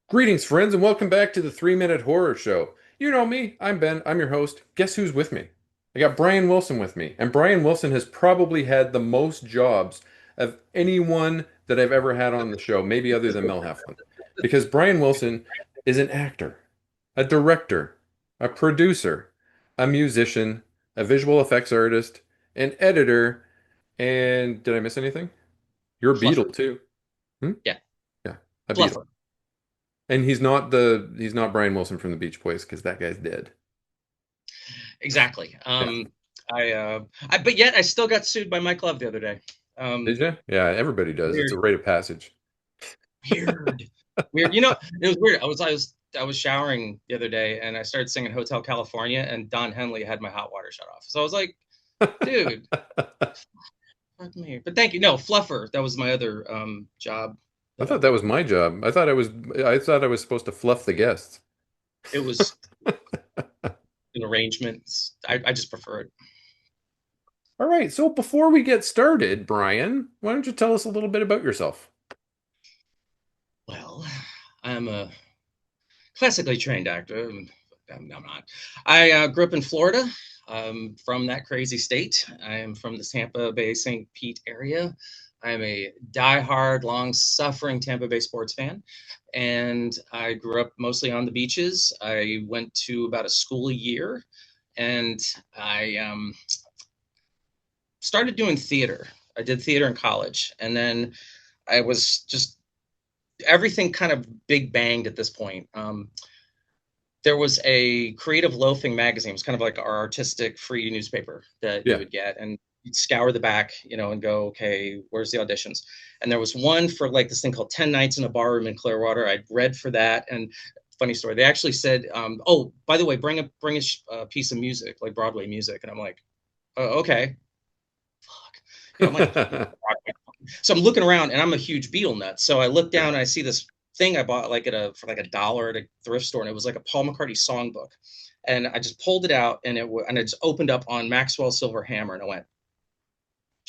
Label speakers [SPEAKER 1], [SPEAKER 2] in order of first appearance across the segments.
[SPEAKER 1] Greetings, friends, and welcome back to the 3 Minute Horror Show. You know me, I'm Ben, I'm your host. Guess who's with me? I got Bryan Wilson with me, and Bryan Wilson has probably had the most jobs of anyone that I've ever had on the show, maybe other than Mel Heflin. Because Bryan Wilson is an actor, a director, a producer, a musician, a visual effects artist, an editor, and did I miss anything? You're a
[SPEAKER 2] Fluffer.
[SPEAKER 1] Beatle too. Hmm?
[SPEAKER 2] Yeah.
[SPEAKER 1] Yeah, a Beatle.
[SPEAKER 2] Fluffer.
[SPEAKER 1] And he's not Brian Wilson from the Beach Boys because that guy's dead.
[SPEAKER 2] Exactly.
[SPEAKER 1] Yeah.
[SPEAKER 2] But yet I still got sued by Mike Love the other day.
[SPEAKER 1] Did
[SPEAKER 2] Um,
[SPEAKER 1] you? Yeah, everybody does. It's
[SPEAKER 2] weird,
[SPEAKER 1] a rite of passage.
[SPEAKER 2] weird, weird. It was weird. I was showering the other day and I started singing Hotel California and Don Henley had my hot water shut off. So I was like, dude, fuck me. But thank you. No, Fluffer. That was my other job
[SPEAKER 1] I
[SPEAKER 2] that I
[SPEAKER 1] thought that was
[SPEAKER 2] did.
[SPEAKER 1] my job. I thought I was supposed to fluff the guests.
[SPEAKER 2] It was an arrangement. I just prefer it.
[SPEAKER 1] All right, so before we get started, Brian, why don't you tell us a little bit about yourself?
[SPEAKER 2] Well, I'm a classically trained actor. I'm not. I grew up in Florida. From that crazy state. I am from the Tampa Bay St. Pete area. I'm a diehard, long-suffering Tampa Bay sports fan, and I grew up mostly on the beaches. I went to about a school a year, and I started doing theater. I did theater in college, and then I was just everything kind of big banged at this point. There was a Creative Loafing magazine. It was kind of like our artistic free newspaper that you
[SPEAKER 1] Yeah.
[SPEAKER 2] would get, and you'd scour the back, and go, okay, where's the auditions? And there was one for like this thing called 10 Nights in a Barroom in Clearwater. I'd read for that, and funny story, they actually said, oh, by the way, bring a piece of music, like Broadway music, and I'm like, oh, okay, fuck, I'm like, so I'm looking around, and I'm a huge Beatle nut. So I look
[SPEAKER 1] Yeah.
[SPEAKER 2] down and I see this thing I bought like for like $1 at a thrift store, and it was like a Paul McCartney songbook. And I just pulled it out, and it just opened up on Maxwell Silver Hammer, and I went,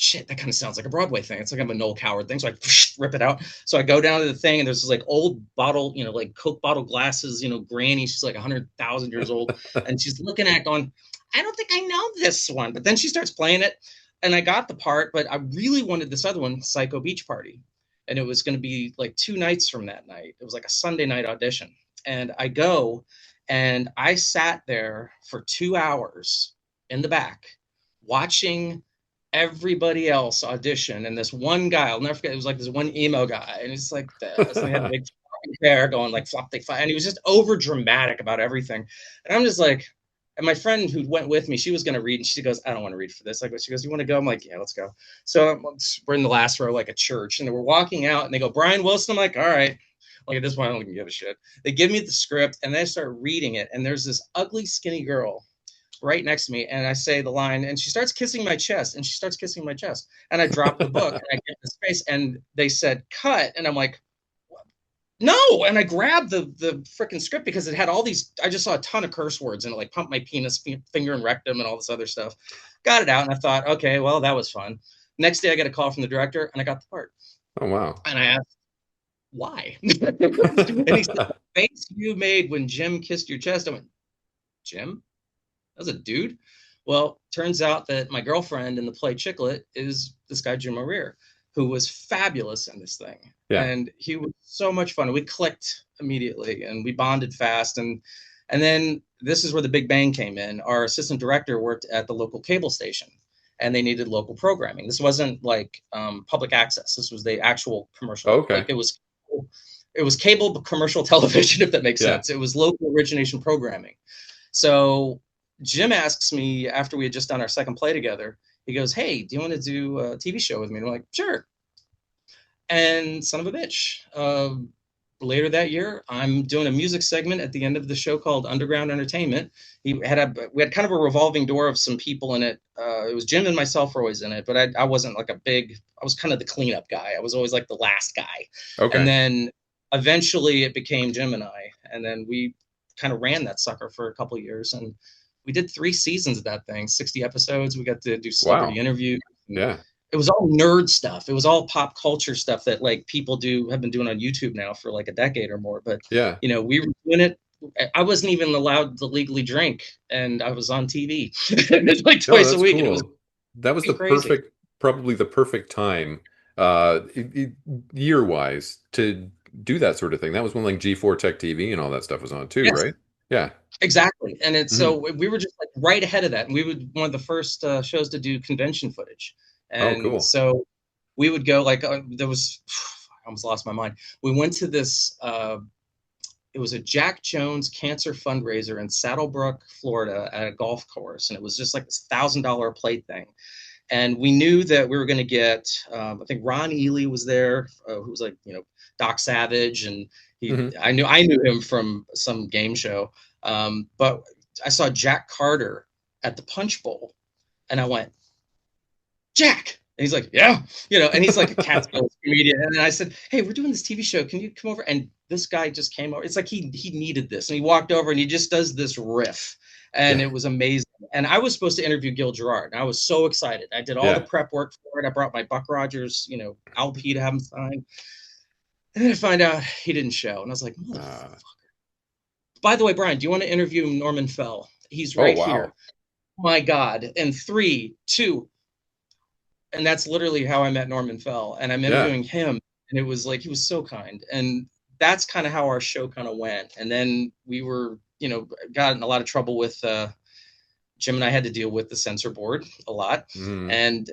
[SPEAKER 2] shit, that kind of sounds like a Broadway thing. It's like I'm a Noel Coward thing. So I rip it out. So I go down to the thing, and there's this like old bottle, like Coke bottle glasses, Granny. She's like 100,000 years old. And she's looking at it going, I don't think I know this one. But then she starts playing it. And I got the part, but I really wanted this other one, Psycho Beach Party. And it was going to be like 2 nights from that night. It was like a Sunday night audition. And I go and I sat there for 2 hours in the back watching everybody else audition, and this one guy, I'll never forget, it was like this one emo guy, and it's like this, and he had big hair going like flop they fly, and he was just over dramatic about everything. And I'm just like, and my friend who went with me, she was going to read, and she goes, I don't want to read for this. She goes, you want to go? I'm like, yeah, let's go. So we're in the last row, like a church, and we're walking out, and they go, Bryan Wilson. I'm like, all right. Like at this point, I don't even give a shit. They give me the script, and then I start reading it, and there's this ugly, skinny girl right next to me, and I say the line, and she starts kissing my chest, and she starts kissing my chest, and I drop the book, and I get in the space, and they said cut, and I'm like, no, and I grabbed the freaking script because it had all these. I just saw a ton of curse words and it, like pump my penis, finger, and rectum, and all this other stuff. Got it out, and I thought, okay, well, that was fun. Next day, I get a call from the director, and I got the part,
[SPEAKER 1] Oh wow.
[SPEAKER 2] and I asked why, and he said, the face you made when Jim kissed your chest. I went, Jim? That was a dude. Well, turns out that my girlfriend in the play Chicklet is this guy, Jim O'Rear, who was fabulous in this thing.
[SPEAKER 1] Yeah.
[SPEAKER 2] And he was so much fun. We clicked immediately and we bonded fast. And then this is where the big bang came in. Our assistant director worked at the local cable station and they needed local programming. This wasn't like public access. This was the actual commercial. Like
[SPEAKER 1] Okay.
[SPEAKER 2] it was cable commercial television, if that makes
[SPEAKER 1] Yeah.
[SPEAKER 2] sense. It was local origination programming. So Jim asks me after we had just done our second play together, he goes, hey, do you want to do a TV show with me? And I'm like, sure. And son of a bitch. Later that year, I'm doing a music segment at the end of the show called Underground Entertainment. We had kind of a revolving door of some people in it. It was Jim and myself were always in it, but I wasn't like I was kind of the cleanup guy. I was always like the last guy. And
[SPEAKER 1] Okay.
[SPEAKER 2] then eventually it became Jim and I. And then we kind of ran that sucker for a couple of years. And we did 3 seasons of that thing, 60 episodes. We got to do celebrity
[SPEAKER 1] Wow.
[SPEAKER 2] interviews. And
[SPEAKER 1] Yeah.
[SPEAKER 2] it was all nerd stuff. It was all pop culture stuff that like people have been doing on YouTube now for like a decade or more. But
[SPEAKER 1] Yeah.
[SPEAKER 2] we were doing it. I wasn't even allowed to legally drink, and I was on TV like
[SPEAKER 1] No,
[SPEAKER 2] twice a
[SPEAKER 1] that's
[SPEAKER 2] week, and it was
[SPEAKER 1] cool. That was the
[SPEAKER 2] crazy.
[SPEAKER 1] perfect, probably the perfect time, year-wise, to do that sort of thing. That was when like G4 Tech TV and all that stuff was on too,
[SPEAKER 2] Yes,
[SPEAKER 1] right? Yeah.
[SPEAKER 2] exactly. And it's
[SPEAKER 1] Hmm.
[SPEAKER 2] so we were just like right ahead of that, and we would one of the first shows to do convention footage,
[SPEAKER 1] Oh,
[SPEAKER 2] and
[SPEAKER 1] cool.
[SPEAKER 2] so we would go like there was I almost lost my mind. We went to this. It was a Jack Jones cancer fundraiser in Saddlebrook, Florida, at a golf course, and it was just like this $1,000 plate thing. And we knew that we were going to get. I think Ron Ely was there, who was like Doc Savage, and
[SPEAKER 1] Hmm.
[SPEAKER 2] I knew him from some game show. But I saw Jack Carter at the Punch Bowl, and I went, Jack. And he's like, yeah, and he's like a Catskills comedian. And I said, hey, we're doing this TV show. Can you come over? And this guy just came over. It's like he needed this. And he walked over and he just does this riff. And
[SPEAKER 1] Yeah.
[SPEAKER 2] it was amazing. And I was supposed to interview Gil Gerard. And I was so excited. I did all the
[SPEAKER 1] Yeah.
[SPEAKER 2] prep work for it. I brought my Buck Rogers, LP to have him sign. And then I find out he didn't show. And I was like,
[SPEAKER 1] Uh,
[SPEAKER 2] by the way, Brian, do you want to interview Norman Fell? He's
[SPEAKER 1] oh,
[SPEAKER 2] right
[SPEAKER 1] wow.
[SPEAKER 2] here. My God. And 3, 2, and that's literally how I met Norman Fell. And I'm
[SPEAKER 1] Yeah.
[SPEAKER 2] interviewing him, and it was like he was so kind. And that's kind of how our show kind of went. And then we were, got in a lot of trouble with Jim, and I had to deal with the censor board a lot.
[SPEAKER 1] Mm.
[SPEAKER 2] And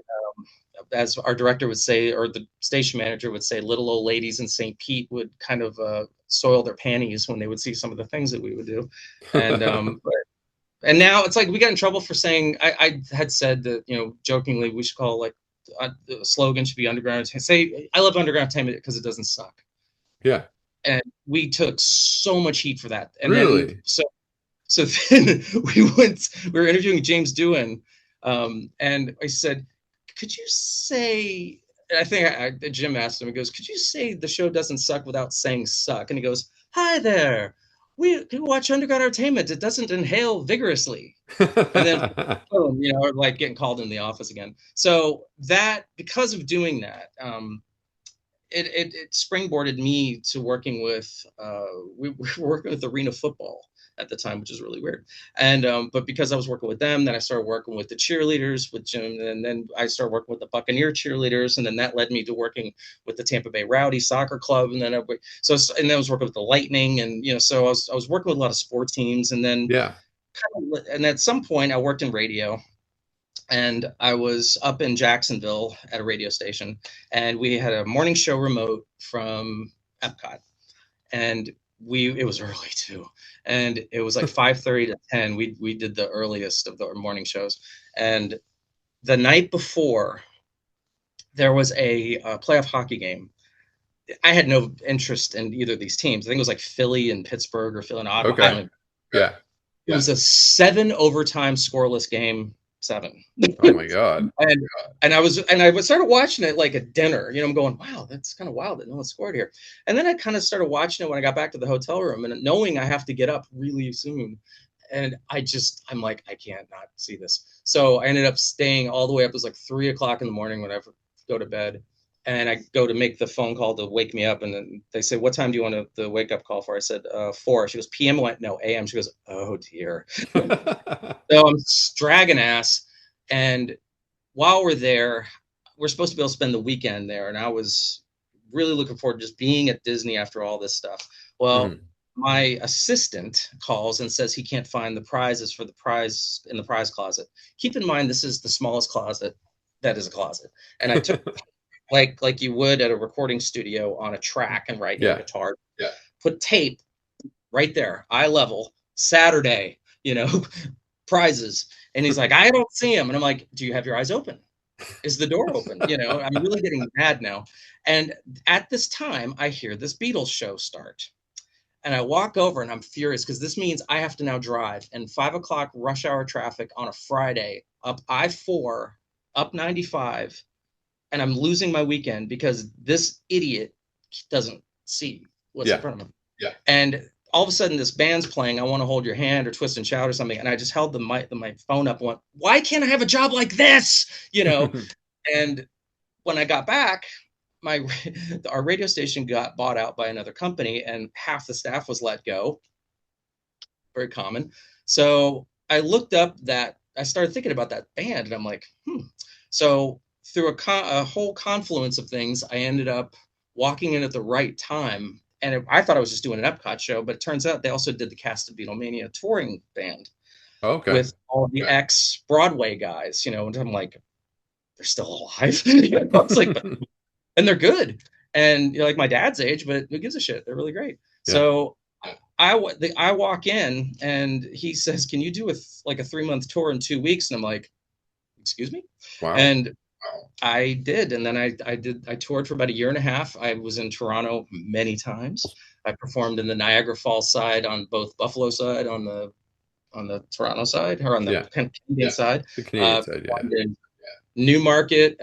[SPEAKER 2] as our director would say, or the station manager would say, little old ladies in St. Pete would kind of soil their panties when they would see some of the things that we would do. And and now it's like we got in trouble for saying I had said that jokingly we should call like the slogan should be underground. Say I love underground entertainment because it doesn't suck.
[SPEAKER 1] Yeah.
[SPEAKER 2] And we took so much heat for that. And then
[SPEAKER 1] Really?
[SPEAKER 2] so then we were interviewing James Doohan, and I said, could you say? I think Jim asked him. He goes, could you say the show doesn't suck without saying suck? And he goes, hi there. We watch underground entertainment. It doesn't inhale vigorously. And then boom, like getting called in the office again. So that because of doing that, it springboarded me to working with we were working with Arena Football at the time, which is really weird. And but because I was working with them, then I started working with the cheerleaders with Jim, and then I started working with the Buccaneer cheerleaders, and then that led me to working with the Tampa Bay Rowdy Soccer Club, and then and then I was working with the Lightning, and so I was working with a lot of sports teams, and then
[SPEAKER 1] Yeah.
[SPEAKER 2] and at some point I worked in radio. And I was up in Jacksonville at a radio station, and we had a morning show remote from Epcot, and it was early too, and it was like 5:30 to 10. We did the earliest of the morning shows, and the night before there was a playoff hockey game. I had no interest in either of these teams. I think it was like Philly and Pittsburgh or Philly and Ottawa. I don't
[SPEAKER 1] Okay.
[SPEAKER 2] know.
[SPEAKER 1] Yeah.
[SPEAKER 2] It was a 7 overtime scoreless game. 7.
[SPEAKER 1] Oh my God.
[SPEAKER 2] And I started watching it like at dinner. I'm going, wow, that's kind of wild that no one scored here. And then I kind of started watching it when I got back to the hotel room, and knowing I have to get up really soon. And I'm like, I can't not see this. So I ended up staying all the way up. It was like 3 o'clock in the morning when I go to bed. And I go to make the phone call to wake me up. And then they say, what time do you want the wake up call for? I said, 4. She goes, PM? I went, no, AM. She goes, oh dear. So I'm dragging ass. And while we're there, we're supposed to be able to spend the weekend there. And I was really looking forward to just being at Disney after all this stuff. Well,
[SPEAKER 1] Mhm.
[SPEAKER 2] my assistant calls and says he can't find the prizes for the prize in the prize closet. Keep in mind, this is the smallest closet that is a closet. And I took like you would at a recording studio on a track and write
[SPEAKER 1] Yeah.
[SPEAKER 2] guitar. Yeah. Put tape right there, eye level, Saturday, prizes. And he's like, I don't see him. And I'm like, do you have your eyes open? Is the door open? I'm really getting mad now. And at this time, I hear this Beatles show start. And I walk over and I'm furious because this means I have to now drive in 5 o'clock rush hour traffic on a Friday up I-4, up 95. And I'm losing my weekend because this idiot doesn't see what's in
[SPEAKER 1] Yeah.
[SPEAKER 2] front of him. Yeah. And all of a sudden this band's playing, I Want to Hold Your Hand or Twist and Shout or something. And I just held my phone up and went, why can't I have a job like this? And when I got back, my our radio station got bought out by another company, and half the staff was let go. Very common. So I looked up that. I started thinking about that band, and I'm like, hmm. So through a whole confluence of things, I ended up walking in at the right time. And I thought I was just doing an Epcot show, but it turns out they also did the Cast of Beatlemania touring band
[SPEAKER 1] Okay.
[SPEAKER 2] with all the ex Broadway guys, and I'm like, they're still alive. It's like, and they're good. And like my dad's age, but who gives a shit? They're really great.
[SPEAKER 1] Yeah.
[SPEAKER 2] So I walk in and he says, "Can you do like a 3-month tour in 2 weeks?" And I'm like, "Excuse me?"
[SPEAKER 1] Wow.
[SPEAKER 2] And I did, and then I toured for about a year and a half. I was in Toronto many times. I performed in the Niagara Falls side, on both Buffalo side, on the Toronto side, or on the
[SPEAKER 1] Yeah.
[SPEAKER 2] Canadian side.
[SPEAKER 1] The Canadian side. Yeah.
[SPEAKER 2] Performed in Newmarket,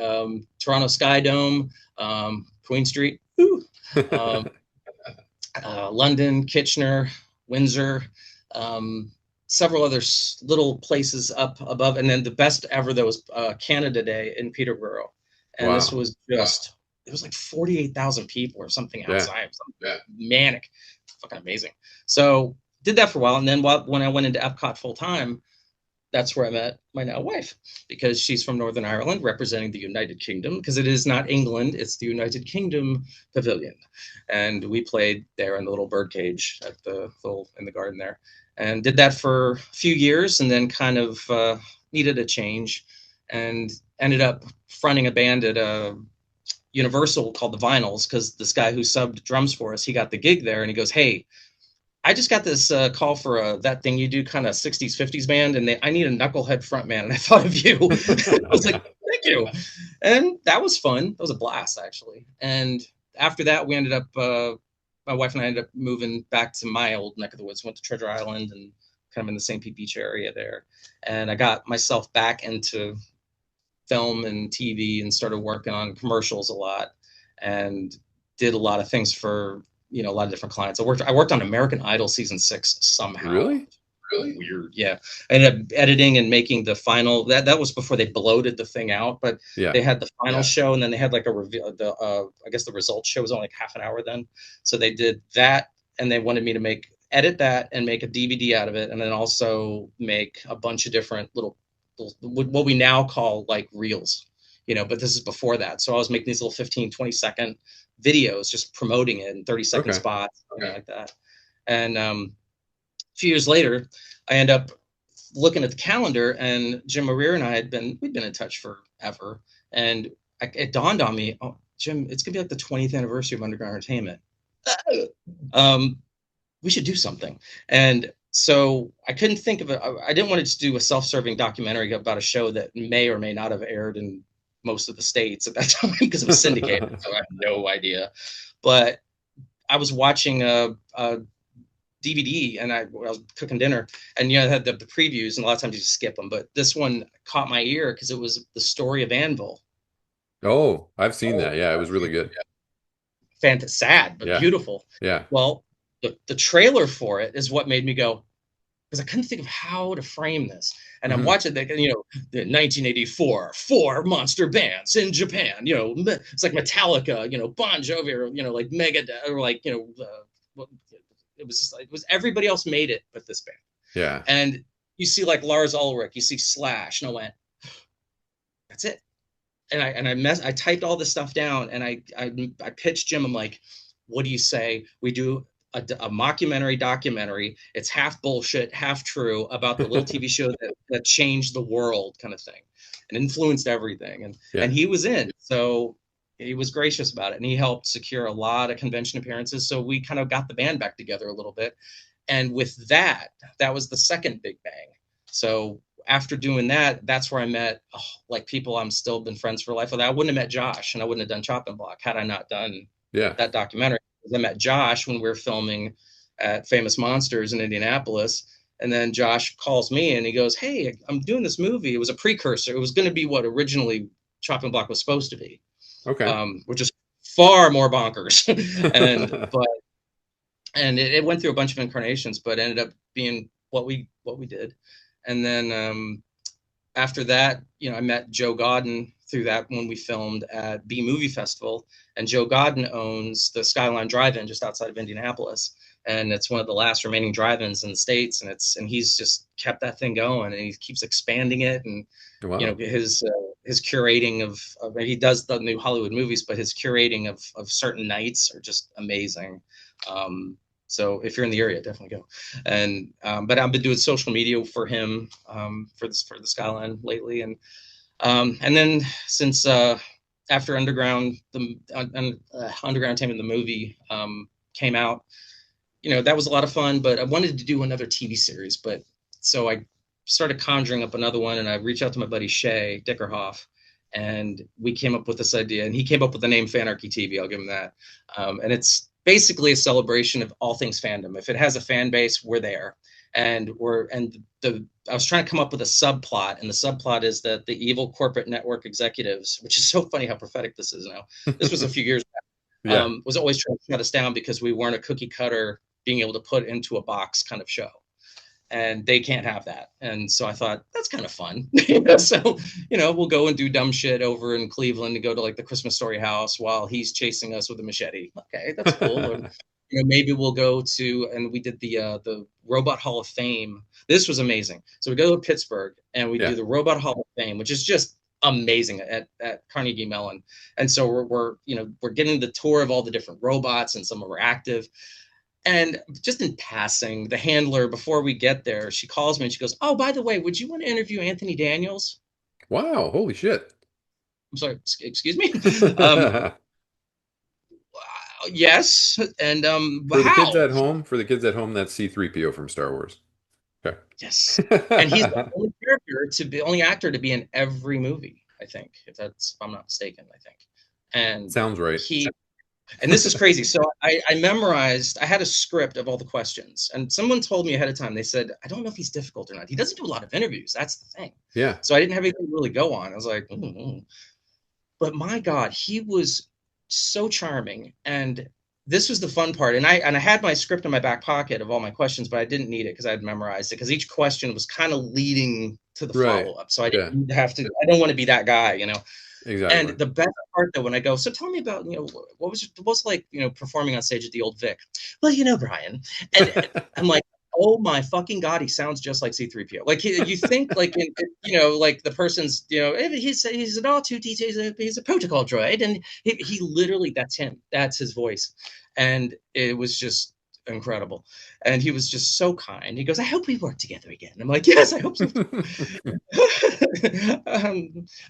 [SPEAKER 2] Toronto Sky Dome, Queen Street, um, London, Kitchener, Windsor, um, several other little places up above, and then the best ever there was Canada Day in Peterborough, and this
[SPEAKER 1] Wow.
[SPEAKER 2] was just it was like 48,000 people or something
[SPEAKER 1] Yeah.
[SPEAKER 2] outside, something manic, fucking amazing. So did that for a while, and then when I went into Epcot full time, that's where I met my now wife, because she's from Northern Ireland, representing the United Kingdom, because it is not England, it's the United Kingdom Pavilion. And we played there in the little birdcage at the little in the garden there, and did that for a few years, and then kind of needed a change, and ended up fronting a band at Universal called the Vinyls, because this guy who subbed drums for us, he got the gig there, and he goes, "Hey, I just got this call for that thing you do, kind of 60s, 50s band, and I need a knucklehead front man, and I thought of you." I was like, thank you. And that was fun. That was a blast, actually. And after that, we ended up, my wife and I ended up moving back to my old neck of the woods, went to Treasure Island and kind of in the St. Pete Beach area there. And I got myself back into film and TV and started working on commercials a lot, and did a lot of things for a lot of different clients. I worked on American Idol season 6 somehow.
[SPEAKER 1] Really?
[SPEAKER 2] Really weird. Yeah. I ended up editing and making the final. That was before they bloated the thing out, but
[SPEAKER 1] Yeah.
[SPEAKER 2] they had the final show, and then they had like a review. I guess the results show was only like half an hour then, so they did that, and they wanted me to edit that and make a DVD out of it, and then also make a bunch of different little what we now call like reels, but this is before that. So I was making these little 15-20 second videos, just promoting it in 30-second
[SPEAKER 1] Okay.
[SPEAKER 2] spots, something like that. And a few years later, I end up looking at the calendar, and Jim O'Rear and I we'd been in touch forever. And it dawned on me, oh, Jim, it's gonna be like the 20th anniversary of Underground Entertainment. We should do something. And so I couldn't think of it. I didn't want to do a self-serving documentary about a show that may or may not have aired in most of the states at that time, because it was syndicated. So I have no idea. But I was watching a DVD, and I was cooking dinner, and I had the previews, and a lot of times you just skip them. But this one caught my ear because it was the story of Anvil.
[SPEAKER 1] Oh, I've seen that. Yeah, it was really good.
[SPEAKER 2] Sad, but
[SPEAKER 1] Yeah.
[SPEAKER 2] beautiful.
[SPEAKER 1] Yeah.
[SPEAKER 2] Well, the trailer for it is what made me go, because I couldn't think of how to frame this. And I'm
[SPEAKER 1] Hmm.
[SPEAKER 2] watching the 1984, 4 monster bands in Japan. It's like Metallica, Bon Jovi, or like Megadeth, or like it was just like, it was everybody else made it but this band.
[SPEAKER 1] Yeah.
[SPEAKER 2] And you see like Lars Ulrich, you see Slash, and I went, that's it. And I typed all this stuff down, and I pitched Jim. I'm like, what do you say we do a mockumentary documentary? It's half bullshit, half true, about the little TV show that changed the world, kind of thing, and influenced everything. And
[SPEAKER 1] Yeah.
[SPEAKER 2] he was in, so he was gracious about it, and he helped secure a lot of convention appearances. So we kind of got the band back together a little bit, and with that was the second big bang. So after doing that, that's where I met like people I'm still been friends for life with. I wouldn't have met Josh, and I wouldn't have done Chopping Block had I not done
[SPEAKER 1] Yeah.
[SPEAKER 2] that documentary. I met Josh when we were filming at Famous Monsters in Indianapolis. And then Josh calls me and he goes, "Hey, I'm doing this movie." It was a precursor. It was going to be what originally Chopping Block was supposed to be,
[SPEAKER 1] Okay.
[SPEAKER 2] which is far more bonkers. and it went through a bunch of incarnations, but ended up being what we did. And then after that, I met Joe Godden through that when we filmed at B Movie Festival, and Joe Godden owns the Skyline Drive-In just outside of Indianapolis, and it's one of the last remaining drive-ins in the States, and he's just kept that thing going, and he keeps expanding it, and
[SPEAKER 1] Wow.
[SPEAKER 2] his curating of he does the new Hollywood movies, but his curating of certain nights are just amazing. So if you're in the area, definitely go. And but I've been doing social media for him for the Skyline lately, and then since after Underground Underground Entertainment the movie came out, that was a lot of fun. But I wanted to do another TV series, but so I started conjuring up another one, and I reached out to my buddy Shay Dickerhoff, and we came up with this idea, and he came up with the name Fanarchy TV. I'll give him that. And it's basically a celebration of all things fandom. If it has a fan base, we're there. And I was trying to come up with a subplot, and the subplot is that the evil corporate network executives, which is so funny how prophetic this is now. This was a few years back,
[SPEAKER 1] Yeah.
[SPEAKER 2] was always trying to shut us down because we weren't a cookie cutter being able to put into a box kind of show, and they can't have that. And so I thought that's kind of fun. So, we'll go and do dumb shit over in Cleveland and go to like the Christmas Story house while he's chasing us with a machete. Okay, that's cool. Or, maybe we'll go to, and we did the Robot Hall of Fame. This was amazing. So we go to Pittsburgh and we
[SPEAKER 1] Yeah.
[SPEAKER 2] do the Robot Hall of Fame, which is just amazing at Carnegie Mellon. And so we're getting the tour of all the different robots, and some of them are active. And just in passing, the handler, before we get there, she calls me and she goes, "Oh, by the way, would you want to interview Anthony Daniels?"
[SPEAKER 1] Wow. Holy shit.
[SPEAKER 2] I'm sorry, excuse me. um, yes. And how?
[SPEAKER 1] For the kids at home, that's C-3PO from Star Wars. Okay.
[SPEAKER 2] Yes. And he's the only actor to be in every movie, I think, if I'm not mistaken, I think. And
[SPEAKER 1] Sounds right.
[SPEAKER 2] he And this is crazy. So I memorized, I had a script of all the questions, and someone told me ahead of time, they said, I don't know if he's difficult or not. He doesn't do a lot of interviews. That's the thing.
[SPEAKER 1] Yeah.
[SPEAKER 2] So I didn't have anything to really go on. I was like, mm-hmm. But my God, he was so charming. And this was the fun part. And I had my script in my back pocket of all my questions, but I didn't need it because I had memorized it, because each question was kind of leading to the
[SPEAKER 1] Right.
[SPEAKER 2] follow-up. So I
[SPEAKER 1] Yeah.
[SPEAKER 2] didn't have to, I don't want to be that guy. And
[SPEAKER 1] Exactly.
[SPEAKER 2] the best part, though, when I go, so tell me about, what was like, performing on stage at the Old Vic? Well, Brian, and I'm like, oh my fucking God, he sounds just like C-3PO. Like you think like, like the person's, he's an R2D2, he's a protocol droid, and he literally, that's him, that's his voice, and it was just incredible. And he was just so kind. He goes, I hope we work together again. I'm like, yes, I hope so.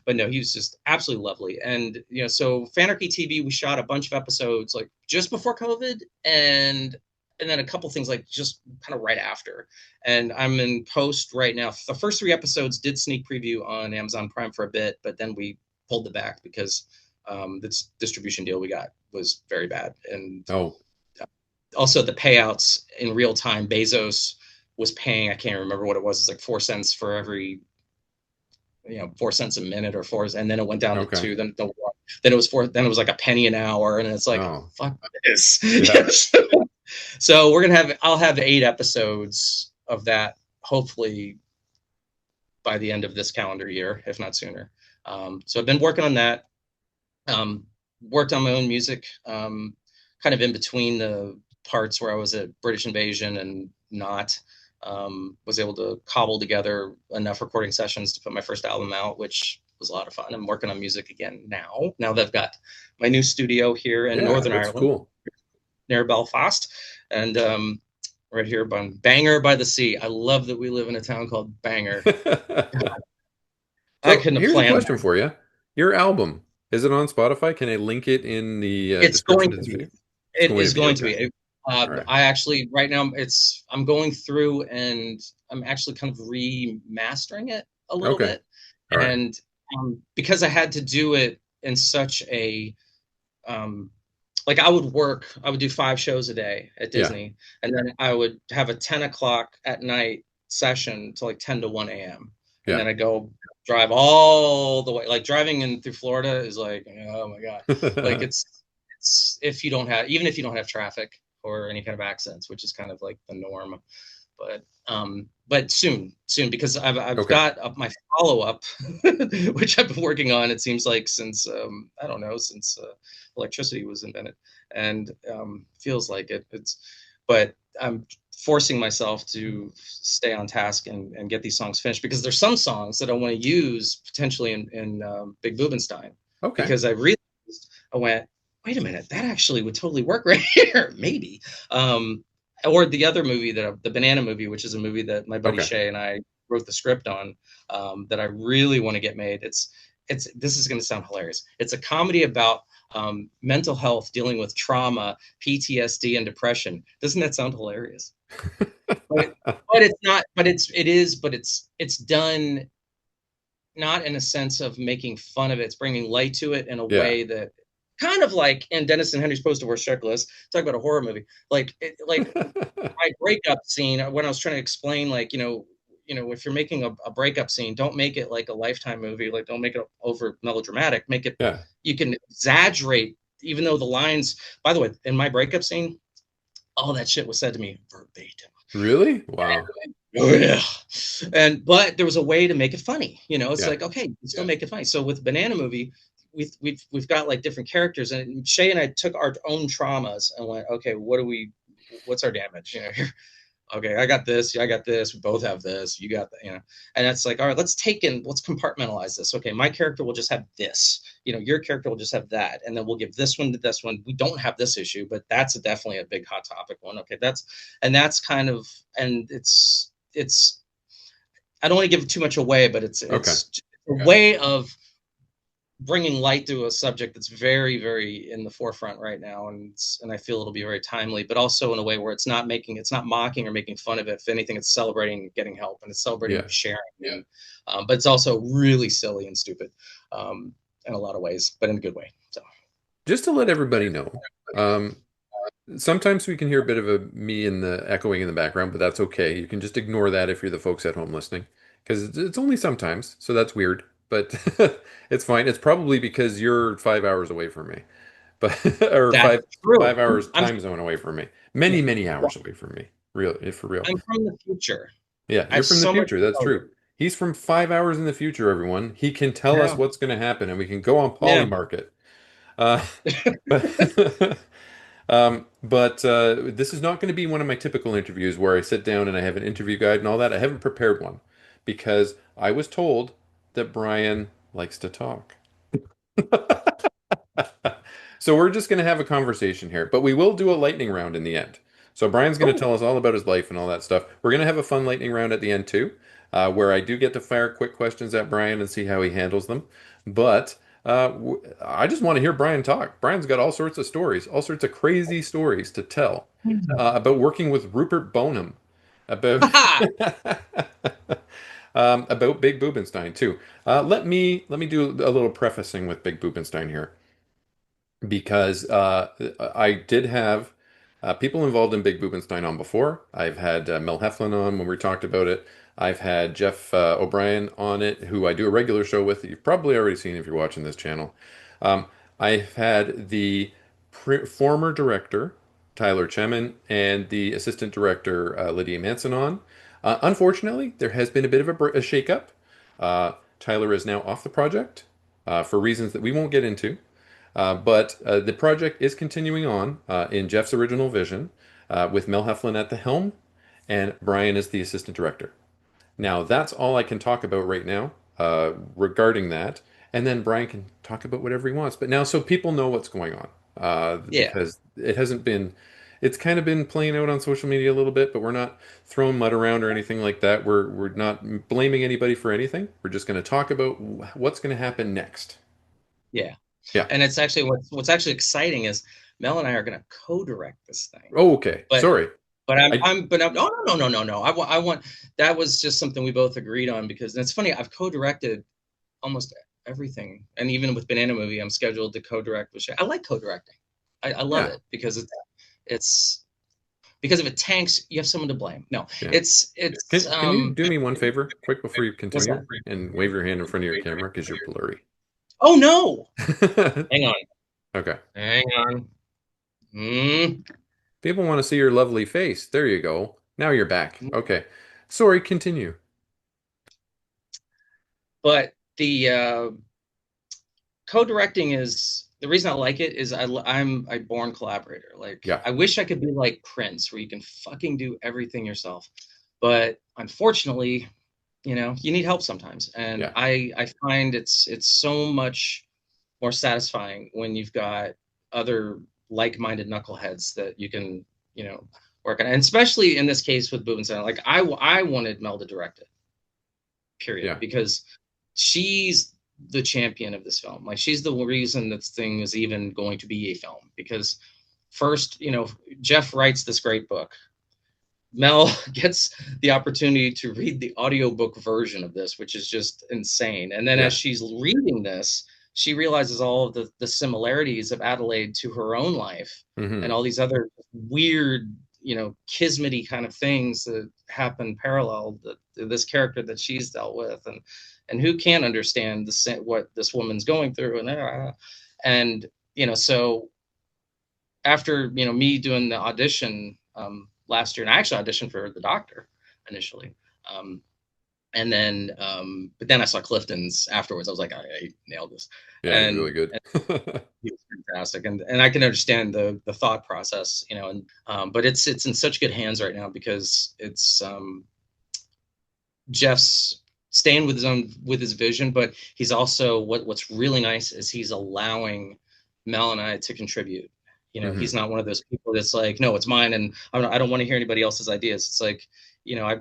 [SPEAKER 2] But no, he was just absolutely lovely. And so Fanarchy TV, we shot a bunch of episodes like just before COVID, and then a couple things like just kind of right after. And I'm in post right now. The first 3 episodes did sneak preview on Amazon Prime for a bit, but then we pulled it back because the distribution deal we got was very bad. And
[SPEAKER 1] Oh,
[SPEAKER 2] also the payouts in real time, Bezos was paying, I can't remember what it was. It's like 4 cents for every 4 cents a minute, or 4, and then it went down to
[SPEAKER 1] okay.
[SPEAKER 2] 2, then it was 4, then it was like a penny an hour, and it's like,
[SPEAKER 1] Oh,
[SPEAKER 2] fuck this.
[SPEAKER 1] yeah.
[SPEAKER 2] So I'll have 8 episodes of that, hopefully by the end of this calendar year, if not sooner. So I've been working on that. Worked on my own music, kind of in between the parts where I was at British Invasion and not. Was able to cobble together enough recording sessions to put my first album out, which was a lot of fun. I'm working on music again now that I've got my new studio here in
[SPEAKER 1] Yeah,
[SPEAKER 2] Northern
[SPEAKER 1] that's
[SPEAKER 2] Ireland
[SPEAKER 1] cool.
[SPEAKER 2] near Belfast, and right here by Bangor by the Sea. I love that we live in a town called Bangor. I
[SPEAKER 1] So
[SPEAKER 2] couldn't have
[SPEAKER 1] here's a
[SPEAKER 2] planned
[SPEAKER 1] question
[SPEAKER 2] that.
[SPEAKER 1] for you. Your album, is it on Spotify? Can I link it in the
[SPEAKER 2] It's
[SPEAKER 1] description
[SPEAKER 2] going
[SPEAKER 1] to
[SPEAKER 2] to
[SPEAKER 1] this
[SPEAKER 2] be.
[SPEAKER 1] video? It's
[SPEAKER 2] It
[SPEAKER 1] going to
[SPEAKER 2] is
[SPEAKER 1] be
[SPEAKER 2] going to
[SPEAKER 1] okay.
[SPEAKER 2] be.
[SPEAKER 1] All right.
[SPEAKER 2] I actually right now I'm going through and I'm actually kind of remastering it a little
[SPEAKER 1] Okay.
[SPEAKER 2] bit,
[SPEAKER 1] All right.
[SPEAKER 2] and because I had to do it in such a um, like I would do 5 shows a day at
[SPEAKER 1] Yeah.
[SPEAKER 2] Disney, and then I would have a 10 o'clock at night session to like 10 to 1 a.m. And
[SPEAKER 1] Yeah.
[SPEAKER 2] then I go drive all the way. Like driving in through Florida is like, oh my God. Like it's if you don't have, even if you don't have traffic or any kind of accidents, which is kind of like the norm. But soon because I've
[SPEAKER 1] Okay.
[SPEAKER 2] got my follow up, which I've been working on. It seems like since I don't know, since electricity was invented, and feels like but I'm forcing myself to stay on task and get these songs finished because there's some songs that I want to use potentially in Big Bubenstein
[SPEAKER 1] Okay.
[SPEAKER 2] because I went, wait a minute, that actually would totally work right here, maybe. Um, or the other movie the Banana Movie, which is a movie that my buddy
[SPEAKER 1] Okay.
[SPEAKER 2] Shay and I wrote the script on, that I really want to get made. It's this is going to sound hilarious. It's a comedy about mental health, dealing with trauma, PTSD, and depression. Doesn't that sound hilarious? But it's not. But it's done not in a sense of making fun of it. It's bringing light to it in a
[SPEAKER 1] Yeah.
[SPEAKER 2] way that kind of like in Dennis and Henry's Post-Divorce Checklist. Talk about a horror movie. Like my breakup scene when I was trying to explain, like, if you're making a breakup scene, don't make it like a Lifetime movie. Like, don't make it over melodramatic. Make it,
[SPEAKER 1] Yeah.
[SPEAKER 2] you can exaggerate, even though the lines, by the way, in my breakup scene, all that shit was said to me verbatim.
[SPEAKER 1] Really? Wow.
[SPEAKER 2] Oh yeah. But there was a way to make it funny. It's
[SPEAKER 1] Yeah.
[SPEAKER 2] like, okay, you still make it funny. So with Banana Movie, we've got like different characters, and Shay and I took our own traumas and went, okay, what's our damage? Okay, I got this, I got this, we both have this, you got that. And that's like, all right, let's compartmentalize this. Okay, my character will just have this, your character will just have that, and then we'll give this one to this one. We don't have this issue, but that's definitely a big hot topic one. Okay, that's kind of, and it's I don't want to give too much away, but it's
[SPEAKER 1] Okay.
[SPEAKER 2] it's a way of bringing light to a subject that's very, very in the forefront right now, and I feel it'll be very timely, but also in a way where it's not mocking or making fun of it. If anything, it's celebrating getting help, and it's celebrating
[SPEAKER 1] Yeah.
[SPEAKER 2] sharing. Yeah. But it's also really silly and stupid, in a lot of ways, but in a good way. So
[SPEAKER 1] Just to let everybody know, um, sometimes we can hear a bit of a me in the echoing in the background, but that's okay. You can just ignore that if you're the folks at home listening, because it's only sometimes, so that's weird, but it's fine. It's probably because you're 5 hours away from me, but or
[SPEAKER 2] that's
[SPEAKER 1] five
[SPEAKER 2] true.
[SPEAKER 1] hours time zone away from me.
[SPEAKER 2] Yeah,
[SPEAKER 1] Many, many hours away from me. Real, for real.
[SPEAKER 2] I'm from the future.
[SPEAKER 1] Yeah,
[SPEAKER 2] I
[SPEAKER 1] you're
[SPEAKER 2] have
[SPEAKER 1] from the
[SPEAKER 2] so much
[SPEAKER 1] future.
[SPEAKER 2] to
[SPEAKER 1] That's
[SPEAKER 2] tell you.
[SPEAKER 1] true. He's from 5 hours in the future, everyone. He can tell us
[SPEAKER 2] Yeah,
[SPEAKER 1] what's going to happen, and we can go on
[SPEAKER 2] yeah.
[SPEAKER 1] Polymarket. Uh, but this is not going to be one of my typical interviews where I sit down and I have an interview guide and all that. I haven't prepared one because I was told that Brian likes to talk. So we're just going to have a conversation here, but we will do a lightning round in the end. So Brian's going to
[SPEAKER 2] Oh,
[SPEAKER 1] tell us all about his life and all that stuff. We're going to have a fun lightning round at the end too, where I do get to fire quick questions at Brian and see how he handles them. But I just want to hear Brian talk. Brian's got all sorts of stories, all sorts of crazy stories to tell about working with Rupert Boneham, about about Big Bubenstein too. Let me do a little prefacing with Big Bubenstein here because I did have people involved in Big Bubenstein on before. I've had Mel Heflin on when we talked about it. I've had Jeff O'Brien on it, who I do a regular show with. That you've probably already seen if you're watching this channel. I've had the former director, Tyler Chemin, and the assistant director, Lydia Manson on. Unfortunately, there has been a bit of a shakeup. Tyler is now off the project for reasons that we won't get into. But the project is continuing on in Jeff's original vision with Mel Heflin at the helm and Brian as the assistant director. Now, that's all I can talk about right now regarding that. And then Brian can talk about whatever he wants. But now, so people know what's going on
[SPEAKER 2] yeah,
[SPEAKER 1] because it hasn't been, it's kind of been playing out on social media a little bit, but we're not throwing mud around or anything like that. We're not blaming anybody for anything. We're just going to talk about what's going to happen next.
[SPEAKER 2] yeah.
[SPEAKER 1] Yeah.
[SPEAKER 2] And it's actually what's actually exciting is Mel and I are going to co-direct this thing.
[SPEAKER 1] Oh, okay.
[SPEAKER 2] But
[SPEAKER 1] Sorry. I
[SPEAKER 2] no, no, no, no, no. I want that was just something we both agreed on because and it's funny. I've co-directed almost everything, and even with Banana Movie, I'm scheduled to co-direct with Shay. I like co-directing. I love
[SPEAKER 1] yeah,
[SPEAKER 2] it because it's because if it tanks, you have someone to blame. No,
[SPEAKER 1] yeah.
[SPEAKER 2] it's
[SPEAKER 1] Can you do me one favor, quick before you
[SPEAKER 2] what's
[SPEAKER 1] continue,
[SPEAKER 2] that?
[SPEAKER 1] and wave your hand in front of your camera because you're blurry.
[SPEAKER 2] Oh no! Hang on,
[SPEAKER 1] Okay.
[SPEAKER 2] hang on. Mm.
[SPEAKER 1] People want to see your lovely face. There you go. Now you're back. Okay. Sorry, continue.
[SPEAKER 2] But the co-directing is the reason I like it is I'm a born collaborator. Like
[SPEAKER 1] Yeah.
[SPEAKER 2] I wish I could be like Prince, where you can fucking do everything yourself. But unfortunately, you need help sometimes. And
[SPEAKER 1] Yeah.
[SPEAKER 2] I find it's so much more satisfying when you've got other like-minded knuckleheads that you can, work on. And especially in this case with Boo and Center, like I wanted Mel to direct it, period,
[SPEAKER 1] Yeah.
[SPEAKER 2] because she's the champion of this film. Like she's the reason this thing is even going to be a film. Because first, Jeff writes this great book. Mel gets the opportunity to read the audiobook version of this, which is just insane. And then as
[SPEAKER 1] Yeah.
[SPEAKER 2] she's reading this, she realizes all of the similarities of Adelaide to her own life and
[SPEAKER 1] Hmm.
[SPEAKER 2] all these other weird, kismety kind of things that happen parallel to this character that she's dealt with. And who can't understand what this woman's going through. And, so after me doing the audition last year, and I actually auditioned for the Doctor initially, um, and then but then I saw Clifton's afterwards. I was like, I nailed this,
[SPEAKER 1] Yeah, he's really
[SPEAKER 2] and,
[SPEAKER 1] good.
[SPEAKER 2] and he was fantastic, and I can understand the thought process, and but it's in such good hands right now because it's Jeff's staying with his vision, but he's also what's really nice is he's allowing Mel and I to contribute. He's
[SPEAKER 1] Hmm.
[SPEAKER 2] not one of those people that's like, no, it's mine, and I don't want to hear anybody else's ideas. It's like,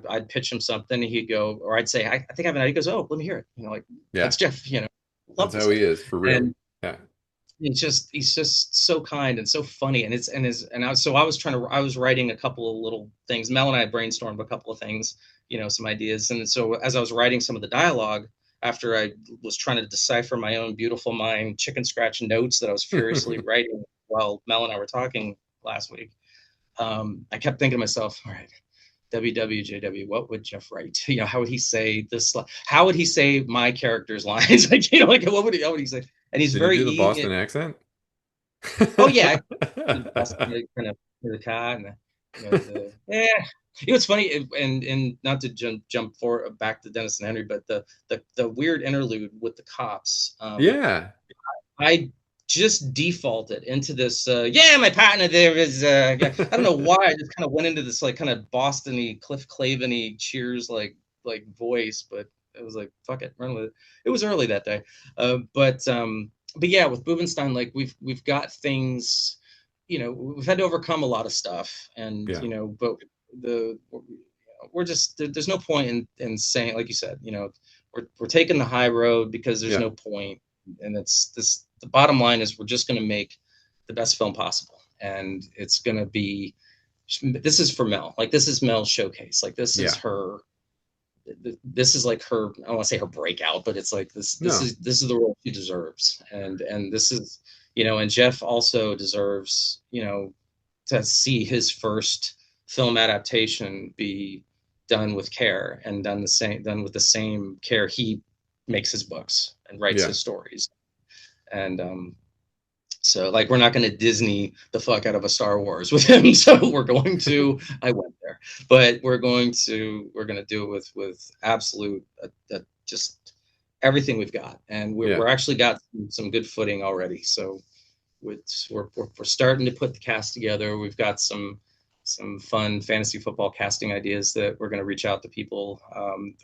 [SPEAKER 2] I'd pitch him something, and he'd go, or I'd say, I think I have an idea. He goes, oh, let me hear it. Like
[SPEAKER 1] Yeah.
[SPEAKER 2] that's Jeff. Love
[SPEAKER 1] That's
[SPEAKER 2] this
[SPEAKER 1] how
[SPEAKER 2] guy,
[SPEAKER 1] he is for real.
[SPEAKER 2] and
[SPEAKER 1] Yeah.
[SPEAKER 2] he's just so kind and so funny, and I was writing a couple of little things. Mel and I brainstormed a couple of things, some ideas, and so as I was writing some of the dialogue, after I was trying to decipher my own beautiful mind chicken scratch notes that I was furiously writing while Mel and I were talking last week, I kept thinking to myself, all right, WWJW, what would Jeff write? How would he say this? How would he say my character's lines? Like, how would he say? And he's
[SPEAKER 1] Did you
[SPEAKER 2] very
[SPEAKER 1] do the Boston accent?
[SPEAKER 2] oh yeah, kind of the car and yeah. It's funny, and not to jump for back to Dennis and Henry, but the weird interlude with the cops.
[SPEAKER 1] Yeah.
[SPEAKER 2] I just defaulted into this. Yeah, my partner there is. I don't know why. I just kind of went into this like kind of Boston-y, Cliff Clavin-y Cheers like voice, but it was like fuck it, run with it. It was early that day, but yeah, with Bubenstein, like we've got things. We've had to overcome a lot of stuff, and
[SPEAKER 1] Yeah.
[SPEAKER 2] but the we're just there's no point in saying, like you said, we're taking the high road because there's
[SPEAKER 1] Yeah.
[SPEAKER 2] no point, and it's this. The bottom line is we're just going to make the best film possible, and it's going to be. This is for Mel. Like this is Mel's showcase. Like this is
[SPEAKER 1] Yeah.
[SPEAKER 2] her. This is like her. I don't want to say her breakout, but it's like this. This
[SPEAKER 1] No.
[SPEAKER 2] is this is the role she deserves, and this is and Jeff also deserves to see his first film adaptation be done with care and done with the same care he makes his books and writes
[SPEAKER 1] Yeah.
[SPEAKER 2] his stories. And so like we're not going to Disney the fuck out of a Star Wars with him. So we're going to I went there, but we're going to do it with absolute just everything we've got, and
[SPEAKER 1] Yeah.
[SPEAKER 2] we're actually got some good footing already. So we're starting to put the cast together. We've got some fun fantasy football casting ideas that we're going to reach out to people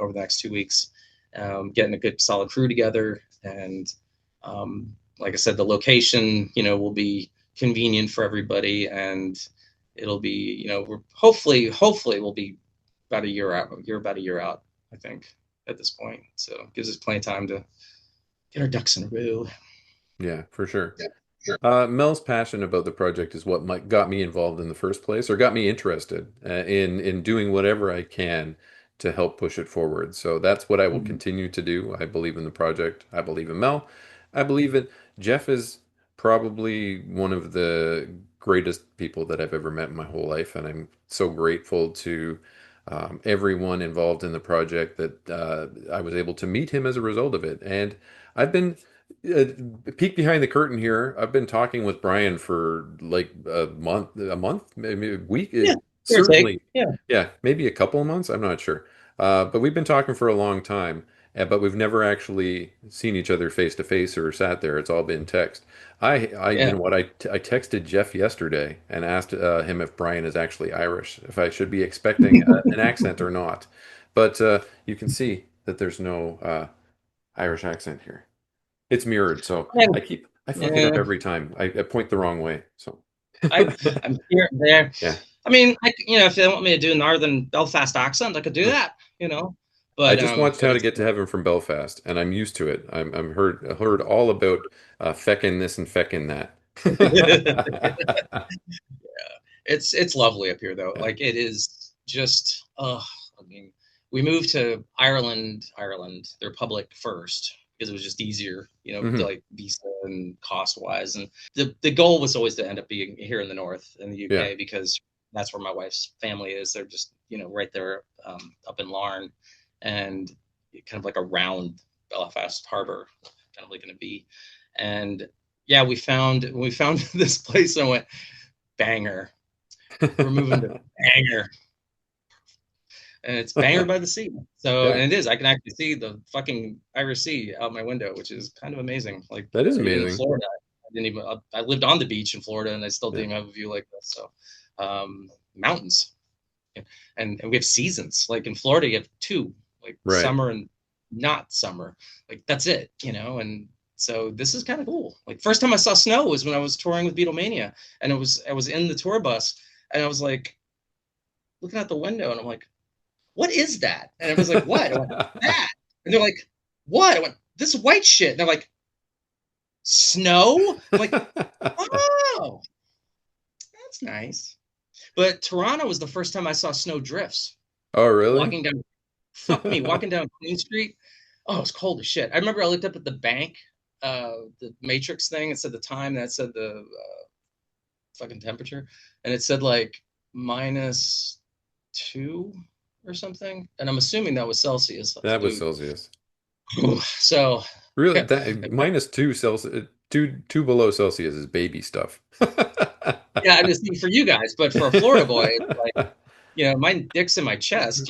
[SPEAKER 2] over the next 2 weeks, getting a good solid crew together. And like I said, the location, will be convenient for everybody, and it'll be, we're hopefully we'll be about a year out. You're about a year out, I think, at this point. So it gives us plenty of time to get our ducks in a row.
[SPEAKER 1] Yeah, for sure.
[SPEAKER 2] Yeah, sure.
[SPEAKER 1] Mel's passion about the project is what got me involved in the first place, or got me interested in doing whatever I can to help push it forward. So that's what I will
[SPEAKER 2] Mhm.
[SPEAKER 1] continue to do. I believe in the project. I believe in Mel. I believe it. Jeff is probably one of the greatest people that I've ever met in my whole life, and I'm so grateful to everyone involved in the project that I was able to meet him as a result of it. And I've been uh, peek behind the curtain here. I've been talking with Bryan for like a month, maybe a week.
[SPEAKER 2] Yeah. Give or take.
[SPEAKER 1] certainly,
[SPEAKER 2] Yeah.
[SPEAKER 1] yeah, maybe a couple of months. I'm not sure. But we've been talking for a long time, but we've never actually seen each other face to face or sat there. It's all been text. You
[SPEAKER 2] Yeah.
[SPEAKER 1] know what? I texted Jeff yesterday and asked him if Brian is actually Irish, if I should be expecting an accent or not. But you can see that there's no Irish accent here. It's mirrored, so
[SPEAKER 2] Yeah.
[SPEAKER 1] I fuck it up
[SPEAKER 2] Yeah.
[SPEAKER 1] every time. I point the wrong way. So
[SPEAKER 2] I I'm here and there.
[SPEAKER 1] yeah.
[SPEAKER 2] I mean, if they want me to do a Northern Belfast accent, I could do that.
[SPEAKER 1] I
[SPEAKER 2] But
[SPEAKER 1] just watched
[SPEAKER 2] but
[SPEAKER 1] How to
[SPEAKER 2] it's
[SPEAKER 1] Get to Heaven from Belfast, and I'm used to it. I heard all about feckin' this and feckin' that.
[SPEAKER 2] it's lovely up here though.
[SPEAKER 1] Yeah.
[SPEAKER 2] Like it is just I mean, we moved to Ireland, the Republic first because it was just easier, to
[SPEAKER 1] Hmm.
[SPEAKER 2] like visa and cost wise. And the goal was always to end up being here in the north in the
[SPEAKER 1] Yeah.
[SPEAKER 2] UK because that's where my wife's family is. They're just, right there up in Larne and kind of like around Belfast Harbor, kind of like going to be. And yeah, we found this place and I went, banger. We're moving to Bangor, and it's Bangor by the sea. So,
[SPEAKER 1] Yeah.
[SPEAKER 2] and it is. I can actually see the fucking Irish Sea out my window, which is kind of amazing. Like
[SPEAKER 1] That is
[SPEAKER 2] even in
[SPEAKER 1] amazing.
[SPEAKER 2] Florida, I didn't even. I lived on the beach in Florida, and I still
[SPEAKER 1] Yeah.
[SPEAKER 2] didn't have a view like this. So, mountains, and we have seasons. Like in Florida, you have two, like
[SPEAKER 1] Right.
[SPEAKER 2] summer and not summer. Like that's it, and so this is kind of cool. Like first time I saw snow was when I was touring with Beatlemania, and I was in the tour bus, and I was like looking out the window, and I'm like, "What is that?" And everyone's like, "What?" I went, "That," and they're like, "What?" I went, "This white shit." And they're like, "Snow?" I'm like, "Oh, that's nice." But Toronto was the first time I saw snow drifts.
[SPEAKER 1] Oh, really?
[SPEAKER 2] Walking down, fuck me, walking down Queen Street. Oh, it's cold as shit. I remember I looked up at the bank, the matrix thing. It said the time, that said the fucking temperature, and it said like -2 or something. And I'm assuming that was Celsius,
[SPEAKER 1] That was
[SPEAKER 2] dude.
[SPEAKER 1] Celsius.
[SPEAKER 2] So,
[SPEAKER 1] Really,
[SPEAKER 2] yeah,
[SPEAKER 1] that -2 Celsius, two below Celsius is baby stuff.
[SPEAKER 2] yeah, I just for you guys, but for a Florida boy, it's like, my dick's in my chest,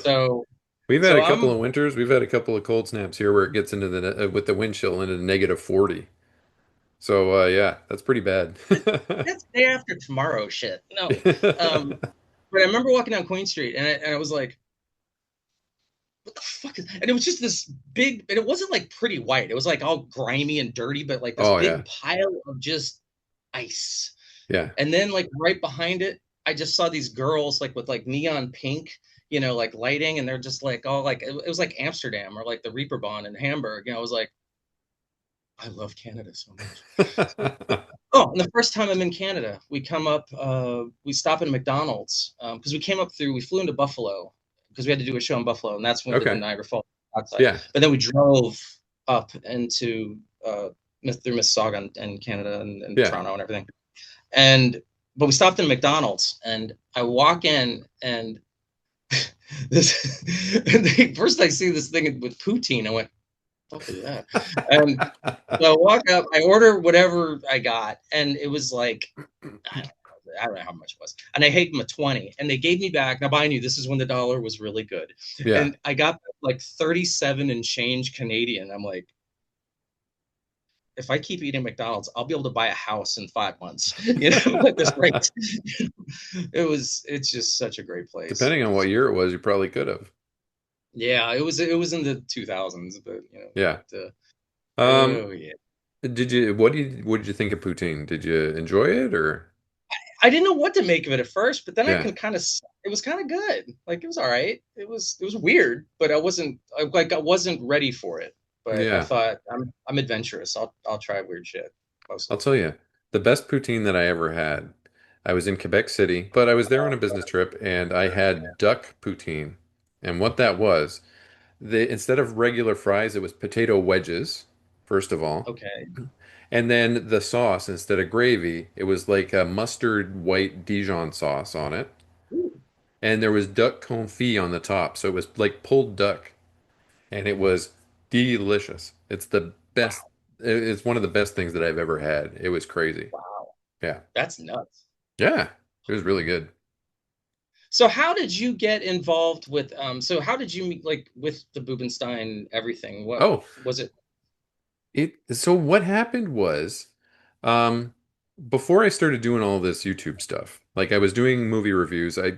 [SPEAKER 2] so,
[SPEAKER 1] We've had
[SPEAKER 2] so
[SPEAKER 1] a couple
[SPEAKER 2] I'm,
[SPEAKER 1] of winters. We've had a couple of cold snaps here where it gets into with the wind chill into the -40. So yeah, that's pretty bad.
[SPEAKER 2] that's day after tomorrow shit. No, um, but I remember walking down Queen Street and I was like, what the fuck is, and it was just this big, and it wasn't like pretty white. It was like all grimy and dirty, but like this
[SPEAKER 1] Oh yeah,
[SPEAKER 2] big pile of just ice.
[SPEAKER 1] yeah.
[SPEAKER 2] And then like right behind it, I just saw these girls like with like neon pink, like lighting, and they're just like all like it was like Amsterdam or like the Reeperbahn in Hamburg. I was like, I love Canada so much. Oh, and the first time I'm in Canada, we come up, we stop at a McDonald's because we flew into Buffalo because we had to do a show in Buffalo, and that's when the
[SPEAKER 1] Okay.
[SPEAKER 2] Niagara Falls outside.
[SPEAKER 1] Yeah.
[SPEAKER 2] But then we drove up into through Mississauga and Canada and
[SPEAKER 1] Yeah.
[SPEAKER 2] Toronto and everything. And but we stopped in McDonald's, and I walk in, and this first I see this thing with poutine. I went, "What is that?" And so I walk up, I order whatever I got, and it was like I don't know how much it was, and I gave them a 20, and they gave me back. Now, mind you, this is when the dollar was really good,
[SPEAKER 1] Yeah.
[SPEAKER 2] and I got like 37 and change Canadian. I'm like, if I keep eating McDonald's, I'll be able to buy a house in 5 months. At this rate. It's just such a great place.
[SPEAKER 1] Depending on what year it was, you probably could have.
[SPEAKER 2] Yeah, it was in the 2000s, but
[SPEAKER 1] Yeah. Um,
[SPEAKER 2] oh yeah.
[SPEAKER 1] what did you think of poutine? Did you enjoy it or?
[SPEAKER 2] I didn't know what to make of it at first, but then I
[SPEAKER 1] Yeah.
[SPEAKER 2] can kind of it was kind of good. Like it was all right. It was weird, but I wasn't ready for it. But I
[SPEAKER 1] Yeah.
[SPEAKER 2] thought I'm adventurous. I'll try weird shit
[SPEAKER 1] I'll
[SPEAKER 2] mostly.
[SPEAKER 1] tell you, the best poutine that I ever had, I was in Quebec City, but I was there on a business trip and I had duck poutine. And what that was, instead of regular fries, it was potato wedges, first of all.
[SPEAKER 2] Okay.
[SPEAKER 1] And then the sauce, instead of gravy, it was like a mustard white Dijon sauce on it.
[SPEAKER 2] Ooh,
[SPEAKER 1] And there was duck confit on the top. So it was like pulled duck. And it was delicious. It's the best.
[SPEAKER 2] wow,
[SPEAKER 1] It's one of the best things that I've ever had. It was crazy.
[SPEAKER 2] wow,
[SPEAKER 1] Yeah.
[SPEAKER 2] that's nuts.
[SPEAKER 1] Yeah. It was really good.
[SPEAKER 2] So how did you get involved with so how did you meet like with the Bubenstein everything? What
[SPEAKER 1] Oh,
[SPEAKER 2] was it?
[SPEAKER 1] so what happened was, um, before I started doing all this YouTube stuff, like I was doing movie reviews, I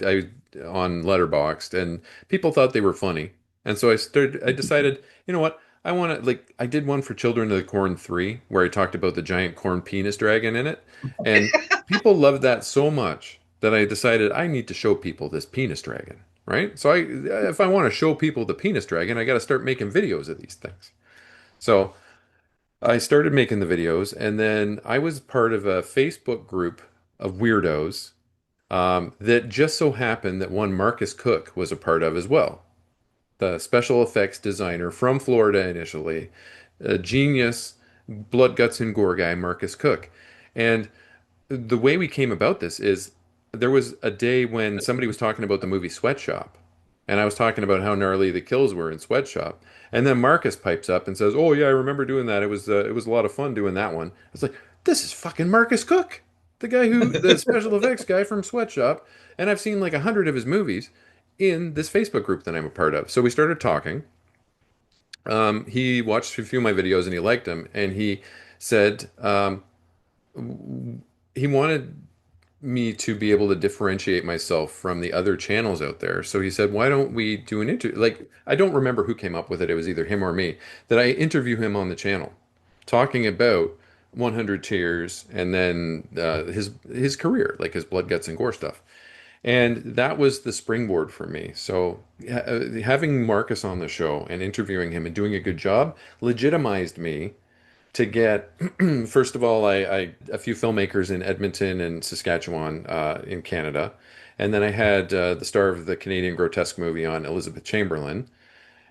[SPEAKER 1] on Letterboxd, and people thought they were funny, and so I decided, you know what, I want to like, I did one for Children of the Corn 3, where I talked about the giant corn penis dragon in it, and people loved that so much that I decided I need to show people this penis dragon, right? So if I want to show people the penis dragon, I got to start making videos of these things. So I started making the videos, and then I was part of a Facebook group of weirdos that just so happened that one Marcus Cook was a part of as well. The special effects designer from Florida initially, a genius, blood, guts, and gore guy, Marcus Cook. And the way we came about this is there was a day when somebody was talking about the movie Sweatshop, and I was talking about how gnarly the kills were in Sweatshop, and then Marcus pipes up and says, "Oh yeah, I remember doing that. It was a lot of fun doing that one." I was like, "This is fucking Marcus Cook, the special effects guy from Sweatshop, and I've seen like 100 of his movies in this Facebook group that I'm a part of." So we started talking. He watched a few of my videos and he liked them, and he said he wanted me to be able to differentiate myself from the other channels out there. So he said, "Why don't we do an interview?" Like, I don't remember who came up with it. It was either him or me. That I interview him on the channel, talking about 100 Tears and then his career, like his blood, guts, and gore stuff. And that was the springboard for me. So having Marcus on the show and interviewing him and doing a good job legitimized me to get first of all I a few filmmakers in Edmonton and Saskatchewan in Canada, and then I had the star of the Canadian grotesque movie on, Elizabeth Chamberlain,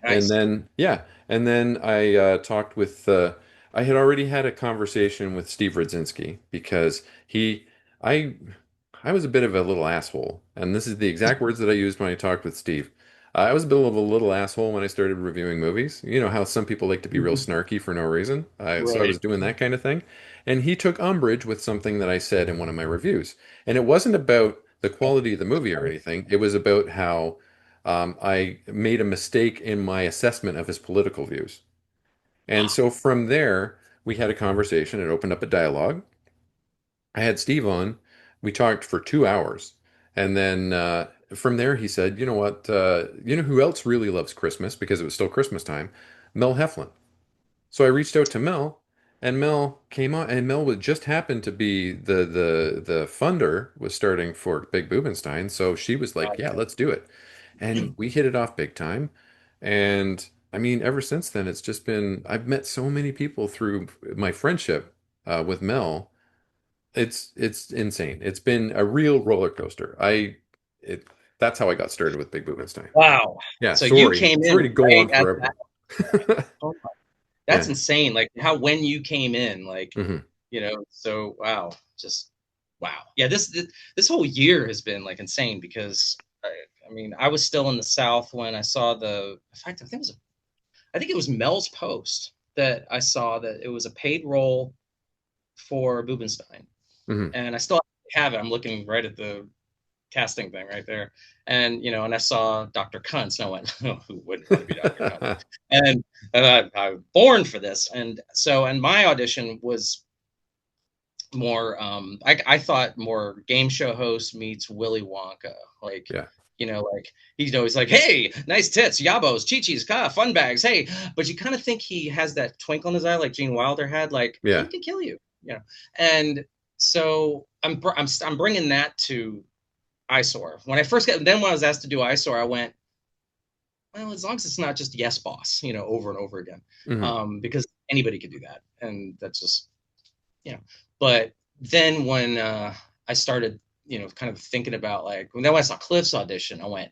[SPEAKER 1] and
[SPEAKER 2] Nice.
[SPEAKER 1] then yeah, and then I talked with I had already had a conversation with Steve Radzinski because he I I was a bit of a little asshole, and this is the exact words that I used when I talked with Steve. I was a bit of a little asshole when I started reviewing movies. You know how some people like to be real
[SPEAKER 2] Mhm.
[SPEAKER 1] snarky for no reason. So I was
[SPEAKER 2] Right.
[SPEAKER 1] doing that kind of thing. And he took umbrage with something that I said in one of my reviews. And it wasn't about the quality of the movie or anything. It was about how I made a mistake in my assessment of his political views. And so from there, we had a conversation. It opened up a dialogue. I had Steve on. We talked for 2 hours. And then from there, he said, "You know what? You know who else really loves Christmas because it was still Christmas time? Mel Heflin." So I reached out to Mel, and Mel came on, and Mel would just happened to be the funder was starting for Big Bubenstein. So she was like, "Yeah, let's do it." And we hit it off big time. And I mean, ever since then, it's just been, I've met so many people through my friendship with Mel. It's insane. It's been a real roller coaster. It that's how I got started with Big Bubenstein.
[SPEAKER 2] Wow.
[SPEAKER 1] Yeah,
[SPEAKER 2] So you
[SPEAKER 1] sorry.
[SPEAKER 2] came in
[SPEAKER 1] Sorry to go
[SPEAKER 2] right
[SPEAKER 1] on
[SPEAKER 2] at that.
[SPEAKER 1] forever.
[SPEAKER 2] Oh, that's
[SPEAKER 1] Yeah.
[SPEAKER 2] insane. Like how when you came in, like,
[SPEAKER 1] Hmm.
[SPEAKER 2] so wow, just wow. Yeah, this whole year has been like insane because I mean, I was still in the South when I saw in fact, I think it was Mel's post that I saw that it was a paid role for Bubenstein.
[SPEAKER 1] Hmm.
[SPEAKER 2] And I still have it. I'm looking right at the casting thing right there. And and I saw Dr. Kuntz, and I went, oh, who wouldn't want to be Dr. Kuntz? And I'm born for this. And my audition was more I thought more game show host meets Willy Wonka. Like,
[SPEAKER 1] Yeah.
[SPEAKER 2] like he's like, hey, nice tits, yabos, chi-chis, fun bags, hey. But you kind of think he has that twinkle in his eye like Gene Wilder had, like he
[SPEAKER 1] Yeah.
[SPEAKER 2] can kill you. And so I'm bringing that to Eyesore. When I was asked to do Eyesore, I went, well, as long as it's not just yes boss, over and over again.
[SPEAKER 1] Hmm.
[SPEAKER 2] Because anybody could do that. And that's just, you know, but then when I started, kind of thinking about like, when I saw Cliff's audition, I went,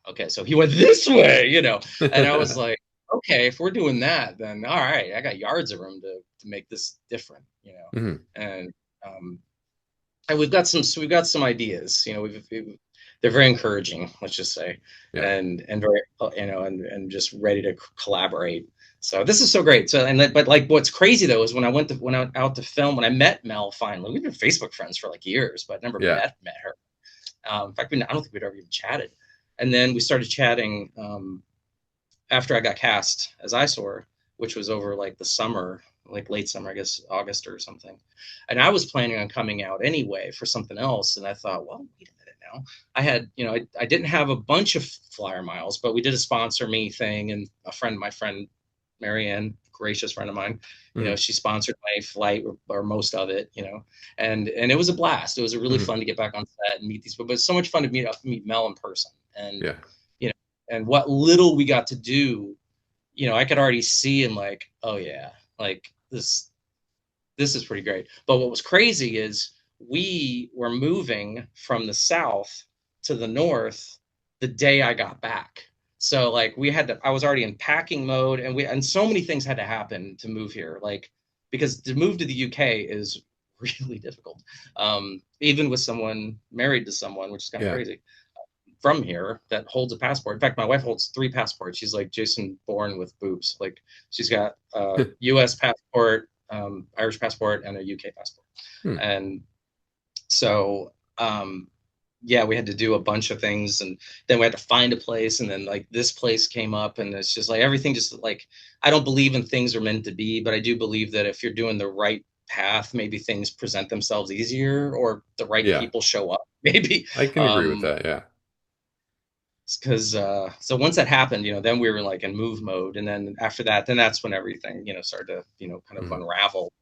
[SPEAKER 2] okay, so he went this way, and I was like, okay, if we're doing that, then all right, I got yards of room to make this different.
[SPEAKER 1] Hmm.
[SPEAKER 2] And um, and we've got some ideas. They're very encouraging, let's just say,
[SPEAKER 1] Yeah.
[SPEAKER 2] and very and just ready to collaborate. So this is so great. But like what's crazy though is when I went out to film, when I met Mel finally, we've been Facebook friends for like years, but never
[SPEAKER 1] Yeah.
[SPEAKER 2] met her. In fact, I don't think we'd ever even chatted. And then we started chatting after I got cast as Eyesore, which was over like the summer, like late summer, I guess August or something. And I was planning on coming out anyway for something else. And I thought, well, wait a minute now. I had, I didn't have a bunch of flyer miles, but we did a sponsor me thing. And my friend Marianne, gracious friend of mine,
[SPEAKER 1] Hmm.
[SPEAKER 2] she sponsored my flight or most of it, and it was a blast. It was really
[SPEAKER 1] Hmm.
[SPEAKER 2] fun to get back on set and meet these people. But it's so much fun to meet Mel in person. And
[SPEAKER 1] Yeah.
[SPEAKER 2] you know, and what little we got to do, I could already see and like, oh yeah, like this is pretty great. But what was crazy is we were moving from the south to the north the day I got back. So like I was already in packing mode, and so many things had to happen to move here. Like, because to move to the UK is really difficult. Even with someone married to someone, which is kind of
[SPEAKER 1] Yeah.
[SPEAKER 2] crazy, from here that holds a passport. In fact, my wife holds three passports. She's like Jason Bourne with boobs. Like, she's got a U.S. passport, Irish passport, and a UK passport.
[SPEAKER 1] Hmm.
[SPEAKER 2] And so, yeah, we had to do a bunch of things, and then we had to find a place, and then like this place came up, and it's just like everything. Just like, I don't believe in things are meant to be, but I do believe that if you're doing the right path, maybe things present themselves easier, or the right
[SPEAKER 1] Yeah.
[SPEAKER 2] people show up. Maybe.
[SPEAKER 1] I can agree with that. Yeah.
[SPEAKER 2] Because so once that happened, then we were like in move mode, and then after that, then that's when everything started to kind of
[SPEAKER 1] Hmm.
[SPEAKER 2] unravel.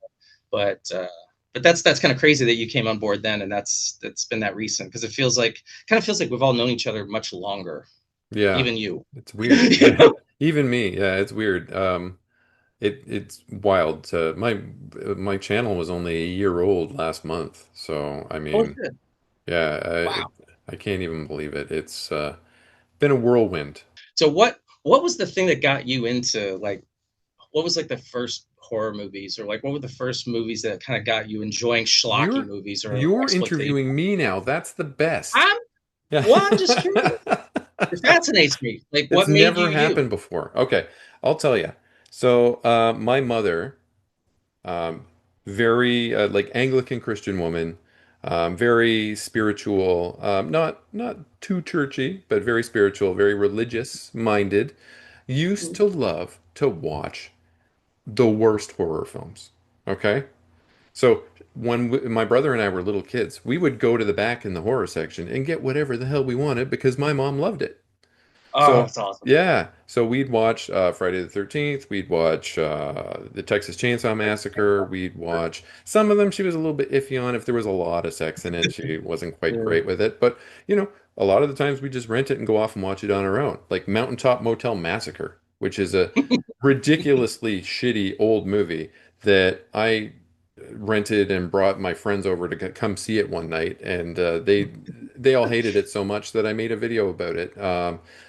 [SPEAKER 2] But that's kind of crazy that you came on board then, and that's been that recent, because it kind of feels like we've all known each other much longer,
[SPEAKER 1] Yeah.
[SPEAKER 2] even you.
[SPEAKER 1] It's weird.
[SPEAKER 2] you know?
[SPEAKER 1] Even me. Yeah, it's weird. It's wild. My channel was only a year old last month, so I
[SPEAKER 2] Oh
[SPEAKER 1] mean,
[SPEAKER 2] shit!
[SPEAKER 1] yeah,
[SPEAKER 2] Wow.
[SPEAKER 1] I can't even believe it. It's been a whirlwind.
[SPEAKER 2] So what was the thing that got you into, like, what was like the first horror movies, or like what were the first movies that kind of got you enjoying schlocky
[SPEAKER 1] You're
[SPEAKER 2] movies or
[SPEAKER 1] you're
[SPEAKER 2] exploitation?
[SPEAKER 1] interviewing me now. That's the best.
[SPEAKER 2] I'm
[SPEAKER 1] Yeah.
[SPEAKER 2] Well, I'm just curious. It fascinates me. Like,
[SPEAKER 1] It's
[SPEAKER 2] what made you
[SPEAKER 1] never
[SPEAKER 2] you?
[SPEAKER 1] happened before. Okay, I'll tell you. So, my mother, um, very like Anglican Christian woman, very spiritual, not too churchy, but very spiritual, very religious minded, used to love to watch the worst horror films. Okay, so when my brother and I were little kids, we would go to the back in the horror section and get whatever the hell we wanted because my mom loved it.
[SPEAKER 2] Oh,
[SPEAKER 1] So
[SPEAKER 2] that's awesome.
[SPEAKER 1] yeah, so we'd watch Friday the 13th. We'd watch the Texas Chainsaw Massacre. We'd watch some of them. She was a little bit iffy on if there was a lot of sex in it. She wasn't quite
[SPEAKER 2] Yeah.
[SPEAKER 1] great with it. But a lot of the times we just rent it and go off and watch it on our own. Like Mountaintop Motel Massacre, which is a ridiculously shitty old movie that I rented and brought my friends over to come see it one night, and they all hated it so much that I made a video about it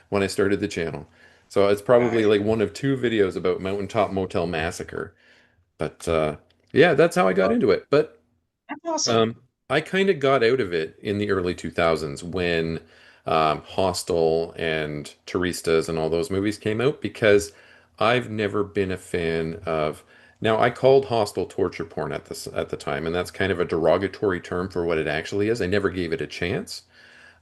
[SPEAKER 1] when I started the channel. So it's probably
[SPEAKER 2] Nice.
[SPEAKER 1] like one of two videos about Mountaintop Motel Massacre. But yeah, that's how I got
[SPEAKER 2] Oh,
[SPEAKER 1] into it. But
[SPEAKER 2] that's awesome.
[SPEAKER 1] um, I kind of got out of it in the early 2000s when Hostel and Turistas and all those movies came out because I've never been a fan of. Now, I called Hostel torture porn at the time, and that's kind of a derogatory term for what it actually is. I never gave it a chance,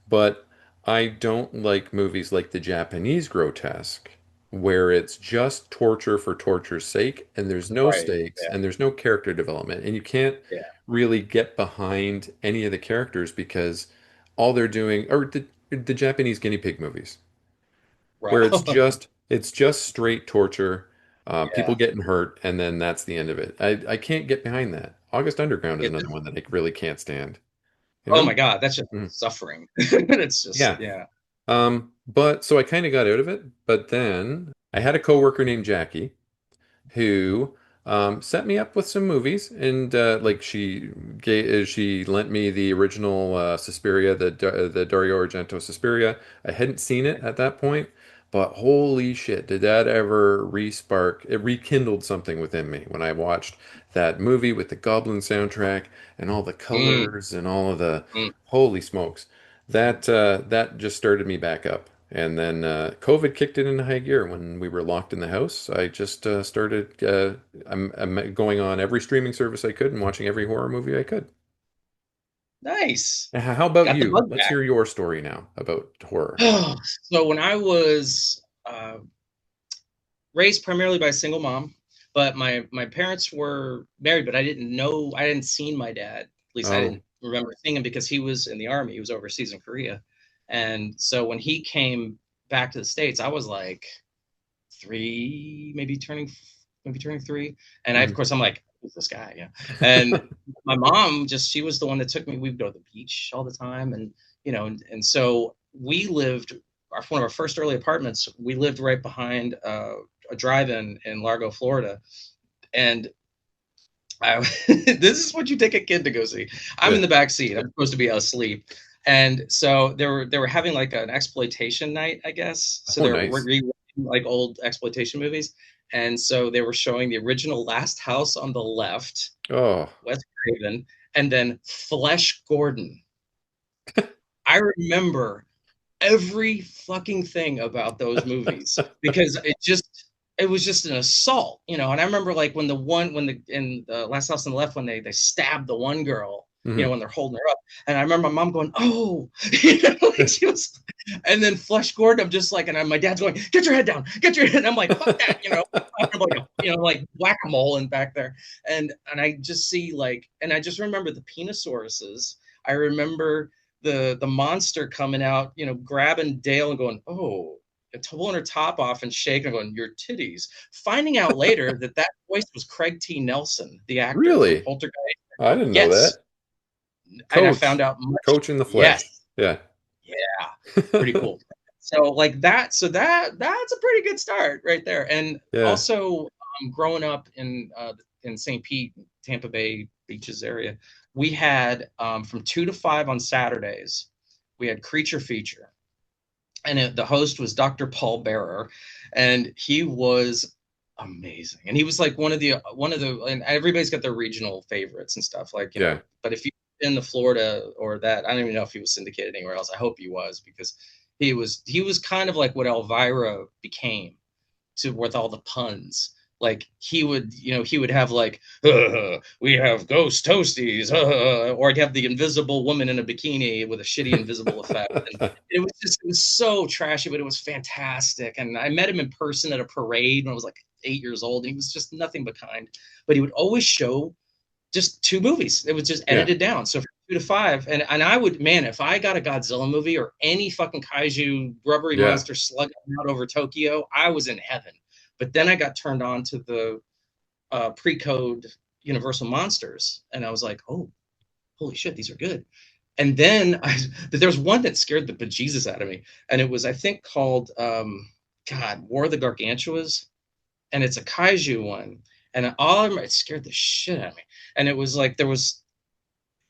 [SPEAKER 1] but I don't like movies like the Japanese grotesque, where it's just torture for torture's sake, and there's no
[SPEAKER 2] Right.
[SPEAKER 1] stakes,
[SPEAKER 2] Yeah.
[SPEAKER 1] and there's no character development, and you can't
[SPEAKER 2] Yeah.
[SPEAKER 1] really get behind any of the characters because all they're doing, or the Japanese guinea pig movies,
[SPEAKER 2] Right.
[SPEAKER 1] where it's just straight torture, people
[SPEAKER 2] Yeah.
[SPEAKER 1] getting hurt, and then that's the end of it. I can't get behind that. August Underground is
[SPEAKER 2] Yeah.
[SPEAKER 1] another one that I really can't stand, you
[SPEAKER 2] Oh my
[SPEAKER 1] know?
[SPEAKER 2] God, that's just
[SPEAKER 1] Mhm.
[SPEAKER 2] suffering. It's just,
[SPEAKER 1] Yeah.
[SPEAKER 2] yeah.
[SPEAKER 1] But so I kind of got out of it, but then I had a coworker named Jackie who set me up with some movies, and like she lent me the original Suspiria, the Dario Argento Suspiria. I hadn't seen it at that point, but holy shit, did that ever respark? It rekindled something within me when I watched that movie with the Goblin soundtrack and all the
[SPEAKER 2] Mm,
[SPEAKER 1] colors and all of the
[SPEAKER 2] mm.
[SPEAKER 1] holy smokes. That just started me back up. And then COVID kicked it into high gear when we were locked in the house. I just started I'm going on every streaming service I could and watching every horror movie I could.
[SPEAKER 2] Nice.
[SPEAKER 1] And how about
[SPEAKER 2] Got the
[SPEAKER 1] you?
[SPEAKER 2] bug
[SPEAKER 1] Let's
[SPEAKER 2] back.
[SPEAKER 1] hear your story now about horror.
[SPEAKER 2] So when I was raised primarily by a single mom, but my parents were married, but I hadn't seen my dad. At least I
[SPEAKER 1] Oh,
[SPEAKER 2] didn't remember seeing him because he was in the army. He was overseas in Korea. And so when he came back to the States, I was like three, maybe turning three. And of
[SPEAKER 1] mhm.
[SPEAKER 2] course I'm like, who's this guy? Yeah. And my mom she was the one that took me. We'd go to the beach all the time. And, and so we lived one of our first early apartments. We lived right behind a drive-in in Largo, Florida. And this is what you take a kid to go see. I'm in
[SPEAKER 1] Yeah.
[SPEAKER 2] the back seat. I'm supposed to be asleep. And so they were having like an exploitation night, I guess. So
[SPEAKER 1] Oh,
[SPEAKER 2] they're
[SPEAKER 1] nice.
[SPEAKER 2] re like old exploitation movies. And so they were showing the original Last House on the Left,
[SPEAKER 1] Oh,
[SPEAKER 2] Wes Craven, and then Flesh Gordon. I remember every fucking thing about those movies because it was just an assault, and I remember like when the in the Last House on the Left when they stabbed the one girl,
[SPEAKER 1] hmm.
[SPEAKER 2] when they're holding her up, and I remember my mom going, "Oh," like she was, and then Flesh Gordon, I'm just like, and my dad's going, "Get your head down, get your head," and I'm like, "Fuck that," like like whack-a-mole in back there, and I just see like, and I just remember the Penisauruses. I remember the monster coming out, grabbing Dale and going, "Oh," and pulling her top off and shaking, and going, "Your titties." Finding out later that voice was Craig T. Nelson, the actor from
[SPEAKER 1] Really?
[SPEAKER 2] Poltergeist.
[SPEAKER 1] I didn't know
[SPEAKER 2] Yes,
[SPEAKER 1] that.
[SPEAKER 2] and I found
[SPEAKER 1] Coach.
[SPEAKER 2] out much.
[SPEAKER 1] Coach in the
[SPEAKER 2] Yes,
[SPEAKER 1] flesh. Yeah.
[SPEAKER 2] yeah, pretty cool. So like that, that's a pretty good start right there. And
[SPEAKER 1] Yeah.
[SPEAKER 2] also, growing up in St. Pete, Tampa Bay beaches area, we had from 2 to 5 on Saturdays, we had Creature Feature, and the host was Dr. Paul Bearer, and he was amazing. And he was like one of the, and everybody's got their regional favorites and stuff, like,
[SPEAKER 1] Yeah.
[SPEAKER 2] but if you in the Florida or that, I don't even know if he was syndicated anywhere else. I hope he was, because he was kind of like what Elvira became, to with all the puns. Like he would have like, we have ghost toasties, or he'd have the invisible woman in a bikini with a shitty invisible effect. And it was so trashy, but it was fantastic. And I met him in person at a parade when I was like 8 years old, and he was just nothing but kind. But he would always show just two movies. It was just
[SPEAKER 1] Yeah.
[SPEAKER 2] edited down. So from 2 to 5, and I would, man, if I got a Godzilla movie or any fucking kaiju rubbery
[SPEAKER 1] Yeah.
[SPEAKER 2] monster slugging out over Tokyo, I was in heaven. But then I got turned on to the pre-code Universal monsters, and I was like, oh, holy shit, these are good. And then there was one that scared the bejesus out of me, and it was, I think, called God, War of the Gargantuas, and it's a kaiju one. And it scared the shit out of me. And it was like, there was,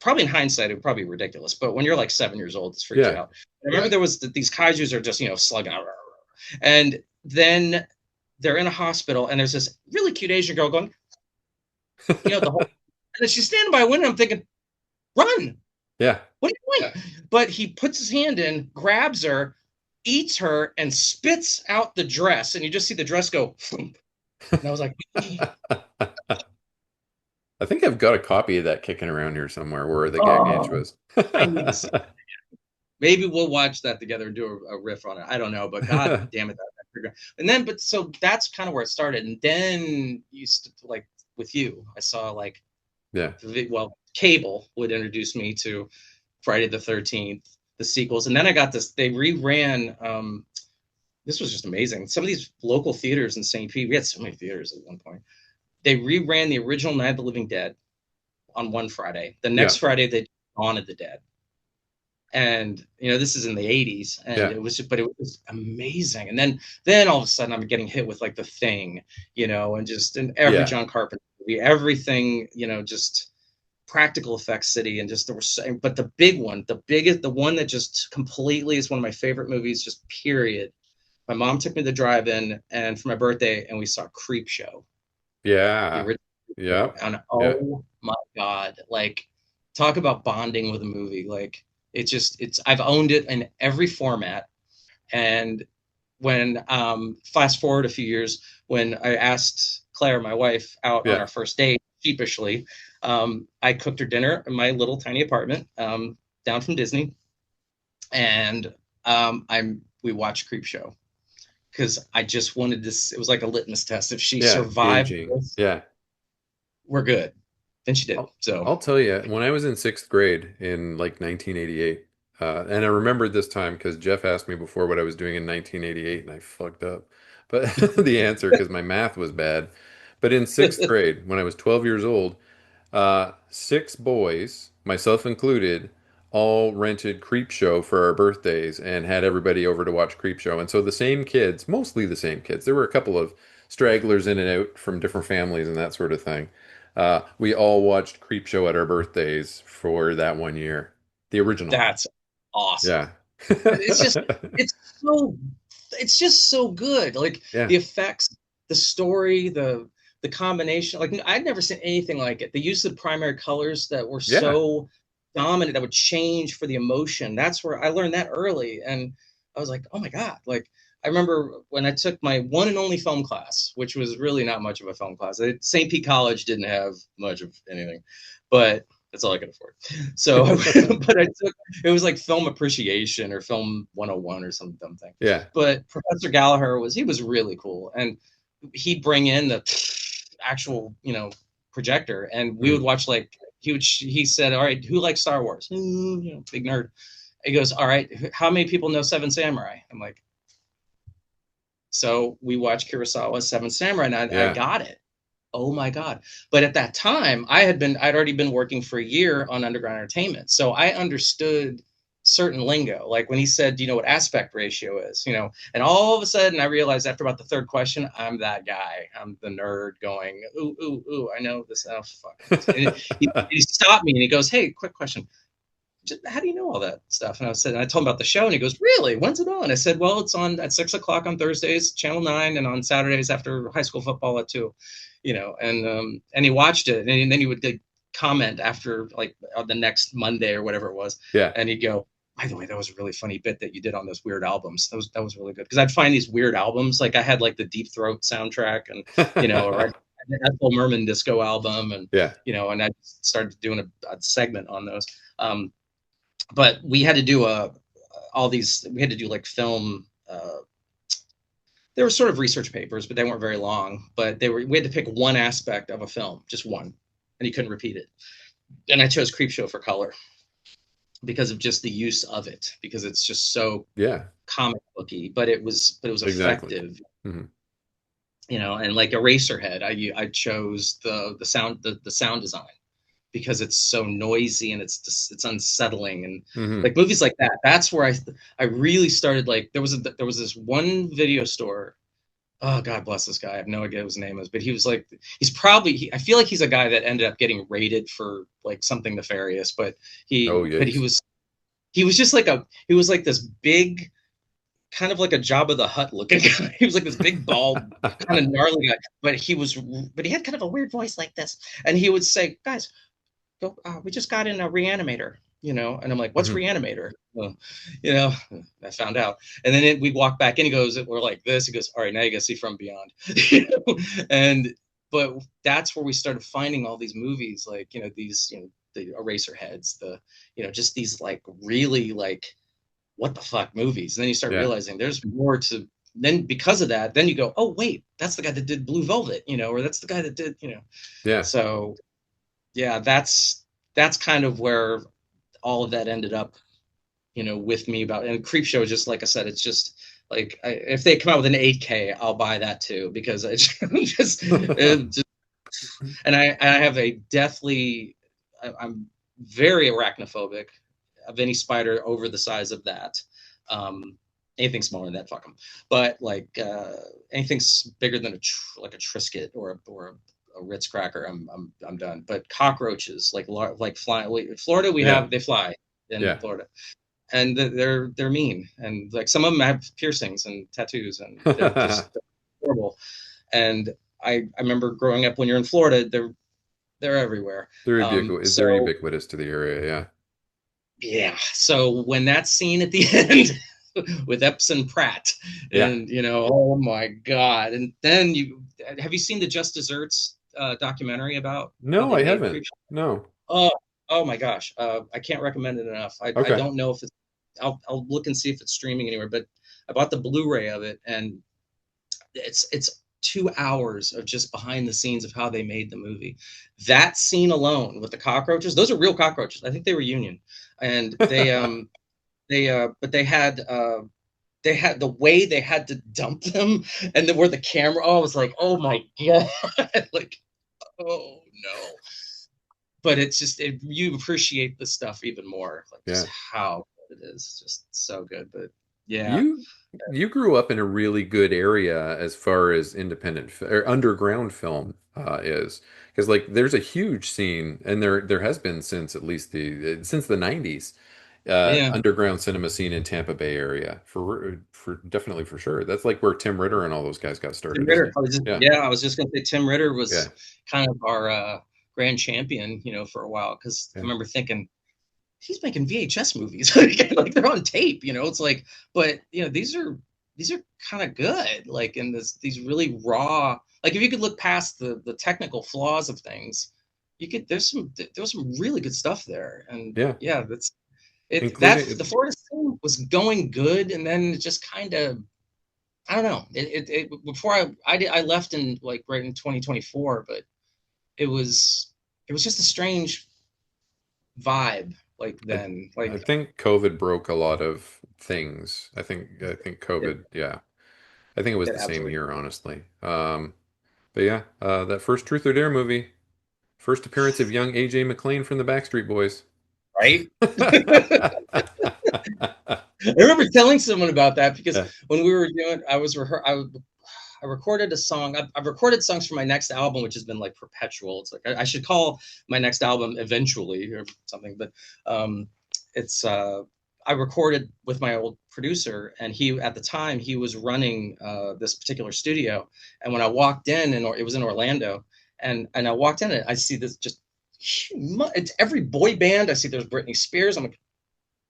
[SPEAKER 2] probably in hindsight, it would probably be ridiculous, but when you're like 7 years old, this freaks you
[SPEAKER 1] Yeah.
[SPEAKER 2] out. I remember there was these kaijus are just, slugging out. And then they're in a hospital, and there's this really cute Asian girl going, the whole, and then she's standing by a window. I'm thinking, run.
[SPEAKER 1] Yeah.
[SPEAKER 2] What are you doing? But he puts his hand in, grabs her, eats her, and spits out the dress. And you just see the dress go, thump. And I was like,
[SPEAKER 1] I think I've got a copy of that kicking around here somewhere where the
[SPEAKER 2] oh,
[SPEAKER 1] Gargantuas.
[SPEAKER 2] I need to see. Maybe we'll watch that together and do a riff on it. I don't know, but God damn it, and then, but so that's kind of where it started, and then like with you, I saw like,
[SPEAKER 1] Yeah.
[SPEAKER 2] well, cable would introduce me to Friday the 13th, the sequels, and then I got this. They reran. This was just amazing. Some of these local theaters in St. Pete, we had so many theaters at one point. They reran the original Night of the Living Dead on one Friday. The next
[SPEAKER 1] Yeah.
[SPEAKER 2] Friday, they did Dawn of the Dead. And this is in the 80s, and
[SPEAKER 1] Yeah.
[SPEAKER 2] it was just, but it was amazing. And then all of a sudden I'm getting hit with like The Thing, and just in every
[SPEAKER 1] Yeah.
[SPEAKER 2] John Carpenter movie, everything, just practical effects city. And just there was but the big one, the one that just completely is one of my favorite movies, just period. My mom took me to the drive-in and for my birthday, and we saw Creep Show, the
[SPEAKER 1] Yeah.
[SPEAKER 2] original.
[SPEAKER 1] Yeah.
[SPEAKER 2] And
[SPEAKER 1] Yeah.
[SPEAKER 2] oh my God, like, talk about bonding with a movie. Like, I've owned it in every format. And when, fast forward a few years, when I asked Claire, my wife, out on
[SPEAKER 1] Yeah.
[SPEAKER 2] our first date, sheepishly. I cooked her dinner in my little tiny apartment down from Disney, and we watched Creepshow because I just wanted this. It was like a litmus test. If she
[SPEAKER 1] Yeah,
[SPEAKER 2] survived
[SPEAKER 1] gauging.
[SPEAKER 2] this,
[SPEAKER 1] Yeah.
[SPEAKER 2] we're good. And she did.
[SPEAKER 1] I'll,
[SPEAKER 2] So
[SPEAKER 1] I'll tell you, when I was in sixth grade in like 1988, and I remembered this time because Jeff asked me before what I was doing in 1988, and I fucked up. But the answer, because my math was bad. But in sixth grade, when I was 12 years old, six boys, myself included, all rented Creepshow for our birthdays and had everybody over to watch Creepshow. And so the same kids, mostly the same kids, there were a couple of stragglers in and out from different families and that sort of thing. We all watched Creepshow at our birthdays for that one year. The original.
[SPEAKER 2] that's awesome.
[SPEAKER 1] Yeah.
[SPEAKER 2] It's just it's so it's just so good. Like
[SPEAKER 1] Yeah.
[SPEAKER 2] the effects, the story, the combination. Like I'd never seen anything like it. The use of primary colors that were
[SPEAKER 1] Yeah.
[SPEAKER 2] so dominant that would change for the emotion. That's where I learned that early, and I was like, oh my god! Like I remember when I took my one and only film class, which was really not much of a film class. St. Pete College didn't have much of anything, but that's all I could afford. So, but I took it was like film appreciation or film 101 or some dumb thing.
[SPEAKER 1] Yeah.
[SPEAKER 2] But Professor Gallagher he was really cool, and he'd bring in the actual projector, and we would
[SPEAKER 1] Mm.
[SPEAKER 2] watch like he said, all right, who likes Star Wars? Big nerd. He goes, all right, how many people know Seven Samurai? I'm like, so we watched Kurosawa's Seven Samurai, and I
[SPEAKER 1] Yeah.
[SPEAKER 2] got it. Oh my god! But at that time, I'd already been working for a year on Underground Entertainment, so I understood certain lingo. Like when he said, "Do you know what aspect ratio is?" And all of a sudden, I realized after about the third question, I'm that guy. I'm the nerd going, "Ooh, ooh, ooh! I know this." Oh fuck! And he stopped me and he goes, "Hey, quick question. How do you know all that stuff?" And I told him about the show, and he goes, "Really? When's it on?" I said, "Well, it's on at 6 o'clock on Thursdays, Channel 9, and on Saturdays after high school football at 2." And he watched it, and then he would comment after like the next Monday or whatever it was,
[SPEAKER 1] Yeah.
[SPEAKER 2] and he'd go, "By the way, that was a really funny bit that you did on those weird albums. That was really good." Because I'd find these weird albums, like I had like the Deep Throat soundtrack, and a Ethel Merman disco album, and
[SPEAKER 1] Yeah.
[SPEAKER 2] and I started doing a segment on those. But we had to do we had to do like film. They were sort of research papers, but they weren't very long. But we had to pick one aspect of a film, just one, and you couldn't repeat it. And I chose Creepshow for color because of just the use of it, because it's just so
[SPEAKER 1] Yeah.
[SPEAKER 2] comic booky, but it was
[SPEAKER 1] Exactly.
[SPEAKER 2] effective.
[SPEAKER 1] Mhm.
[SPEAKER 2] And like Eraserhead, I chose the sound design because it's so noisy and it's unsettling, and
[SPEAKER 1] Mhm.
[SPEAKER 2] like movies like that. That's where I really started. Like there was this one video store. Oh God bless this guy. I have no idea what his name is, but he was like I feel like he's a guy that ended up getting raided for like something nefarious, but
[SPEAKER 1] Oh,
[SPEAKER 2] he
[SPEAKER 1] yikes.
[SPEAKER 2] was just like he was like this big, kind of like a Jabba the Hutt looking guy. He was like this big bald, kind of gnarly guy, but he had kind of a weird voice like this, and he would say, "Guys, go, we just got in a reanimator." And I'm like, "What's
[SPEAKER 1] Mhm.
[SPEAKER 2] reanimator?" Well, you know, I found out. And then we walk back in, he goes, we're like this. He goes, "All right, now you got to see From Beyond." And, but that's where we started finding all these movies, like, these, the Eraserheads, just these like really like, what the fuck movies. And then you start
[SPEAKER 1] Yeah.
[SPEAKER 2] realizing there's more to, then because of that, then you go, oh, wait, that's the guy that did Blue Velvet, or that's the guy that did,
[SPEAKER 1] Yeah.
[SPEAKER 2] so yeah, that's kind of where all of that ended up, with me about. And Creepshow, just like I said, it's just like if they come out with an 8K, I'll buy that too, because it's just and I have a deathly, I'm very arachnophobic of any spider over the size of that. Um, Anything smaller than that, fuck them. But like anything bigger than like a Triscuit or a Ritz cracker, I'm done. But cockroaches, like flying. Florida,
[SPEAKER 1] Yeah.
[SPEAKER 2] they fly in
[SPEAKER 1] Yeah.
[SPEAKER 2] Florida, and they're mean, and like some of them have piercings and tattoos, and they're just horrible. And I remember growing up, when you're in Florida, they're everywhere.
[SPEAKER 1] They're
[SPEAKER 2] So
[SPEAKER 1] ubiquitous to the area. Yeah.
[SPEAKER 2] yeah, so when that scene at the end with Epson Pratt,
[SPEAKER 1] Yeah.
[SPEAKER 2] and oh my god, and then you seen the Just Desserts documentary about how
[SPEAKER 1] No,
[SPEAKER 2] they
[SPEAKER 1] I
[SPEAKER 2] made
[SPEAKER 1] haven't.
[SPEAKER 2] Creepshow?
[SPEAKER 1] No.
[SPEAKER 2] Oh, oh my gosh, I can't recommend it enough. I
[SPEAKER 1] Okay.
[SPEAKER 2] don't know if it's. I'll look and see if it's streaming anywhere. But I bought the Blu-ray of it, and it's 2 hours of just behind the scenes of how they made the movie. That scene alone with the cockroaches, those are real cockroaches. I think they were union, and but they had the way they had to dump them, and then where the camera. Oh, I was like, oh my god, like oh no. But it's just you appreciate the stuff even more, like just
[SPEAKER 1] Yeah.
[SPEAKER 2] how good it is, just so good. But yeah,
[SPEAKER 1] You you grew up in a really good area as far as or underground film is, because like there's a huge scene, and there has been since at least the 90s,
[SPEAKER 2] yeah.
[SPEAKER 1] underground cinema scene in Tampa Bay area for definitely for sure. That's like where Tim Ritter and all those guys got
[SPEAKER 2] Tim
[SPEAKER 1] started, isn't
[SPEAKER 2] Ritter.
[SPEAKER 1] it? Yeah.
[SPEAKER 2] I was just gonna say Tim Ritter
[SPEAKER 1] Yeah.
[SPEAKER 2] was kind of our grand champion, for a while because I
[SPEAKER 1] Yeah.
[SPEAKER 2] remember thinking he's making VHS movies like they're on tape. It's like, but these are kind of good, like in these really raw. Like if you could look past the technical flaws of things, you could there's some really good stuff there, and
[SPEAKER 1] Yeah.
[SPEAKER 2] yeah, that's it. That the
[SPEAKER 1] Including
[SPEAKER 2] Florida scene was going good, and then it just kind of I don't know. Before I left in like right in 2024, but it was it was just a strange vibe like
[SPEAKER 1] I
[SPEAKER 2] then.
[SPEAKER 1] I
[SPEAKER 2] Like
[SPEAKER 1] think COVID broke a lot of things. I think
[SPEAKER 2] it,
[SPEAKER 1] COVID, yeah. I think it was
[SPEAKER 2] it
[SPEAKER 1] the same
[SPEAKER 2] absolutely
[SPEAKER 1] here, honestly. But yeah, that first Truth or Dare movie, first appearance of young AJ McClain from the Backstreet Boys.
[SPEAKER 2] right. I remember telling someone about that because
[SPEAKER 1] Yeah,
[SPEAKER 2] when we were doing, I recorded a song. I've recorded songs for my next album, which has been like perpetual. It's like I should call my next album Eventually or something, but it's I recorded with my old producer, and he at the time he was running this particular studio. And when I walked in, and it was in Orlando, and I walked in, and I see this just it's every boy band. I see there's Britney Spears. I'm like,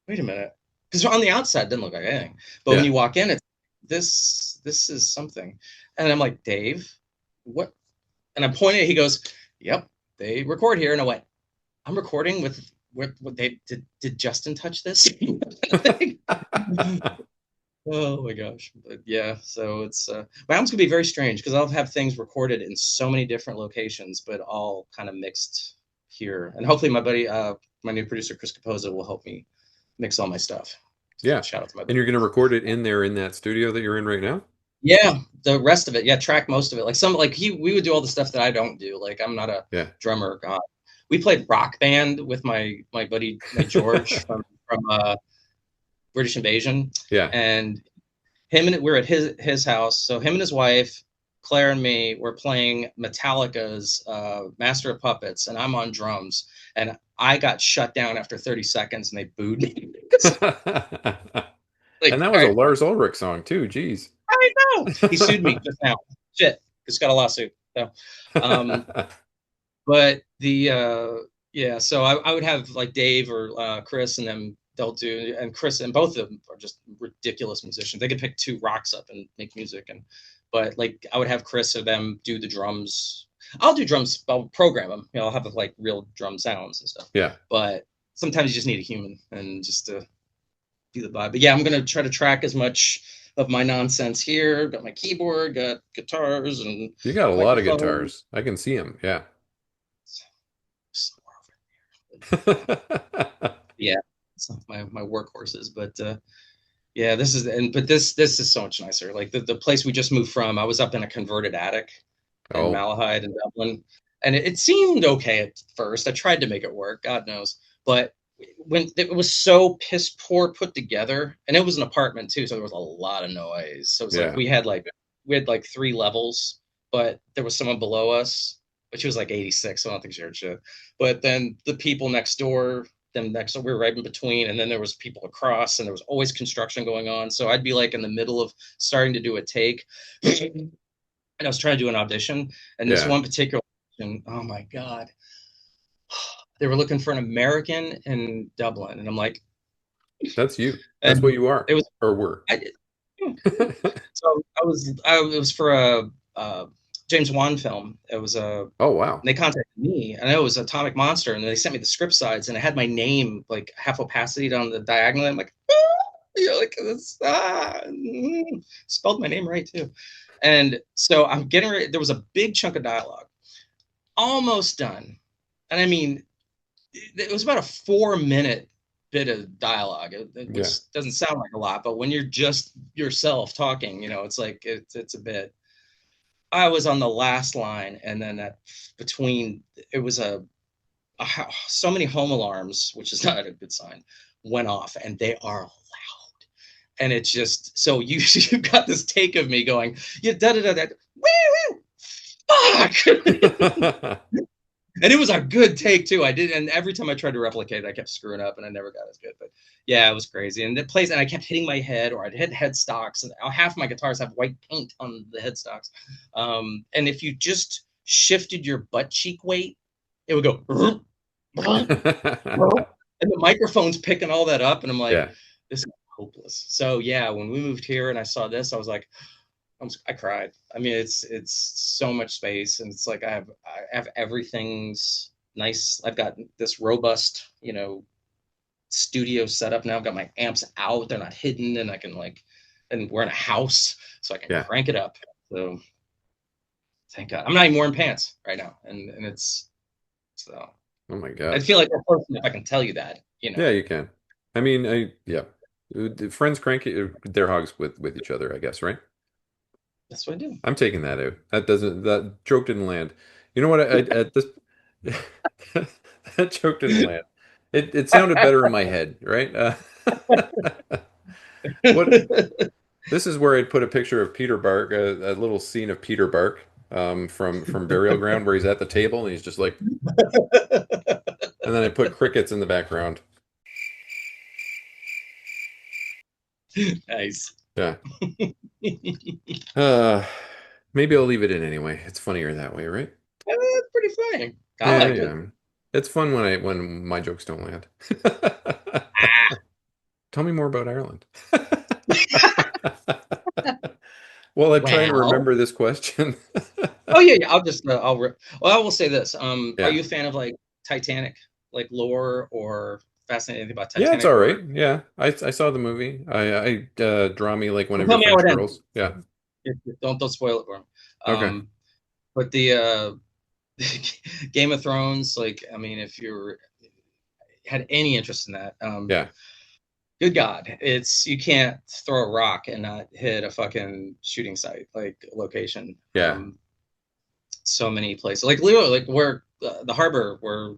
[SPEAKER 2] wait a minute, because on the outside it didn't look like anything, but when
[SPEAKER 1] yeah.
[SPEAKER 2] you walk in, it's this is something. And I'm like, Dave, what? And I'm pointing. He goes, yep, they record here. And I went, I'm recording with what they did Justin touch this? Oh my gosh. But yeah, so it's my album's gonna be very strange because I'll have things recorded in so many different locations, but all kind of mixed here. And hopefully my new producer Chris Capozzo will help me mix all my stuff.
[SPEAKER 1] Yeah.
[SPEAKER 2] Shout out to my
[SPEAKER 1] And
[SPEAKER 2] buddy.
[SPEAKER 1] you're gonna record it in there in that studio that you're in right now?
[SPEAKER 2] Yeah, the rest of it, yeah, track most of it. Like we would do all the stuff that I don't do. Like I'm not a
[SPEAKER 1] Yeah.
[SPEAKER 2] drummer. God, we played rock band with my buddy George from British Invasion,
[SPEAKER 1] Yeah.
[SPEAKER 2] and we're at his house. So him and his wife, Claire and me, were playing Metallica's Master of Puppets, and I'm on drums, and I got shut down after 30 seconds, and they booed me.
[SPEAKER 1] And
[SPEAKER 2] Like,
[SPEAKER 1] that
[SPEAKER 2] all
[SPEAKER 1] was a
[SPEAKER 2] right, fine.
[SPEAKER 1] Lars Ulrich song too. Jeez.
[SPEAKER 2] I know. He sued me just now. Shit, just got a lawsuit. So, um, but yeah, so I would have like Dave or Chris, and then they'll do, and Chris and both of them are just ridiculous musicians. They could pick two rocks up and make music, and but like I would have Chris or them do the drums. I'll do drums. I'll program them. I'll have like real drum sounds and stuff.
[SPEAKER 1] Yeah.
[SPEAKER 2] But sometimes you just need a human and just to do the vibe. But yeah, I'm gonna try to track as much of my nonsense here. Got my keyboard, got guitars and
[SPEAKER 1] You got a lot of
[SPEAKER 2] microphone.
[SPEAKER 1] guitars. I can see them. Yeah.
[SPEAKER 2] Yeah, it's not my workhorses, but yeah, this is so much nicer. Like the place we just moved from, I was up in a converted attic in
[SPEAKER 1] Oh,
[SPEAKER 2] Malahide in Dublin, and it seemed okay at first. I tried to make it work, God knows, but when it was so piss poor put together, and it was an apartment too, so there was a lot of noise. So it's like
[SPEAKER 1] yeah.
[SPEAKER 2] we had like three levels, but there was someone below us, but she was like 86, so I don't think she heard shit. But then the people next door, them next door, we were right in between, and then there was people across, and there was always construction going on. So I'd be like in the middle of starting to do a take, and I was trying to do an audition, and this
[SPEAKER 1] Yeah.
[SPEAKER 2] one particular audition, oh my god, they were looking for an American in Dublin, and I'm like,
[SPEAKER 1] That's you. That's what
[SPEAKER 2] and
[SPEAKER 1] you are
[SPEAKER 2] it was
[SPEAKER 1] or were.
[SPEAKER 2] I did. So it was for a James Wan film. It was a
[SPEAKER 1] Oh wow.
[SPEAKER 2] they contacted me. I know it was Atomic Monster, and they sent me the script sides, and it had my name like half opacity on the diagonal. I'm like, like this, spelled my name right too. And so I'm getting ready. There was a big chunk of dialogue, almost done, and I mean, it was about a 4 minute bit of dialogue,
[SPEAKER 1] Yeah.
[SPEAKER 2] which doesn't sound like a lot, but when you're just yourself talking, it's like it's a bit. I was on the last line, and then that between it was so many home alarms, which is not a good sign, went off, and they are loud. And it's just so you got this take of me going, yeah, da da da da, woo, fuck. And it was a good take too. I did, and every time I tried to replicate it, I kept screwing up, and I never got as good. But yeah, it was crazy. And it plays, and I kept hitting my head, or I'd hit headstocks, and half my guitars have white paint on the headstocks. And if you just shifted your butt cheek weight, it would go, and the microphone's picking all that up, and I'm like,
[SPEAKER 1] Yeah.
[SPEAKER 2] this is hopeless. So yeah, when we moved here and I saw this, I was like, I cried. I mean, it's so much space, and it's like I have everything's nice. I've got this robust, studio setup now. I've got my amps out; they're not hidden, and I can and we're in a house, so I can
[SPEAKER 1] Yeah.
[SPEAKER 2] crank it up. So thank God, I'm not even wearing pants right now, and it's so.
[SPEAKER 1] Oh my
[SPEAKER 2] I
[SPEAKER 1] God.
[SPEAKER 2] feel like a person if I can tell you that,
[SPEAKER 1] Yeah, you can. I mean, yeah. Friends crank their hogs with each other, I guess, right?
[SPEAKER 2] That's what I do.
[SPEAKER 1] I'm taking that out. That joke didn't land. You know what? At this that joke didn't land. It sounded better in my head, right? What this is where I'd put a picture of Peter Bark, a little scene of Peter Bark, from Burial Ground, where he's at the table and he's just like, and then I put crickets in the background.
[SPEAKER 2] Nice.
[SPEAKER 1] Yeah. Uh, maybe I'll leave it in anyway. It's funnier that way, right?
[SPEAKER 2] That's pretty funny. I
[SPEAKER 1] Yeah,
[SPEAKER 2] liked it.
[SPEAKER 1] yeah. It's fun when my jokes don't land. Tell me more about Ireland. Well, I'm trying to
[SPEAKER 2] Well,
[SPEAKER 1] remember this question.
[SPEAKER 2] oh yeah, yeah. I'll just well, I will say this. Are
[SPEAKER 1] Yeah.
[SPEAKER 2] you a fan of like Titanic, like lore or fascinated about
[SPEAKER 1] Yeah, it's
[SPEAKER 2] Titanic
[SPEAKER 1] all right.
[SPEAKER 2] or
[SPEAKER 1] Yeah. I saw the movie. I draw me like one
[SPEAKER 2] well,
[SPEAKER 1] of your
[SPEAKER 2] tell me how
[SPEAKER 1] French
[SPEAKER 2] it ends.
[SPEAKER 1] girls. Yeah.
[SPEAKER 2] Don't spoil it for him.
[SPEAKER 1] Okay.
[SPEAKER 2] But the Game of Thrones, like I mean, if you're had any interest in that,
[SPEAKER 1] Yeah.
[SPEAKER 2] good God, it's you can't throw a rock and not hit a fucking shooting site, like location.
[SPEAKER 1] Yeah.
[SPEAKER 2] So many places, like Leo, like where the harbor, where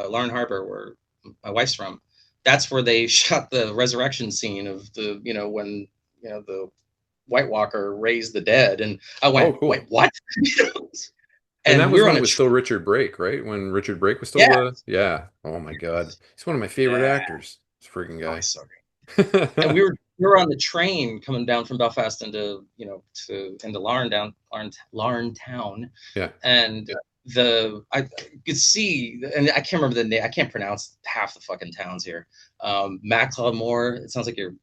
[SPEAKER 2] Larn Harbor, where my wife's from. That's where they shot the resurrection scene of when the White Walker raised the dead, and I
[SPEAKER 1] Oh,
[SPEAKER 2] went, wait,
[SPEAKER 1] cool.
[SPEAKER 2] what?
[SPEAKER 1] And that
[SPEAKER 2] And we
[SPEAKER 1] was
[SPEAKER 2] were
[SPEAKER 1] when
[SPEAKER 2] on
[SPEAKER 1] it
[SPEAKER 2] a
[SPEAKER 1] was still Richard Brake, right? When Richard Brake was still
[SPEAKER 2] yeah,
[SPEAKER 1] yeah. Oh my God. He's one of my favorite
[SPEAKER 2] yeah,
[SPEAKER 1] actors. This freaking
[SPEAKER 2] oh,
[SPEAKER 1] guy.
[SPEAKER 2] it's so great. And we were on the train coming down from Belfast into Larn town,
[SPEAKER 1] Yeah.
[SPEAKER 2] and I could see, and I can't remember the name. I can't pronounce half the fucking towns here. Macklemore. It sounds like you're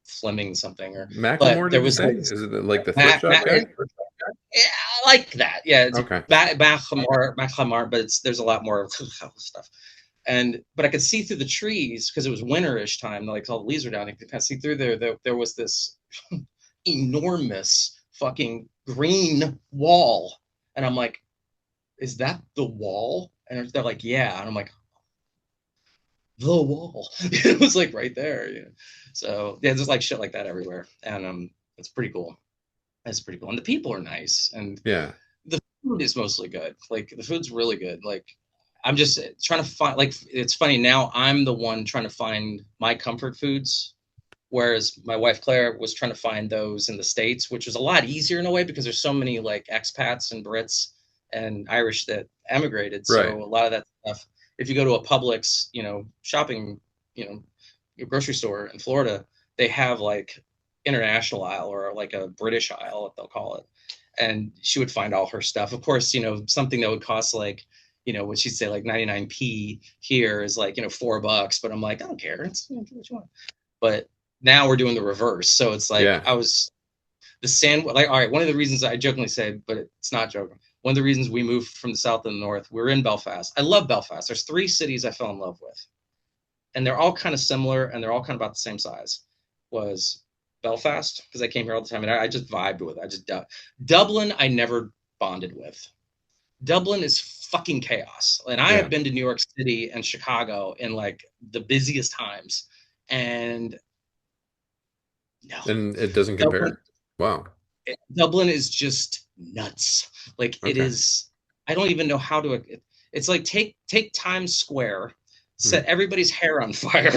[SPEAKER 2] Fleming something, but
[SPEAKER 1] Macklemore,
[SPEAKER 2] there
[SPEAKER 1] did you
[SPEAKER 2] was
[SPEAKER 1] say?
[SPEAKER 2] like
[SPEAKER 1] Is it like the thrift
[SPEAKER 2] Matt,
[SPEAKER 1] shop
[SPEAKER 2] Matt,
[SPEAKER 1] guy?
[SPEAKER 2] yeah, I like that. Yeah, it's
[SPEAKER 1] Okay.
[SPEAKER 2] Macklemore, but there's a lot more stuff. But I could see through the trees because it was winterish time, like all the leaves were down. You could kind of see through there. There was this enormous fucking green wall, and I'm like, "Is that the wall?" And they're like, "Yeah," and I'm like, "The wall." It was like right there. Yeah. So yeah, there's like shit like that everywhere, and it's pretty cool. It's pretty cool, and the people are nice, and
[SPEAKER 1] Yeah.
[SPEAKER 2] the food is mostly good. Like the food's really good. Like I'm just trying to find. Like it's funny now. I'm the one trying to find my comfort foods, whereas my wife Claire was trying to find those in the States, which was a lot easier in a way because there's so many like expats and Brits and Irish that emigrated.
[SPEAKER 1] Right.
[SPEAKER 2] So a lot of that stuff. If you go to a Publix, shopping, your grocery store in Florida, they have like international aisle or like a British aisle, they'll call it. And she would find all her stuff. Of course, something that would cost like, what she'd say like 99p here is like, $4. But I'm like, I don't care. It's what you want. But now we're doing the reverse. So it's like
[SPEAKER 1] Yeah.
[SPEAKER 2] the sand, like, all right, one of the reasons I jokingly say, but it's not joking. One of the reasons we moved from the south to the north, we're in Belfast. I love Belfast. There's three cities I fell in love with, and they're all kind of similar, and they're all kind of about the same size. Was Belfast, because I came here all the time, and I just vibed with it. I just Dublin, I never bonded with. Dublin is fucking chaos, and I
[SPEAKER 1] Yeah.
[SPEAKER 2] have been to New York City and Chicago in like the busiest times, and no,
[SPEAKER 1] And it doesn't
[SPEAKER 2] Dublin
[SPEAKER 1] compare? Wow.
[SPEAKER 2] Dublin is just nuts. Like it
[SPEAKER 1] Okay.
[SPEAKER 2] is. I don't even know how to. It's like take Times Square, set
[SPEAKER 1] Mhm.
[SPEAKER 2] everybody's hair on fire,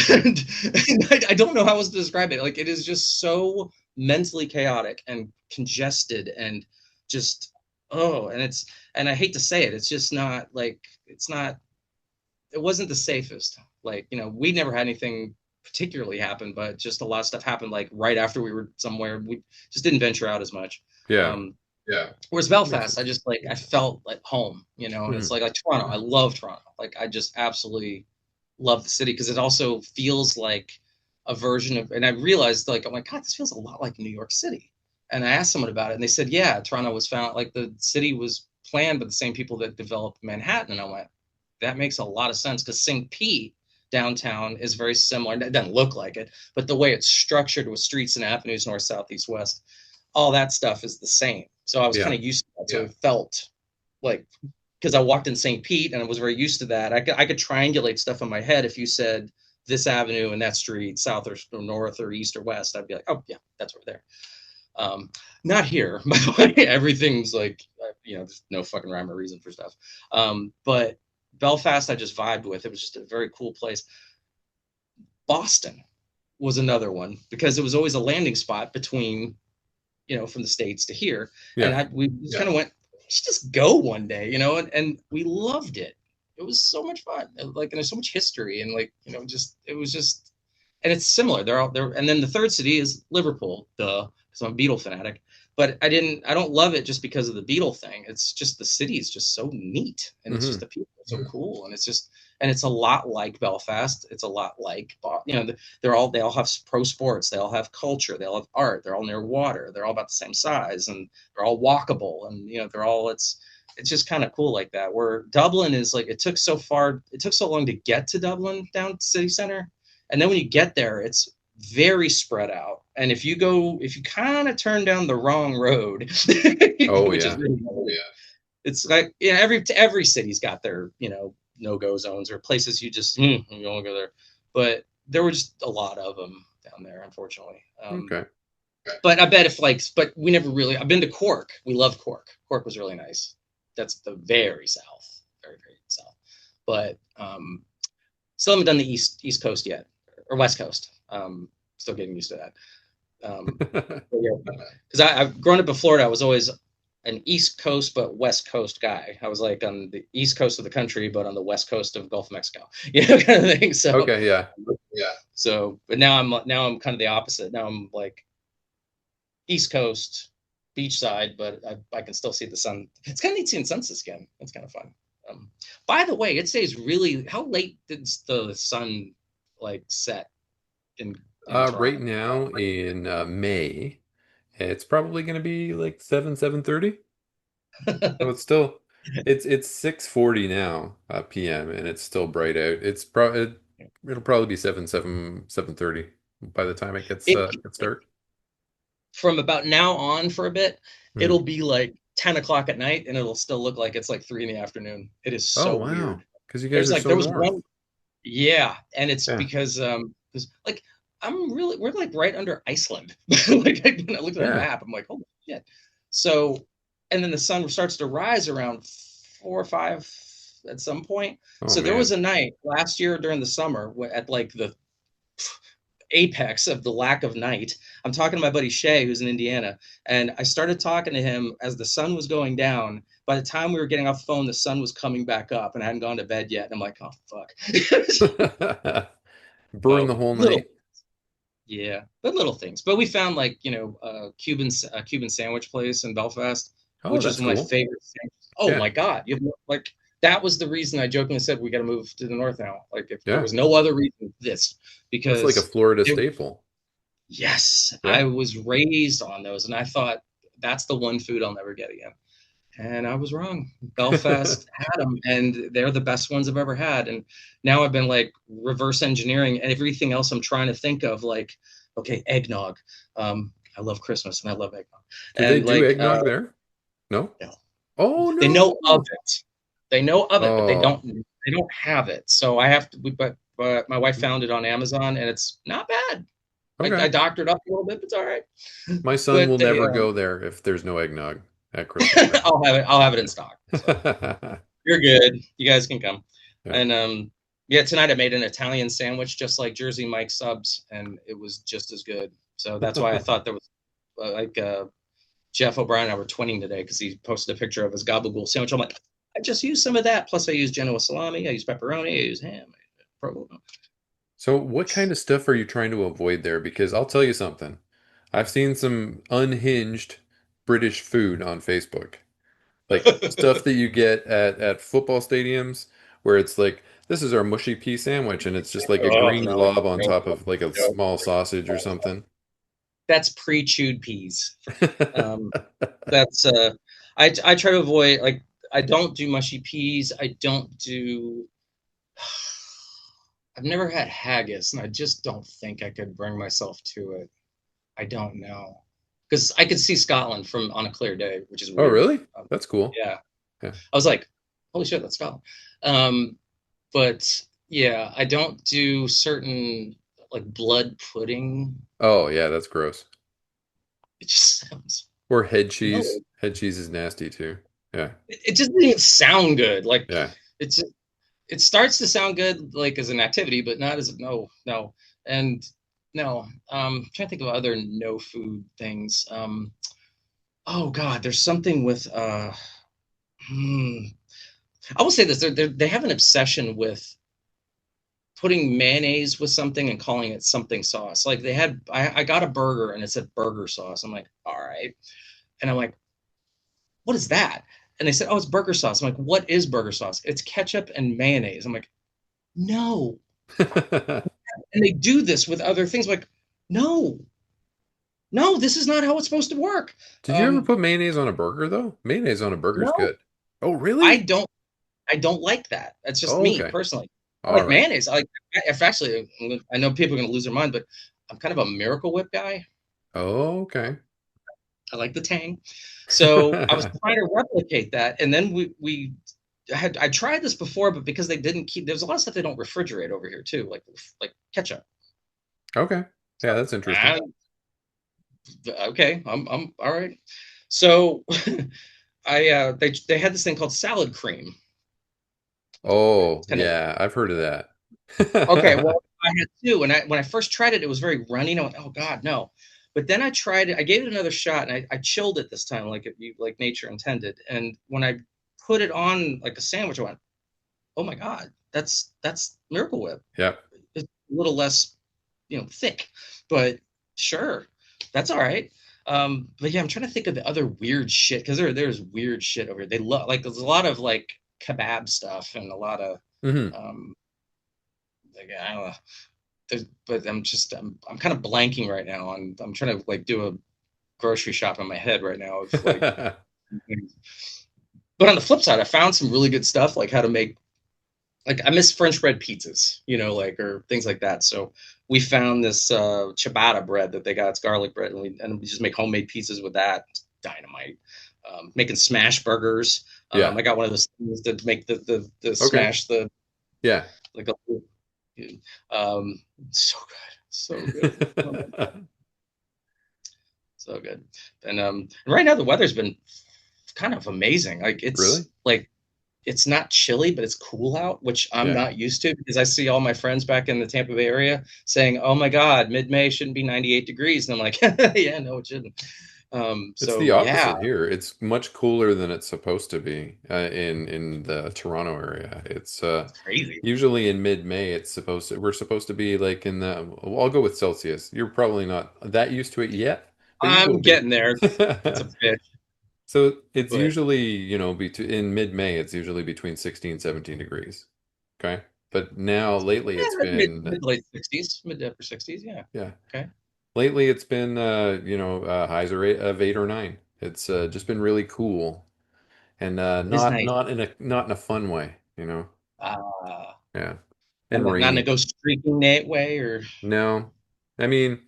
[SPEAKER 2] and I don't know how else to describe it. Like it is just so mentally chaotic and congested and just and and I hate to say it. It's just not like it's not. It wasn't the safest. Like we never had anything particularly happen, but just a lot of stuff happened like right after we were somewhere. We just didn't venture out as much.
[SPEAKER 1] Yeah.
[SPEAKER 2] Um, Whereas
[SPEAKER 1] Makes
[SPEAKER 2] Belfast, I
[SPEAKER 1] sense.
[SPEAKER 2] just I felt like home, and it's
[SPEAKER 1] Mhm.
[SPEAKER 2] like Toronto. I love Toronto. Like I just absolutely love the city because it also feels like a version of. And I realized I'm like, God, this feels a lot like New York City. And I asked someone about it, and they said, yeah, Toronto was found like the city was planned by the same people that developed Manhattan. And I went, that makes a lot of sense because St. Pete downtown is very similar. It doesn't look like it, but the way it's structured with streets and avenues, north, south, east, west, all that stuff is the same. So I was kind
[SPEAKER 1] Yeah.
[SPEAKER 2] of used to that. So it felt like because I walked in St. Pete and I was very used to that. I could triangulate stuff in my head if you said this avenue and that street, south or north or east or west. I'd be like, oh yeah, that's right there. Not here, by the way. Everything's like, there's no fucking rhyme or reason for stuff. But Belfast, I just vibed with. It was just a very cool place. Boston was another one because it was always a landing spot between, from the States to here. And
[SPEAKER 1] Yeah.
[SPEAKER 2] we just kind of went, we should just go one day, and we loved it. It was so much fun. Like, and there's so much history and it was just, and it's similar. They're all there. And then the third city is Liverpool, duh, because I'm a Beatle fanatic. But I don't love it just because of the Beatle thing. It's just the city is just so neat, and it's just
[SPEAKER 1] Hmm.
[SPEAKER 2] the people are so cool, and it's a lot like Belfast. It's a lot like they all have pro sports, they all have culture, they all have art, they're all near water, they're all about the same size, and they're all walkable, and they're all it's just kind of cool like that. Where Dublin is like it took so long to get to Dublin down to city center, and then when you get there, it's very spread out. And if you kind of turn down the wrong road,
[SPEAKER 1] Oh
[SPEAKER 2] which is
[SPEAKER 1] yeah.
[SPEAKER 2] really it's like every city's got their no go zones or places you just you don't go there. But there were just a lot of them down there, unfortunately.
[SPEAKER 1] Okay.
[SPEAKER 2] But I bet but we never really. I've been to Cork. We love Cork. Cork was really nice. That's the very south, very very south. But still haven't done the east coast yet or west coast. Still getting used to that. Because I've grown up in Florida. I was always an East Coast but West Coast guy. I was like on the East Coast of the country, but on the West Coast of Gulf of Mexico, kind of thing.
[SPEAKER 1] Okay, yeah.
[SPEAKER 2] But now I'm kind of the opposite. Now I'm like East Coast, beachside, but I can still see the sun. It's kind of neat seeing sunsets again. It's kind of fun. Um, by the way, it stays really. How late did the sun like set in
[SPEAKER 1] Right
[SPEAKER 2] Toronto?
[SPEAKER 1] now in May, it's probably going to be like 7:30. So it's still it's 6:40 now p.m. and it's still bright out. It'll probably be 7:30 by the time it
[SPEAKER 2] it
[SPEAKER 1] gets dark.
[SPEAKER 2] From about now on for a bit,
[SPEAKER 1] Mhm.
[SPEAKER 2] it'll be like 10 o'clock at night and it'll still look like it's like 3 in the afternoon. It is
[SPEAKER 1] Oh
[SPEAKER 2] so weird.
[SPEAKER 1] wow, because you guys are so
[SPEAKER 2] There was
[SPEAKER 1] north.
[SPEAKER 2] one, yeah, and it's
[SPEAKER 1] Yeah.
[SPEAKER 2] because like we're like right under Iceland. Like when I looked at a
[SPEAKER 1] Yeah.
[SPEAKER 2] map, I'm like, holy shit. So, and then the sun starts to rise around 4 or 5 at some point.
[SPEAKER 1] Oh
[SPEAKER 2] So there was
[SPEAKER 1] man.
[SPEAKER 2] a night last year during the summer at like the apex of the lack of night. I'm talking to my buddy Shay, who's in Indiana, and I started talking to him as the sun was going down. By the time we were getting off the phone, the sun was coming back up, and I hadn't gone to bed yet. And I'm like, oh fuck.
[SPEAKER 1] Burn the
[SPEAKER 2] So
[SPEAKER 1] whole
[SPEAKER 2] little,
[SPEAKER 1] night.
[SPEAKER 2] yeah, but little things. But we found like a Cuban sandwich place in Belfast,
[SPEAKER 1] Oh,
[SPEAKER 2] which is
[SPEAKER 1] that's
[SPEAKER 2] one of my
[SPEAKER 1] cool.
[SPEAKER 2] favorite sandwiches. Oh
[SPEAKER 1] Yeah.
[SPEAKER 2] my god, like that was the reason I jokingly said we got to move to the north now. Like if there
[SPEAKER 1] Yeah.
[SPEAKER 2] was no other reason, this
[SPEAKER 1] That's like a
[SPEAKER 2] because
[SPEAKER 1] Florida
[SPEAKER 2] it
[SPEAKER 1] staple.
[SPEAKER 2] Yes, I
[SPEAKER 1] Yeah.
[SPEAKER 2] was raised on those, and I thought that's the one food I'll never get again. And I was wrong. Belfast had them, and they're the best ones I've ever had. And now I've been like reverse engineering everything else I'm trying to think of. Like, okay, eggnog. I love Christmas and I love eggnog.
[SPEAKER 1] Do they
[SPEAKER 2] And
[SPEAKER 1] do
[SPEAKER 2] like,
[SPEAKER 1] eggnog there? No?
[SPEAKER 2] no,
[SPEAKER 1] Oh
[SPEAKER 2] they know of
[SPEAKER 1] no.
[SPEAKER 2] it. They know of it, but they
[SPEAKER 1] Oh,
[SPEAKER 2] don't. They don't have it. So I have to. But my wife found it on Amazon, and it's not bad. I
[SPEAKER 1] okay.
[SPEAKER 2] doctored up a little bit, but it's all right.
[SPEAKER 1] My son
[SPEAKER 2] But
[SPEAKER 1] will
[SPEAKER 2] they,
[SPEAKER 1] never go there if there's no eggnog at Christmas time.
[SPEAKER 2] I'll have it. I'll have it in stock. So.
[SPEAKER 1] Yeah.
[SPEAKER 2] You're good. You guys can come.
[SPEAKER 1] Yeah.
[SPEAKER 2] And yeah, tonight I made an Italian sandwich just like Jersey Mike subs, and it was just as good. So that's why I thought there was Jeff O'Brien and I were twinning today because he posted a picture of his gabagool sandwich. I'm like, I just used some of that. Plus, I use Genoa salami, I use pepperoni, I use ham, provolone.
[SPEAKER 1] So what kind of stuff are you trying to avoid there? Because I'll tell you something. I've seen some unhinged British food on Facebook. Like stuff that you get at football stadiums where it's like, this is our mushy pea sandwich, and it's just like a
[SPEAKER 2] Oh
[SPEAKER 1] green
[SPEAKER 2] no,
[SPEAKER 1] glob on
[SPEAKER 2] no,
[SPEAKER 1] top of like a
[SPEAKER 2] no.
[SPEAKER 1] small sausage or something.
[SPEAKER 2] That's pre-chewed peas. Um, that's I try to avoid like I don't do mushy peas. I don't do I've never had haggis, and I just don't think I could bring myself to it. I don't know because I could see Scotland from on a clear day, which is
[SPEAKER 1] Oh,
[SPEAKER 2] weird.
[SPEAKER 1] really?
[SPEAKER 2] Um,
[SPEAKER 1] That's cool.
[SPEAKER 2] yeah,
[SPEAKER 1] Yeah.
[SPEAKER 2] I was like, holy shit, that's Scotland. Um, but yeah, I don't do certain like blood pudding.
[SPEAKER 1] Oh, yeah, that's gross.
[SPEAKER 2] It just sounds
[SPEAKER 1] Or head cheese.
[SPEAKER 2] no.
[SPEAKER 1] Head cheese is nasty too. Yeah.
[SPEAKER 2] It just didn't sound good. Like
[SPEAKER 1] Yeah.
[SPEAKER 2] it's it starts to sound good like as an activity, but not as no. And no, I'm trying to think of other no food things. Oh God, there's something with hmm, I will say this: they have an obsession with putting mayonnaise with something and calling it something sauce. Like they had, I got a burger and it said burger sauce. I'm like, all right, and I'm like, what is that? And they said, oh, it's burger sauce. I'm like, what is burger sauce? It's ketchup and mayonnaise. I'm like, no. And they do this with other things. I'm like, no, no, this is not how it's supposed to work.
[SPEAKER 1] Did you ever
[SPEAKER 2] Um,
[SPEAKER 1] put mayonnaise on a burger though? Mayonnaise on a burger is
[SPEAKER 2] no,
[SPEAKER 1] good. Oh,
[SPEAKER 2] I
[SPEAKER 1] really?
[SPEAKER 2] don't. I don't like that. That's just
[SPEAKER 1] Oh,
[SPEAKER 2] me
[SPEAKER 1] okay.
[SPEAKER 2] personally. I
[SPEAKER 1] All
[SPEAKER 2] like
[SPEAKER 1] right.
[SPEAKER 2] mayonnaise. I like. If actually, I know people are going to lose their mind, but I'm kind of a Miracle Whip guy.
[SPEAKER 1] Oh, okay.
[SPEAKER 2] I like the tang. So I was trying to replicate that, and then we had I tried this before, but because they didn't keep, there's a lot of stuff they don't refrigerate over here too, like ketchup.
[SPEAKER 1] Okay.
[SPEAKER 2] So
[SPEAKER 1] Yeah, that's interesting.
[SPEAKER 2] I, okay, I'm all right. So I they had this thing called salad cream.
[SPEAKER 1] Oh,
[SPEAKER 2] Kind of
[SPEAKER 1] yeah, I've heard of
[SPEAKER 2] okay.
[SPEAKER 1] that.
[SPEAKER 2] Well, I had two, and when I first tried it, it was very runny. And I went, oh God, no. But then I tried it. I gave it another shot, and I chilled it this time, like nature intended. And when I put it on like a sandwich, I went, oh my God, that's Miracle Whip.
[SPEAKER 1] Yep.
[SPEAKER 2] It's a little less, thick, but sure, that's all right. But yeah, I'm trying to think of the other weird shit because there's weird shit over here. They love like there's a lot of like kebab stuff and a lot of
[SPEAKER 1] Hmm.
[SPEAKER 2] um like I don't know. But I'm kind of blanking right now on I'm trying to like do a grocery shop in my head right now of like but on the flip side, I found some really good stuff like how to make like I miss French bread pizzas, like or things like that. So we found this ciabatta bread that they got. It's garlic bread, and we just make homemade pizzas with that. It's dynamite. Making smash burgers.
[SPEAKER 1] Yeah.
[SPEAKER 2] I got one of those things to make the
[SPEAKER 1] Okay.
[SPEAKER 2] smash the
[SPEAKER 1] Yeah.
[SPEAKER 2] like a so good, so good, so good. And right now the weather's been kind of amazing. Like
[SPEAKER 1] Really?
[SPEAKER 2] it's not chilly, but it's cool out, which I'm
[SPEAKER 1] Yeah.
[SPEAKER 2] not used to because I see all my friends back in the Tampa Bay area saying, "Oh my God, mid-May shouldn't be 98 degrees," and I'm like, "Yeah, no, it shouldn't."
[SPEAKER 1] It's the
[SPEAKER 2] So yeah,
[SPEAKER 1] opposite here. It's much cooler than it's supposed to be in the Toronto area. It's
[SPEAKER 2] it's crazy.
[SPEAKER 1] usually in mid-May. We're supposed to be like in the. Well, I'll go with Celsius. You're probably not that used to it yet, but you will
[SPEAKER 2] I'm
[SPEAKER 1] be.
[SPEAKER 2] getting there. It's a bitch,
[SPEAKER 1] So it's
[SPEAKER 2] but
[SPEAKER 1] usually, between in mid-May, it's usually between 16 and 17 degrees. Okay. But now lately it's
[SPEAKER 2] yeah, mid
[SPEAKER 1] been,
[SPEAKER 2] mid late 60s, mid to upper 60s. Yeah.
[SPEAKER 1] yeah.
[SPEAKER 2] Okay.
[SPEAKER 1] lately it's been highs of 8 or 9. It's just been really cool and
[SPEAKER 2] It is nice.
[SPEAKER 1] not in a fun way, you know.
[SPEAKER 2] Uh,
[SPEAKER 1] Yeah, and
[SPEAKER 2] not in a
[SPEAKER 1] rainy.
[SPEAKER 2] go streaking Nate way, or
[SPEAKER 1] No, I mean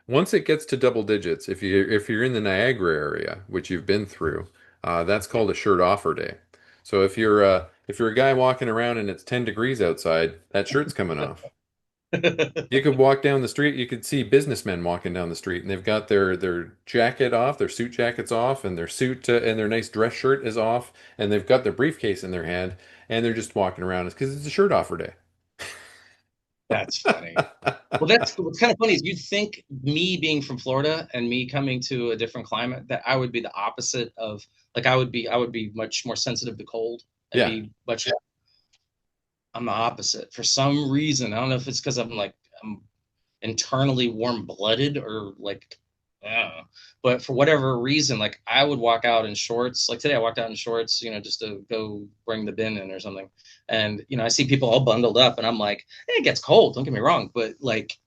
[SPEAKER 1] once it gets to double digits, if you're in the Niagara area, which you've been through, that's
[SPEAKER 2] yeah.
[SPEAKER 1] called a shirt offer day. So if you're a guy walking around and it's 10 degrees outside, that shirt's coming off. You could walk down the street, you could see businessmen walking down the street, and they've got their jacket off, their suit jackets off, and their suit and their nice dress shirt is off, and they've got their briefcase in their hand, and they're just walking around. It's because it's a shirt offer day.
[SPEAKER 2] That's funny. Well, that's what's kind of funny is you'd think me being from Florida and me coming to a different climate that I would be the opposite of like I would be much more sensitive to cold and
[SPEAKER 1] Yeah,
[SPEAKER 2] be much. I'm the opposite for some reason. I don't know if it's because I'm internally warm blooded or like, I don't know. But for whatever reason, like I would walk out in shorts. Like today, I walked out in shorts, just to go bring the bin in or something. And I see people all bundled up, and I'm like, it gets cold. Don't get me wrong, but like,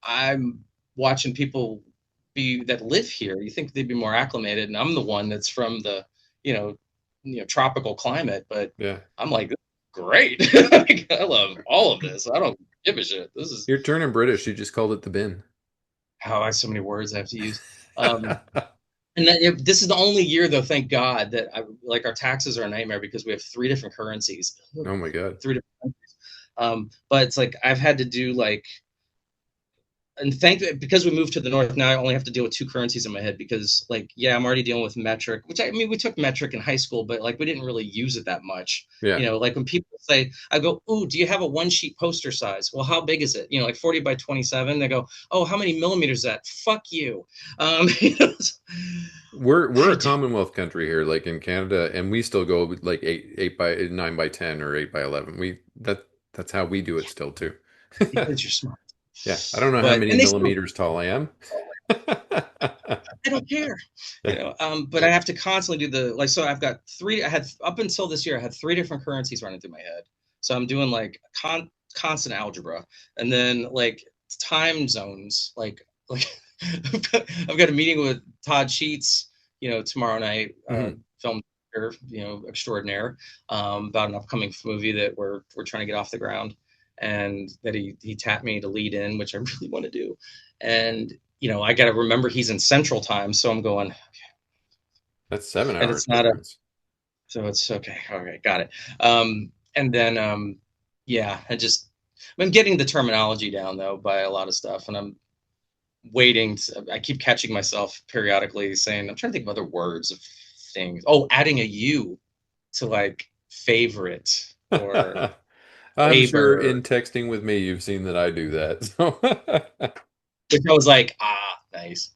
[SPEAKER 2] I'm watching people be that live here. You think they'd be more acclimated, and I'm the one that's from the, you know, tropical climate. But
[SPEAKER 1] yeah.
[SPEAKER 2] I'm like, great. Like, I love all of this. I don't give a shit. This is
[SPEAKER 1] You're turning British. You just called it the bin.
[SPEAKER 2] how I have so many words I have to use. Um, and then, this is the only year, though, thank God, that like our taxes are a nightmare because we have three different currencies,
[SPEAKER 1] Oh my God.
[SPEAKER 2] three different countries. But it's like I've had to do like and thank because we moved to the north now I only have to deal with two currencies in my head because like yeah I'm already dealing with metric which I mean we took metric in high school but like we didn't really use it that much
[SPEAKER 1] Yeah.
[SPEAKER 2] like when people say I go ooh do you have a one sheet poster size well how big is it like 40 by 27 they go oh how many millimeters is that fuck you you know,
[SPEAKER 1] We're
[SPEAKER 2] I
[SPEAKER 1] a
[SPEAKER 2] do
[SPEAKER 1] Commonwealth country here, like in Canada, and we still go with like 8 by 9 by 10 or 8 by 11. That's how we do it still too.
[SPEAKER 2] because you're smart
[SPEAKER 1] Yeah, I don't know how
[SPEAKER 2] but
[SPEAKER 1] many
[SPEAKER 2] and they still
[SPEAKER 1] millimeters tall I am.
[SPEAKER 2] I don't care,
[SPEAKER 1] Yeah.
[SPEAKER 2] but I have to constantly do the like. So I've got three. I had up until this year, I had three different currencies running through my head. So I'm doing like constant algebra, and then like time zones. Like I've got a meeting with Todd Sheets, tomorrow night,
[SPEAKER 1] Hmm.
[SPEAKER 2] film extraordinaire, about an upcoming movie that we're trying to get off the ground, and that he tapped me to lead in, which I really want to do, and I got to remember he's in Central Time, so I'm going,
[SPEAKER 1] That's 7 hours
[SPEAKER 2] and
[SPEAKER 1] difference.
[SPEAKER 2] so it's okay. Okay, got it. And then, yeah, I'm getting the terminology down though by a lot of stuff, and I'm waiting. I keep catching myself periodically saying, I'm trying to think of other words of things. Oh, adding a U to like favorite or
[SPEAKER 1] I'm sure
[SPEAKER 2] labor,
[SPEAKER 1] in texting with me, you've seen that I do that.
[SPEAKER 2] which I was like, nice.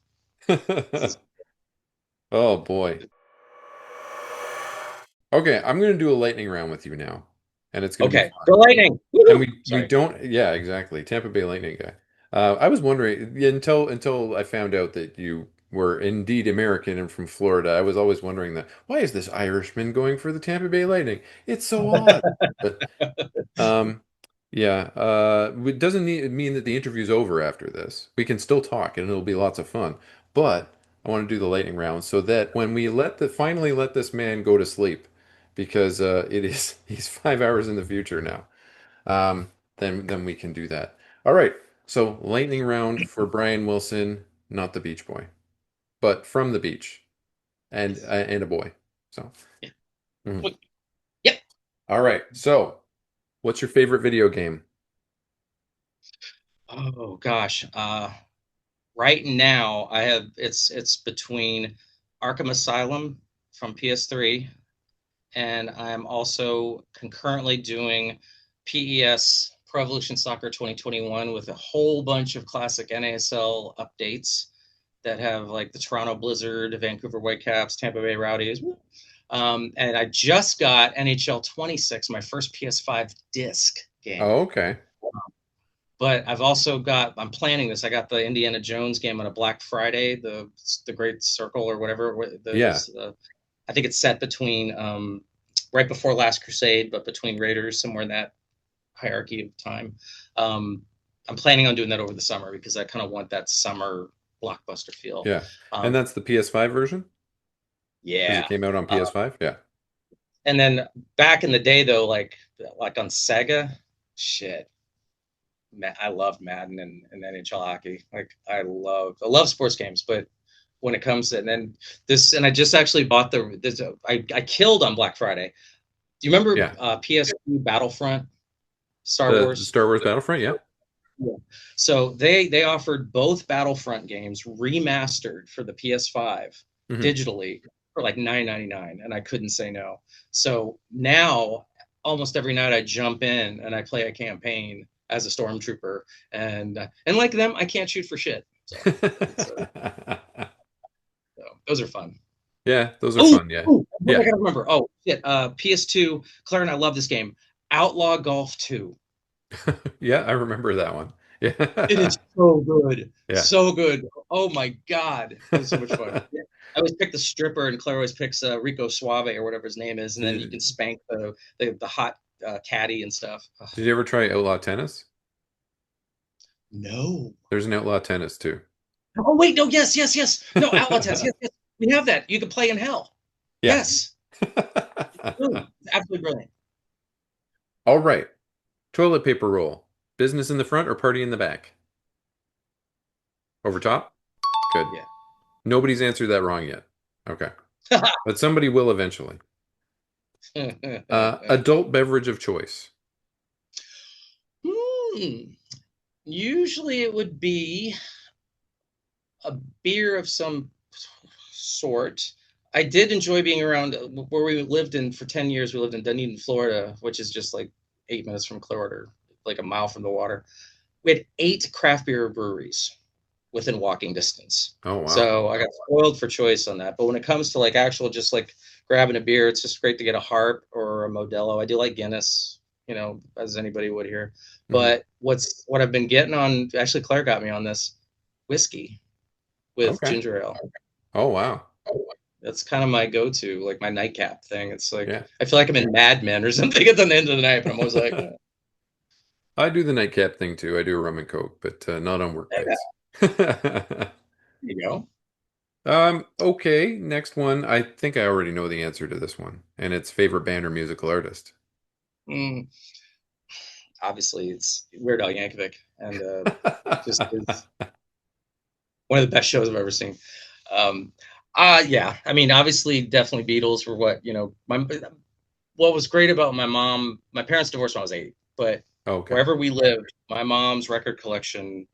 [SPEAKER 2] This
[SPEAKER 1] So.
[SPEAKER 2] is
[SPEAKER 1] Oh boy. Okay, I'm going to do a lightning round with you now, and it's going to be
[SPEAKER 2] okay.
[SPEAKER 1] fun.
[SPEAKER 2] Go Lightning!
[SPEAKER 1] And
[SPEAKER 2] Woo-hoo!
[SPEAKER 1] we
[SPEAKER 2] Sorry.
[SPEAKER 1] don't, yeah, exactly. Tampa Bay Lightning guy. I was wondering yeah, until I found out that you were indeed American and from Florida. I was always wondering that why is this Irishman going for the Tampa Bay Lightning? It's so odd. But um, yeah, it doesn't mean that the interview's over after this. We can still talk, and it'll be lots of fun. But I want to do the lightning round so that when we finally let this man go to sleep, because it is he's 5 hours in the future now. Then we can do that. All right. So lightning round for Bryan Wilson, not the Beach Boy, but from the beach and a boy. So,
[SPEAKER 2] Yeah.
[SPEAKER 1] mhm.
[SPEAKER 2] Wait, yep.
[SPEAKER 1] All right. So, what's your favorite video game?
[SPEAKER 2] Oh gosh. Right now I have it's between Arkham Asylum from PS3, and I'm also concurrently doing PES Pro Evolution Soccer 2021 with a whole bunch of classic NASL updates that have like the Toronto Blizzard, Vancouver Whitecaps, Tampa Bay Rowdies. And I just got NHL 26, my first PS5 disc game.
[SPEAKER 1] Oh, okay.
[SPEAKER 2] But I'm planning this. I got the Indiana Jones game on a Black Friday, the Great Circle or whatever.
[SPEAKER 1] Yeah.
[SPEAKER 2] I think it's set between right before Last Crusade, but between Raiders, somewhere in that hierarchy of time. I'm planning on doing that over the summer because I kind of want that summer. blockbuster feel.
[SPEAKER 1] Yeah. And
[SPEAKER 2] Um,
[SPEAKER 1] that's the PS5 version? Because it
[SPEAKER 2] yeah.
[SPEAKER 1] came out on
[SPEAKER 2] Uh,
[SPEAKER 1] PS5? Yeah.
[SPEAKER 2] and then back in the day though, like on Sega, shit. I loved Madden and NHL hockey. Like I love sports games, but when it comes to and then this and I just actually bought I killed on Black Friday. Do you remember
[SPEAKER 1] Yeah.
[SPEAKER 2] PS2 Battlefront Star
[SPEAKER 1] The
[SPEAKER 2] Wars?
[SPEAKER 1] Star Wars Battlefront? Yeah.
[SPEAKER 2] Yeah. So they offered both Battlefront games remastered for the PS5
[SPEAKER 1] Hmm.
[SPEAKER 2] digitally for like 9.99, and I couldn't say no. So now almost every night I jump in and I play a campaign as a stormtrooper, and like them, I can't shoot for shit. So it's so those are fun.
[SPEAKER 1] Yeah, those are
[SPEAKER 2] Oh,
[SPEAKER 1] fun. Yeah.
[SPEAKER 2] what I
[SPEAKER 1] Yeah.
[SPEAKER 2] gotta remember. Oh shit, PS2. Claire and I love this game. Outlaw Golf 2.
[SPEAKER 1] Yeah, I remember that one.
[SPEAKER 2] It
[SPEAKER 1] Yeah.
[SPEAKER 2] is so good.
[SPEAKER 1] Yeah.
[SPEAKER 2] So good. Oh my God. It was so much fun. Yeah. I always pick the stripper, and Claire always picks Rico Suave or whatever his name is, and then you can
[SPEAKER 1] Did,
[SPEAKER 2] spank the hot caddy and stuff. Ugh.
[SPEAKER 1] did you ever try Outlaw Tennis?
[SPEAKER 2] No.
[SPEAKER 1] There's an Outlaw Tennis too.
[SPEAKER 2] Oh wait, no, yes, yes, yes. No, Outlaw Test. Yes, yes. We have that. You can play in hell.
[SPEAKER 1] Yeah.
[SPEAKER 2] Yes. Brilliant. Absolutely brilliant.
[SPEAKER 1] All right. Toilet paper roll. Business in the front or party in the back? Over top? Good.
[SPEAKER 2] Yeah.
[SPEAKER 1] Nobody's answered that wrong yet. Okay. But somebody will eventually. Adult beverage of choice.
[SPEAKER 2] Hmm. Usually it would be a beer of some sort. I did enjoy being around where we lived in for 10 years. We lived in Dunedin, Florida, which is just like 8 minutes from Clearwater, like a mile from the water. We had 8 craft beer breweries within walking distance.
[SPEAKER 1] Oh, wow.
[SPEAKER 2] So I got spoiled for choice on that. But when it comes to like actual just like grabbing a beer, it's just great to get a Harp or a Modelo. I do like Guinness, as anybody would here.
[SPEAKER 1] Hmm.
[SPEAKER 2] But what I've been getting on, actually Claire got me on this, whiskey with
[SPEAKER 1] Okay.
[SPEAKER 2] ginger ale.
[SPEAKER 1] Oh, wow.
[SPEAKER 2] That's kind of my go-to, like my nightcap thing. It's like
[SPEAKER 1] Yeah.
[SPEAKER 2] I feel like I'm in Mad Men or something at the end of the night, but I'm always like,
[SPEAKER 1] I do the nightcap thing too. I do a rum and coke, but not on work
[SPEAKER 2] yeah,
[SPEAKER 1] nights.
[SPEAKER 2] you know.
[SPEAKER 1] Okay, next one. I think I already know the answer to this one, and it's favorite band or musical artist.
[SPEAKER 2] Mm, obviously, it's Weird Al Yankovic, and just is one of the best shows I've ever seen. Um, yeah, I mean, obviously, definitely Beatles were what was great about my parents divorced when I was 8, but
[SPEAKER 1] Okay.
[SPEAKER 2] wherever we lived, my mom's record collection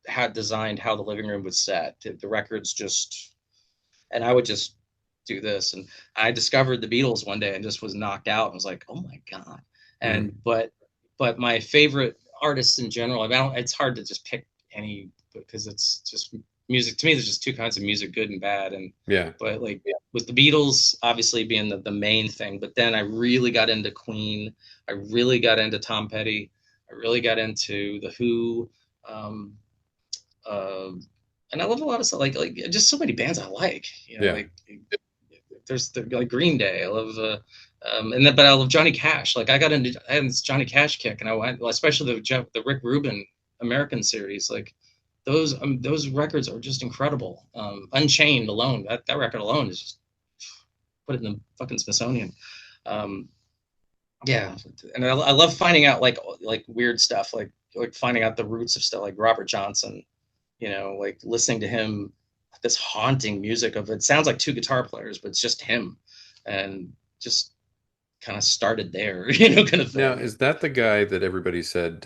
[SPEAKER 2] had designed how the living room was set. The records just, and I would just do this. And I discovered the Beatles one day and just was knocked out and was like, oh my God.
[SPEAKER 1] Hmm.
[SPEAKER 2] And, but my favorite artists in general, I mean, it's hard to just pick any because it's just music. To me, there's just two kinds of music, good and bad.
[SPEAKER 1] Yeah.
[SPEAKER 2] But like with the Beatles obviously being the main thing, but then I really got into Queen. I really got into Tom Petty. I really got into the Who. Um, uh, and I love a lot of stuff like just so many bands I like,
[SPEAKER 1] Yeah.
[SPEAKER 2] like there's like Green Day. I love and then but I love Johnny Cash. Like I had this Johnny Cash kick, and I went, well, especially the Rick Rubin American series. Like those records are just incredible. Unchained alone, that record alone is just put it in the fucking Smithsonian. Um, yeah, and I love finding out like weird stuff, like finding out the roots of stuff, like Robert Johnson. Like listening to him, this haunting music of it sounds like two guitar players, but it's just him, and just kind of started there, kind of
[SPEAKER 1] Now,
[SPEAKER 2] thing.
[SPEAKER 1] is that the guy that everybody said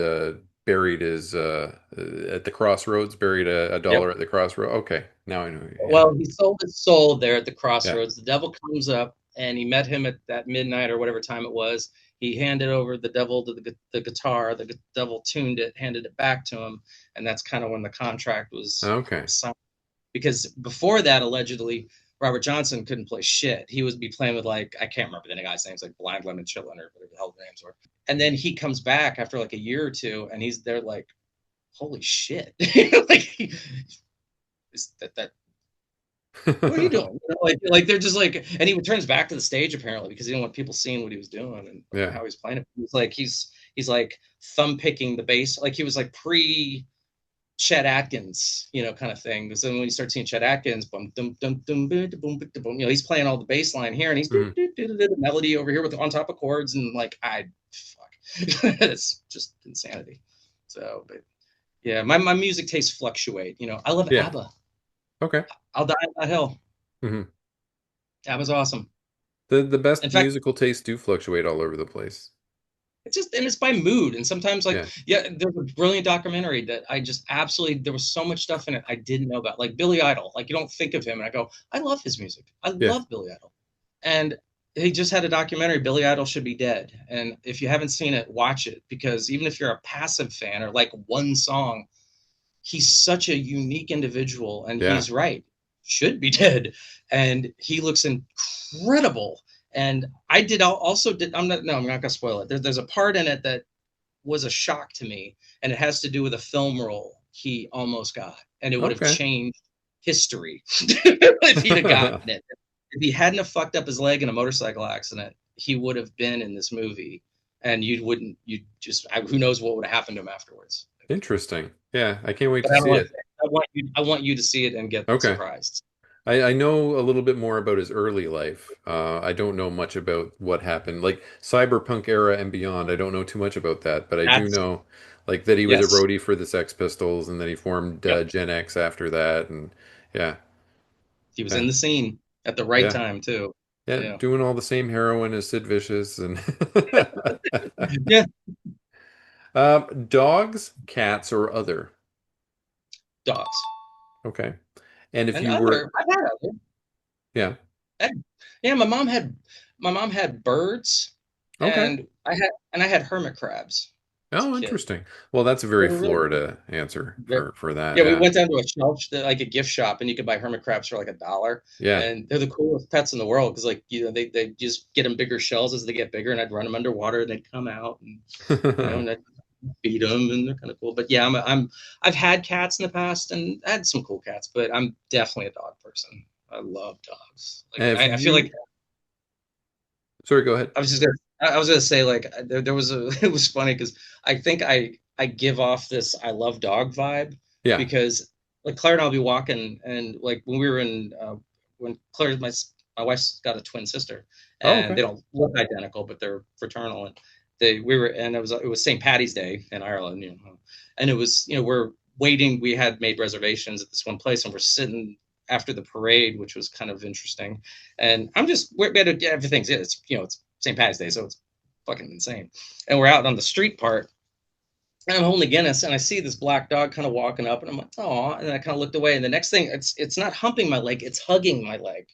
[SPEAKER 1] buried his at the crossroads, buried a
[SPEAKER 2] Yep.
[SPEAKER 1] dollar at the crossroad? Okay, now I know. Yeah.
[SPEAKER 2] Well, he sold his soul there at the
[SPEAKER 1] Yeah.
[SPEAKER 2] crossroads. The devil comes up, and he met him at that midnight or whatever time it was. He handed over the devil to the guitar. The devil tuned it, handed it back to him, and that's kind of when the contract was
[SPEAKER 1] Okay.
[SPEAKER 2] signed. Because before that, allegedly, Robert Johnson couldn't play shit. He would be playing with like I can't remember the guy's names, like Blind Lemon Chitlin or whatever the hell the names were. And then he comes back after like a year or two, and he's there like, holy shit, like is that what are you doing? Like they're just like, and he returns back to the stage apparently because he didn't want people seeing what he was doing and
[SPEAKER 1] Yeah.
[SPEAKER 2] how he's playing it. He's like thumb picking the bass, like he was like Chet Atkins, kind of thing. Because then when you start seeing Chet Atkins, boom, boom, boom, boom, boom, boom, boom, he's playing all the bass line here, and he's
[SPEAKER 1] Mhm.
[SPEAKER 2] the melody over here with on top of chords, and like fuck, it's just insanity. So, but yeah, my music tastes fluctuate. I love
[SPEAKER 1] Yeah.
[SPEAKER 2] ABBA.
[SPEAKER 1] Okay.
[SPEAKER 2] I'll die on that hill.
[SPEAKER 1] Hmm.
[SPEAKER 2] ABBA's awesome.
[SPEAKER 1] The
[SPEAKER 2] In
[SPEAKER 1] best
[SPEAKER 2] fact,
[SPEAKER 1] musical tastes do fluctuate all over the place.
[SPEAKER 2] it's by mood, and sometimes like
[SPEAKER 1] Yeah.
[SPEAKER 2] yeah, there's a brilliant documentary that I just absolutely there was so much stuff in it I didn't know about, like Billy Idol. Like you don't think of him, and I go, I love his music. I
[SPEAKER 1] Yeah.
[SPEAKER 2] love Billy Idol, and he just had a documentary. Billy Idol should be dead, and if you haven't seen it, watch it because even if you're a passive fan or like one song, he's such a unique individual, and
[SPEAKER 1] Yeah.
[SPEAKER 2] he's right, should be dead, and he looks incredible. And I did also did I'm not no I'm not gonna spoil it. There's a part in it that was a shock to me, and it has to do with a film role he almost got, and it would have
[SPEAKER 1] Okay.
[SPEAKER 2] changed history if he'd have gotten it. If he hadn't have fucked up his leg in a motorcycle accident, he would have been in this movie, and you just who knows what would have happened to him afterwards.
[SPEAKER 1] Interesting. Yeah, I can't wait
[SPEAKER 2] But
[SPEAKER 1] to
[SPEAKER 2] I don't
[SPEAKER 1] see
[SPEAKER 2] want
[SPEAKER 1] it.
[SPEAKER 2] to. I want you to see it and get
[SPEAKER 1] Okay.
[SPEAKER 2] surprised.
[SPEAKER 1] I know a little bit more about his early life. I don't know much about what happened, like cyberpunk era and beyond. I don't know too much about that, but I do
[SPEAKER 2] That's
[SPEAKER 1] know, like, that he was a
[SPEAKER 2] yes.
[SPEAKER 1] roadie for the Sex Pistols, and then he formed
[SPEAKER 2] Yep.
[SPEAKER 1] Gen X after that, and yeah,
[SPEAKER 2] He was
[SPEAKER 1] uh,
[SPEAKER 2] in the scene at the right
[SPEAKER 1] yeah,
[SPEAKER 2] time too.
[SPEAKER 1] yeah,
[SPEAKER 2] Yeah.
[SPEAKER 1] doing all the same heroin as Sid Vicious, and
[SPEAKER 2] Yeah.
[SPEAKER 1] dogs, cats, or other.
[SPEAKER 2] Dogs.
[SPEAKER 1] Okay, and if
[SPEAKER 2] And
[SPEAKER 1] you were,
[SPEAKER 2] other. I've had other.
[SPEAKER 1] yeah,
[SPEAKER 2] Yeah, my mom had birds,
[SPEAKER 1] okay.
[SPEAKER 2] and I had hermit crabs as a
[SPEAKER 1] Oh,
[SPEAKER 2] kid.
[SPEAKER 1] interesting. Well, that's a
[SPEAKER 2] They
[SPEAKER 1] very
[SPEAKER 2] were really
[SPEAKER 1] Florida answer
[SPEAKER 2] Ver
[SPEAKER 1] for that.
[SPEAKER 2] Yeah, we
[SPEAKER 1] Yeah.
[SPEAKER 2] went down to a shelf, like a gift shop, and you could buy hermit crabs for like $1,
[SPEAKER 1] Yeah.
[SPEAKER 2] and they're the coolest pets in the world because, like, they just get them bigger shells as they get bigger, and I'd run them underwater, and they'd come out, and I'd feed them, and they're kind of cool. But yeah, I've had cats in the past, and I had some cool cats, but I'm definitely a dog person. I love dogs. Like,
[SPEAKER 1] Have
[SPEAKER 2] I feel like
[SPEAKER 1] you, sorry, go ahead.
[SPEAKER 2] I was gonna say like there was a it was funny because I think I give off this I love dog vibe
[SPEAKER 1] Yeah.
[SPEAKER 2] because like Claire and I'll be walking and like when we were in when Claire my wife's got a twin sister
[SPEAKER 1] Oh,
[SPEAKER 2] and
[SPEAKER 1] okay.
[SPEAKER 2] they don't look identical but they're fraternal and they we were and it was St. Patty's Day in Ireland, and it was, we're waiting, we had made reservations at this one place and we're sitting after the parade, which was kind of interesting, and we had everything's it's St. Patty's Day, so it's fucking insane. And we're out on the street part, and I'm holding Guinness, and I see this black dog kind of walking up, and I'm like, oh, and I kind of looked away, and the next thing, it's not humping my leg, it's hugging my leg,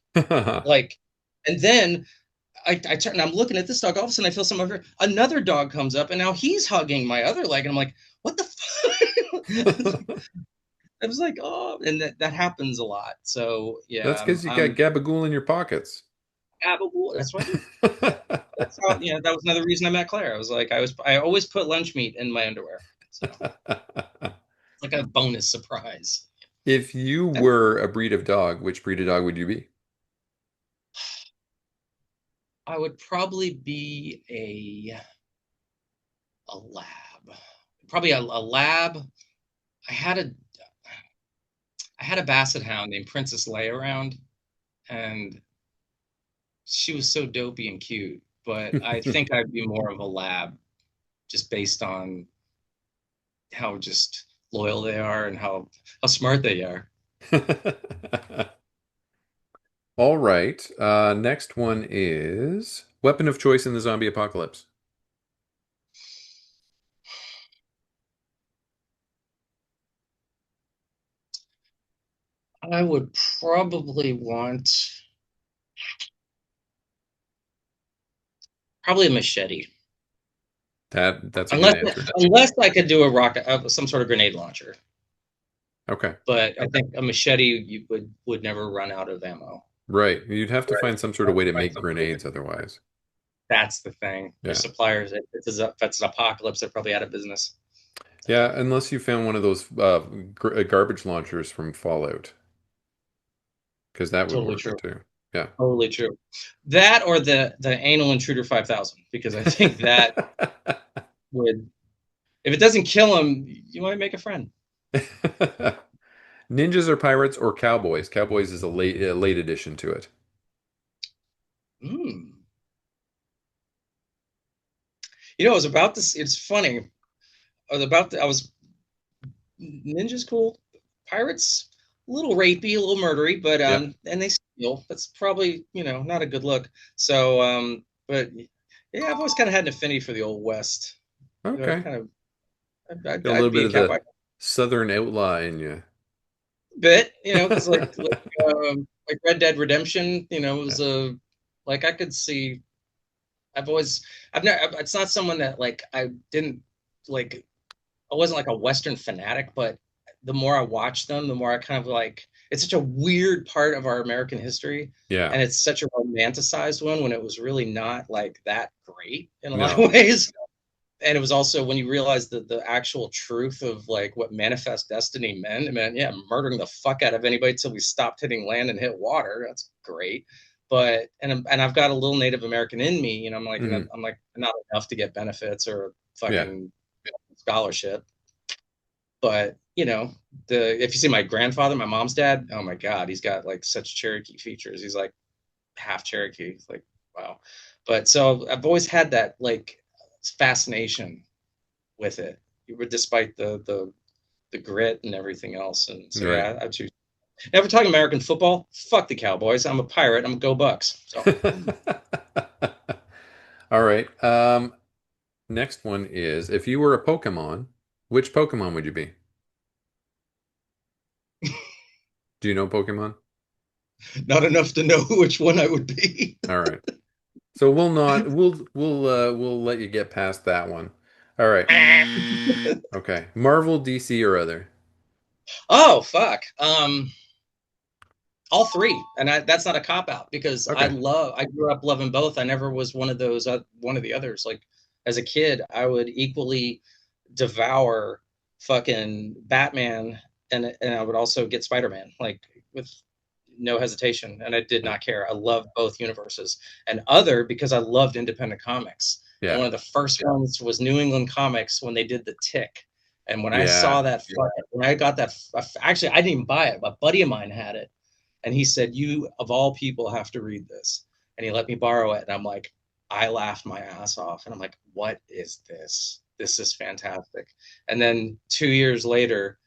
[SPEAKER 2] like, and then I turn, and I'm looking at this dog. All of a sudden, I feel some other another dog comes up, and now he's hugging my other leg, and I'm like, what the fuck? I was like, oh, and that happens a lot. So yeah,
[SPEAKER 1] That's
[SPEAKER 2] I'm
[SPEAKER 1] because you got
[SPEAKER 2] I'm
[SPEAKER 1] gabagool in your pockets.
[SPEAKER 2] Gabagool. That's what I do. That's how, that was another reason I met Claire. I was like, I always put lunch meat in my underwear. So it's like a bonus surprise.
[SPEAKER 1] If you
[SPEAKER 2] And
[SPEAKER 1] were a breed of dog, which breed of dog would you be?
[SPEAKER 2] I would probably be a lab. Probably a lab. I had a I had a basset hound named Princess Leia around, and she was so dopey and cute. But I think I'd be more of a lab, just based on how just loyal they are and how smart they are.
[SPEAKER 1] All right. Next one is weapon of choice in the zombie apocalypse.
[SPEAKER 2] I would probably want probably a machete,
[SPEAKER 1] That's a good
[SPEAKER 2] unless
[SPEAKER 1] answer.
[SPEAKER 2] unless I could do a rocket, some sort of grenade launcher.
[SPEAKER 1] Okay.
[SPEAKER 2] But I think a machete you would never run out of ammo.
[SPEAKER 1] Right. You'd have to
[SPEAKER 2] Right.
[SPEAKER 1] find some sort of way to make grenades otherwise.
[SPEAKER 2] That's the thing. Their
[SPEAKER 1] Yeah.
[SPEAKER 2] suppliers, if it's an apocalypse, they're probably out of business.
[SPEAKER 1] Yeah, unless you found one of those garbage launchers from Fallout, because that would
[SPEAKER 2] Totally
[SPEAKER 1] work
[SPEAKER 2] true.
[SPEAKER 1] too. Yeah.
[SPEAKER 2] Totally true. That or the anal intruder 5000, because I think that would, if it doesn't kill him, you might make a friend.
[SPEAKER 1] Ninjas or pirates or cowboys? Cowboys is a late addition to it.
[SPEAKER 2] Hmm. You know, I was about to. It's funny. I was about to. I was ninjas cool, pirates a little rapey, a little murdery, but
[SPEAKER 1] Yeah.
[SPEAKER 2] and they steal. That's probably not a good look. So but yeah, I've always kind of had an affinity for the old west. I
[SPEAKER 1] Okay.
[SPEAKER 2] kind of
[SPEAKER 1] Got a little
[SPEAKER 2] I'd be
[SPEAKER 1] bit
[SPEAKER 2] a
[SPEAKER 1] of
[SPEAKER 2] cowboy
[SPEAKER 1] the Southern outlaw in you.
[SPEAKER 2] bit, because like Red Dead Redemption,
[SPEAKER 1] Yeah.
[SPEAKER 2] was a like I could see. I've always I've never. It's not someone that like I didn't like. I wasn't like a Western fanatic, but the more I watch them, the more I kind of like it's such a weird part of our American history.
[SPEAKER 1] Yeah.
[SPEAKER 2] And it's such a romanticized one when it was really not like that great in a lot
[SPEAKER 1] No.
[SPEAKER 2] of ways. And it was also when you realize the actual truth of like what manifest destiny meant. It meant, yeah, murdering the fuck out of anybody till we stopped hitting land and hit water. That's great. But and I've got a little Native American in me.
[SPEAKER 1] Hmm.
[SPEAKER 2] I'm like not enough to get benefits or
[SPEAKER 1] Yeah.
[SPEAKER 2] fucking scholarship. But the if you see my grandfather, my mom's dad, oh my god, he's got like such Cherokee features. He's like half Cherokee. It's like wow. But so I've always had that like fascination with it, despite the grit and everything else. And so
[SPEAKER 1] Right.
[SPEAKER 2] yeah, I choose. Now, if we're talking American football, fuck the Cowboys. I'm a pirate. I'm a go Bucks. So
[SPEAKER 1] All right. Next one is if you were a Pokemon, which Pokemon would you be? Do you know Pokemon?
[SPEAKER 2] not enough to know which one I would be.
[SPEAKER 1] All right. So we'll not we'll let you get past that one. All right. Okay. Marvel, DC, or other.
[SPEAKER 2] Oh fuck. All three, and that's not a cop out because
[SPEAKER 1] Okay.
[SPEAKER 2] I grew up loving both. I never was one of those one of the others. Like as a kid, I would equally devour fucking Batman, and I would also get Spider-Man like with no hesitation, and I did
[SPEAKER 1] Yeah.
[SPEAKER 2] not care. I loved both universes. And other because I loved independent comics, and
[SPEAKER 1] Yeah.
[SPEAKER 2] one of the first ones was New England Comics when they did the Tick. And when I saw
[SPEAKER 1] Yeah.
[SPEAKER 2] that, when I got that, actually, I didn't even buy it. A buddy of mine had it, and he said, "You of all people have to read this." And he let me borrow it, and I'm like, I laughed my ass off, and I'm like, "What is this? This is fantastic." And then 2 years later,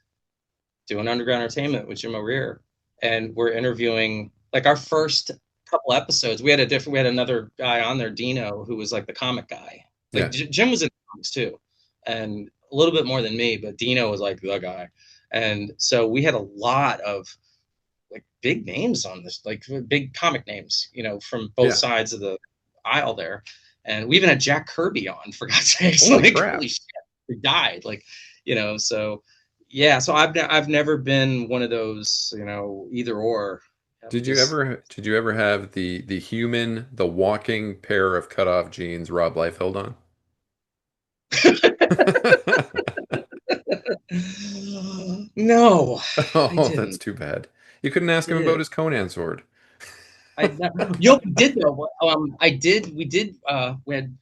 [SPEAKER 2] doing Underground Entertainment with Jim O'Rear, and we're interviewing like our first couple episodes. We had another guy on there, Dino, who was like the comic guy. Like
[SPEAKER 1] Yeah.
[SPEAKER 2] Jim was in comics too, and a little bit more than me, but Dino was like the guy. And so we had a lot of like big names on this, like big comic names, from both
[SPEAKER 1] Yeah.
[SPEAKER 2] sides of the aisle there. And we even had Jack Kirby on, for God's sakes.
[SPEAKER 1] Holy
[SPEAKER 2] Like,
[SPEAKER 1] crap.
[SPEAKER 2] holy shit, he died. Like, so yeah. So I've never been one of those, either or. I'm just
[SPEAKER 1] Did you ever have the walking pair of cutoff jeans Rob Liefeld on?
[SPEAKER 2] no, I
[SPEAKER 1] Oh, that's
[SPEAKER 2] didn't.
[SPEAKER 1] too bad. You couldn't ask him about
[SPEAKER 2] Did
[SPEAKER 1] his Conan sword.
[SPEAKER 2] we did though. I did. We did. We had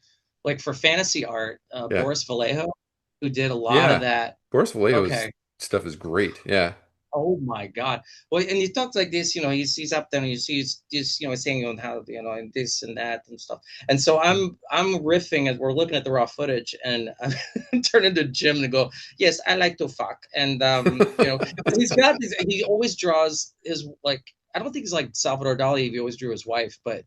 [SPEAKER 2] like for fantasy art,
[SPEAKER 1] Yeah.
[SPEAKER 2] Boris Vallejo, who did a lot of
[SPEAKER 1] Yeah.
[SPEAKER 2] that.
[SPEAKER 1] Boris Vallejo's
[SPEAKER 2] Okay.
[SPEAKER 1] stuff is great. Yeah.
[SPEAKER 2] Oh my God. Well, and he talks like this, he's up there and he's saying on how, and this and that and stuff. And so I'm riffing as we're looking at the raw footage and I turn into Jim and go, yes, I like to fuck. And, he's got these, he always draws his, like, I don't think he's like Salvador Dali if he always drew his wife, but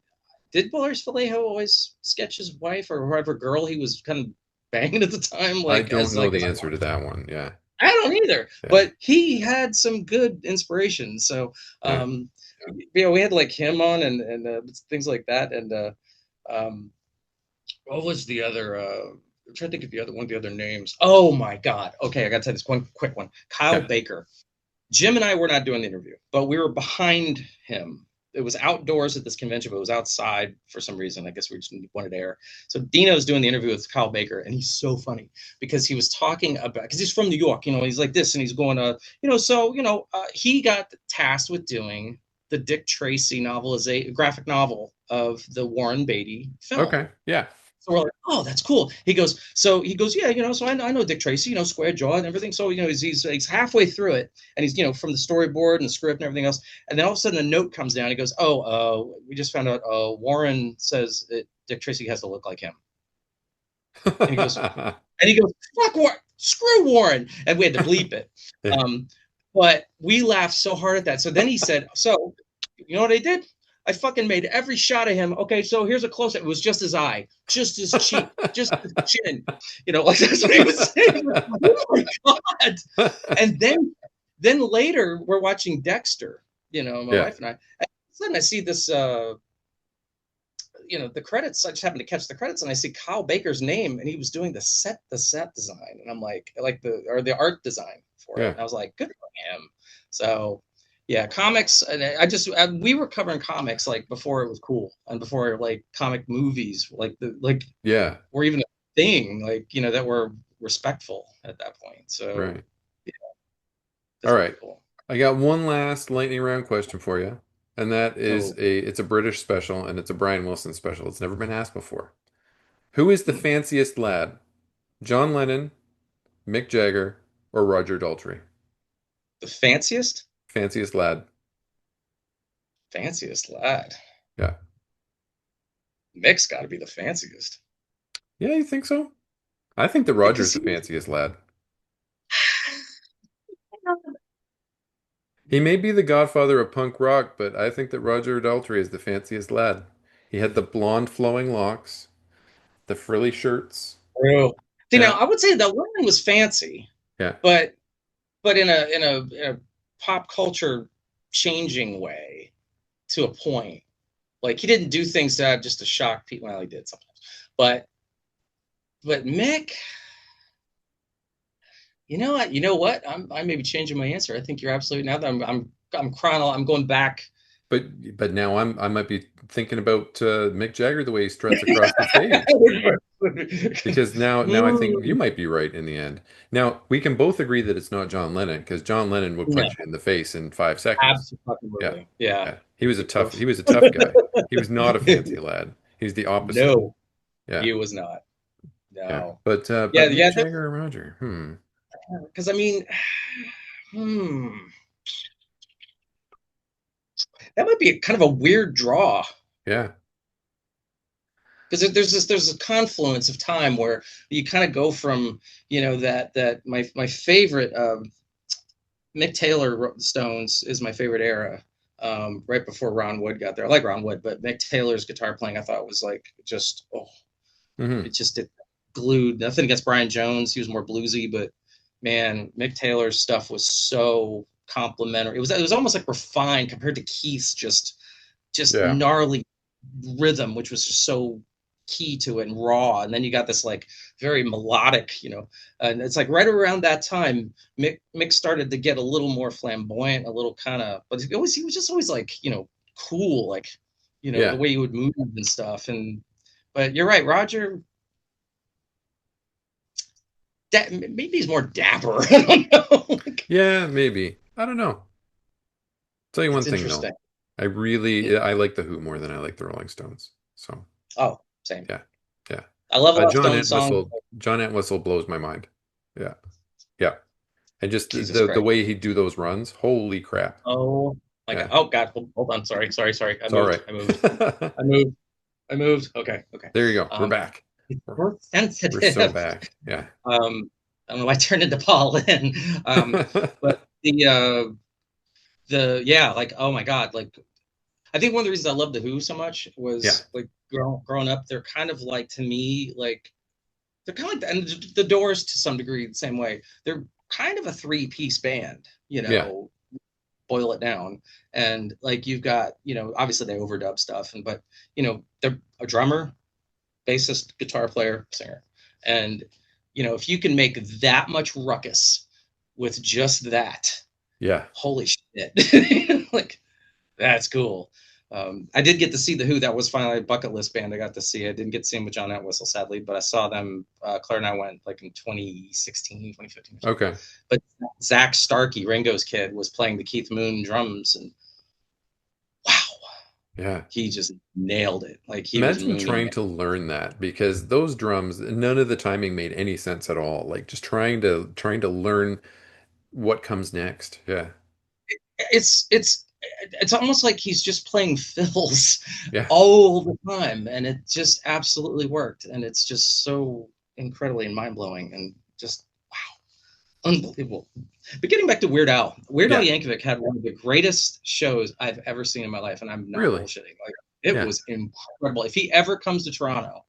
[SPEAKER 2] did Boris Vallejo always sketch his wife or whoever girl he was kind of banging at the time,
[SPEAKER 1] I
[SPEAKER 2] like
[SPEAKER 1] don't
[SPEAKER 2] as
[SPEAKER 1] know
[SPEAKER 2] like
[SPEAKER 1] the
[SPEAKER 2] his
[SPEAKER 1] answer to that one. Yeah.
[SPEAKER 2] I don't either,
[SPEAKER 1] Yeah.
[SPEAKER 2] but he had some good inspiration. So,
[SPEAKER 1] Yeah.
[SPEAKER 2] we had like him on and things like that. And um, what was the other? I'm trying to think of the other names. Oh my God! Okay, I got to tell this one quick one. Kyle
[SPEAKER 1] Okay.
[SPEAKER 2] Baker. Jim and I were not doing the interview, but we were behind him. It was outdoors at this convention, but it was outside for some reason. I guess we just wanted air. So Dino's doing the interview with Kyle Baker, and he's so funny because he was talking about because he's from New York, he's like this, and he's going, he got tasked with doing the Dick Tracy novelization graphic novel of the Warren Beatty film.
[SPEAKER 1] Okay. Yeah.
[SPEAKER 2] So we're like, oh, that's cool. He goes, yeah, so I know Dick Tracy, square jaw and everything. So, he's halfway through it, and he's, from the storyboard and the script and everything else. And then all of a sudden a note comes down. He goes, oh, we just found out Warren says that Dick Tracy has to look like him. And he goes, fuck Warren, screw Warren. And we had to bleep it.
[SPEAKER 1] Yeah.
[SPEAKER 2] But we laughed so hard at that. So then he said, so, you know what I did? I fucking made every shot of him. Okay, so here's a close-up. It was just his eye, just his cheek, just his chin. Like that's what he was saying. Oh my God. And then later we're watching Dexter, my wife and I. And all of a sudden I see this the credits. I just happened to catch the credits, and I see Kyle Baker's name, and he was doing the set design, and I'm like the art design for it. And I was like, good for him. So, yeah, comics. And we were covering comics like before it was cool, and before like comic movies,
[SPEAKER 1] Yeah.
[SPEAKER 2] were even a thing, that were respectful at that point. So,
[SPEAKER 1] Right.
[SPEAKER 2] Yeah,
[SPEAKER 1] All
[SPEAKER 2] that's
[SPEAKER 1] right.
[SPEAKER 2] pretty cool.
[SPEAKER 1] I got one last lightning round question for you, and that is
[SPEAKER 2] Oh,
[SPEAKER 1] it's a British special and it's a Bryan Wilson special. It's never been asked before. Who is the fanciest lad? John Lennon, Mick Jagger, or Roger Daltrey?
[SPEAKER 2] the fanciest,
[SPEAKER 1] Fanciest lad.
[SPEAKER 2] fanciest lad.
[SPEAKER 1] Yeah.
[SPEAKER 2] Mick's got to be the fanciest
[SPEAKER 1] Yeah, you think so? I think that Roger's
[SPEAKER 2] because
[SPEAKER 1] the
[SPEAKER 2] he was.
[SPEAKER 1] fanciest lad. He may be the godfather of punk rock, but I think that Roger Daltrey is the fanciest lad. He had the blonde flowing locks, the frilly shirts.
[SPEAKER 2] True. See, now
[SPEAKER 1] Yeah.
[SPEAKER 2] I would say that Lennon was fancy,
[SPEAKER 1] Yeah.
[SPEAKER 2] but in a pop culture changing way to a point. Like he didn't do things just to shock people. Well, he did sometimes, but Mick, you know what? I may be changing my answer. I think you're absolutely now that I'm going back.
[SPEAKER 1] But now I might be thinking about Mick Jagger the way he struts across the stage. Because now I think you
[SPEAKER 2] Mm,
[SPEAKER 1] might be right in the end. Now we can both agree that it's not John Lennon because John Lennon would
[SPEAKER 2] no,
[SPEAKER 1] punch you in the face in 5 seconds. Yeah,
[SPEAKER 2] absolutely. Yeah.
[SPEAKER 1] yeah. He was a tough guy. He was not a fancy lad. He's the opposite.
[SPEAKER 2] No,
[SPEAKER 1] Yeah,
[SPEAKER 2] he was not.
[SPEAKER 1] yeah.
[SPEAKER 2] No. Yeah,
[SPEAKER 1] But Mick
[SPEAKER 2] yeah.
[SPEAKER 1] Jagger or Roger? Hmm.
[SPEAKER 2] Because I mean, hmm, that might be kind of a weird draw.
[SPEAKER 1] Yeah,
[SPEAKER 2] Because there's a confluence of time where you kind of go from that my favorite Mick Taylor Stones is my favorite era. Right before Ron Wood got there. I like Ron Wood, but Mick Taylor's guitar playing I thought was like just
[SPEAKER 1] hmm,
[SPEAKER 2] it just it glued. Nothing against Brian Jones, he was more bluesy, but man, Mick Taylor's stuff was so complimentary. It was almost like refined compared to Keith's just
[SPEAKER 1] yeah,
[SPEAKER 2] gnarly rhythm, which was just so key to it and raw. And then you got this like very melodic, and it's like right around that time, Mick started to get a little more flamboyant, a little kind of, but he was just always like, cool, like, the
[SPEAKER 1] yeah,
[SPEAKER 2] way he would move and stuff. But you're right, Roger, maybe he's more dapper. I don't know.
[SPEAKER 1] yeah. Maybe I don't know. Tell you one
[SPEAKER 2] It's
[SPEAKER 1] thing though,
[SPEAKER 2] interesting.
[SPEAKER 1] I like the Who more than I like the Rolling Stones. So
[SPEAKER 2] Oh, same.
[SPEAKER 1] yeah, yeah.
[SPEAKER 2] I love a lot of
[SPEAKER 1] John
[SPEAKER 2] Stone songs.
[SPEAKER 1] Entwistle, John Entwistle blows my mind. Yeah, yeah. And just
[SPEAKER 2] Jesus
[SPEAKER 1] the
[SPEAKER 2] Christ.
[SPEAKER 1] way he'd do those runs, holy crap.
[SPEAKER 2] Oh my God.
[SPEAKER 1] Yeah,
[SPEAKER 2] Oh God. Hold on. Sorry. I
[SPEAKER 1] it's all
[SPEAKER 2] moved.
[SPEAKER 1] right.
[SPEAKER 2] I moved. I moved. I moved. Okay.
[SPEAKER 1] There you go. We're
[SPEAKER 2] Um,
[SPEAKER 1] back.
[SPEAKER 2] it's
[SPEAKER 1] We're,
[SPEAKER 2] more
[SPEAKER 1] we're so
[SPEAKER 2] sensitive.
[SPEAKER 1] back. Yeah.
[SPEAKER 2] I don't know why I turned into Paul Lynn. But the yeah, like oh my God, like I think one of the reasons I love the Who so much
[SPEAKER 1] Yeah.
[SPEAKER 2] was like growing up, they're kind of like to me like they're kind of like and the Doors to some degree the same way. They're kind of a three-piece band,
[SPEAKER 1] Yeah.
[SPEAKER 2] boil it down. And like you've got, obviously they overdub stuff, but they're a drummer, bassist, guitar player, singer. And if you can make that much ruckus with just that,
[SPEAKER 1] Yeah.
[SPEAKER 2] holy shit. Like that's cool. I did get to see the Who. That was finally a bucket list band I got to see. I didn't get to see them with John Entwistle, sadly, but I saw them. Claire and I went like in 2016, 2015 or something.
[SPEAKER 1] Okay.
[SPEAKER 2] But Zach Starkey, Ringo's kid, was playing the Keith Moon drums, and wow,
[SPEAKER 1] Yeah.
[SPEAKER 2] He just nailed it. Like he was
[SPEAKER 1] Imagine
[SPEAKER 2] leaning
[SPEAKER 1] trying
[SPEAKER 2] in.
[SPEAKER 1] to learn that because those drums, none of the timing made any sense at all. Like just trying to learn what comes next. Yeah.
[SPEAKER 2] It's almost like he's just playing fills
[SPEAKER 1] Yeah.
[SPEAKER 2] all the time, and it just absolutely worked. And it's just so incredibly mind blowing and just unbelievable. But getting back to Weird Al
[SPEAKER 1] Yeah.
[SPEAKER 2] Yankovic had one of the greatest shows I've ever seen in my life, and I'm not
[SPEAKER 1] Really.
[SPEAKER 2] bullshitting. Like it
[SPEAKER 1] Yeah.
[SPEAKER 2] was incredible. If he ever comes to Toronto,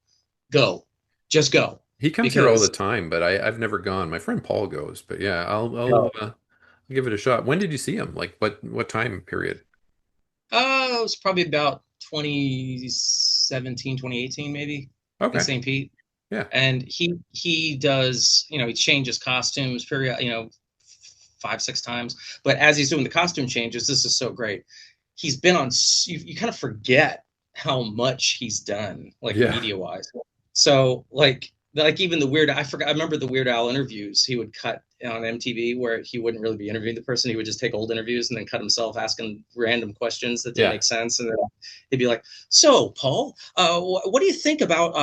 [SPEAKER 2] go, just go,
[SPEAKER 1] He comes here all the
[SPEAKER 2] because
[SPEAKER 1] time, but I've never gone. My friend Paul goes, but yeah, I'll
[SPEAKER 2] go.
[SPEAKER 1] give it a shot. When did you see him? Like what time period?
[SPEAKER 2] It was probably about 2017, 2018, maybe in
[SPEAKER 1] Okay.
[SPEAKER 2] St. Pete.
[SPEAKER 1] Yeah.
[SPEAKER 2] And he does, he changes costumes period, 5, 6 times. But as he's doing the costume changes, this is so great. He's been on. You kind of forget how much he's done, like
[SPEAKER 1] Yeah.
[SPEAKER 2] media wise. So like even the Weird. I forgot. I remember the Weird Al interviews he would cut on MTV where he wouldn't really be interviewing the person. He would just take old interviews and then cut himself asking random questions that didn't
[SPEAKER 1] Yeah.
[SPEAKER 2] make sense. And then he'd be like, "So, Paul, what do you think about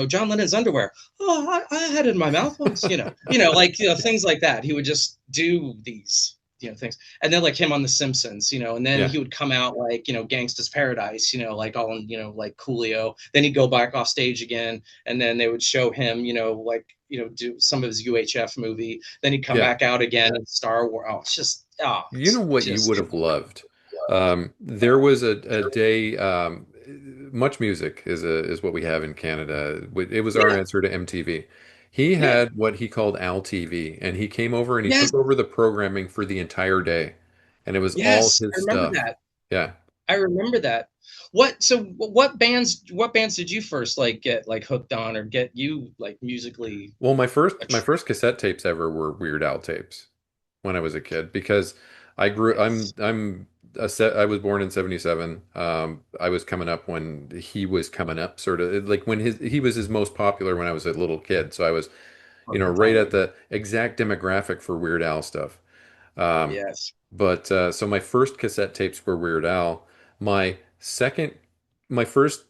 [SPEAKER 2] John Lennon's underwear? Oh, I had it in my mouth once. Things like that. He would just do these things, and then like him on The Simpsons, and then
[SPEAKER 1] Yeah.
[SPEAKER 2] he would come out like Gangsta's Paradise, like all in like Coolio. Then he'd go back off stage again, and then they would show him, do some of his UHF movie. Then he'd come
[SPEAKER 1] Yeah.
[SPEAKER 2] back out again in Star Wars.
[SPEAKER 1] You know
[SPEAKER 2] It's
[SPEAKER 1] what you would
[SPEAKER 2] just
[SPEAKER 1] have loved? There was a day. Much Music is what we have in Canada. It was our
[SPEAKER 2] yeah,
[SPEAKER 1] answer to MTV. He
[SPEAKER 2] yeah,
[SPEAKER 1] had what he called Al TV, and he came over and he
[SPEAKER 2] yes,
[SPEAKER 1] took over the programming for the entire day, and it was all
[SPEAKER 2] yes.
[SPEAKER 1] his
[SPEAKER 2] I remember
[SPEAKER 1] stuff.
[SPEAKER 2] that.
[SPEAKER 1] Yeah.
[SPEAKER 2] I remember that. What bands did you first like get like hooked on or get you like musically
[SPEAKER 1] Well, my
[SPEAKER 2] attracted?
[SPEAKER 1] first cassette tapes ever were Weird Al tapes when I was a kid because I grew I'm a set I was born in 77. I was coming up when he was coming up sort of like when he was his most popular when I was a little kid. So I was,
[SPEAKER 2] Perfect
[SPEAKER 1] right at
[SPEAKER 2] timing.
[SPEAKER 1] the exact demographic for Weird Al stuff. Um,
[SPEAKER 2] Yes.
[SPEAKER 1] but so my first cassette tapes were Weird Al. My second, my first,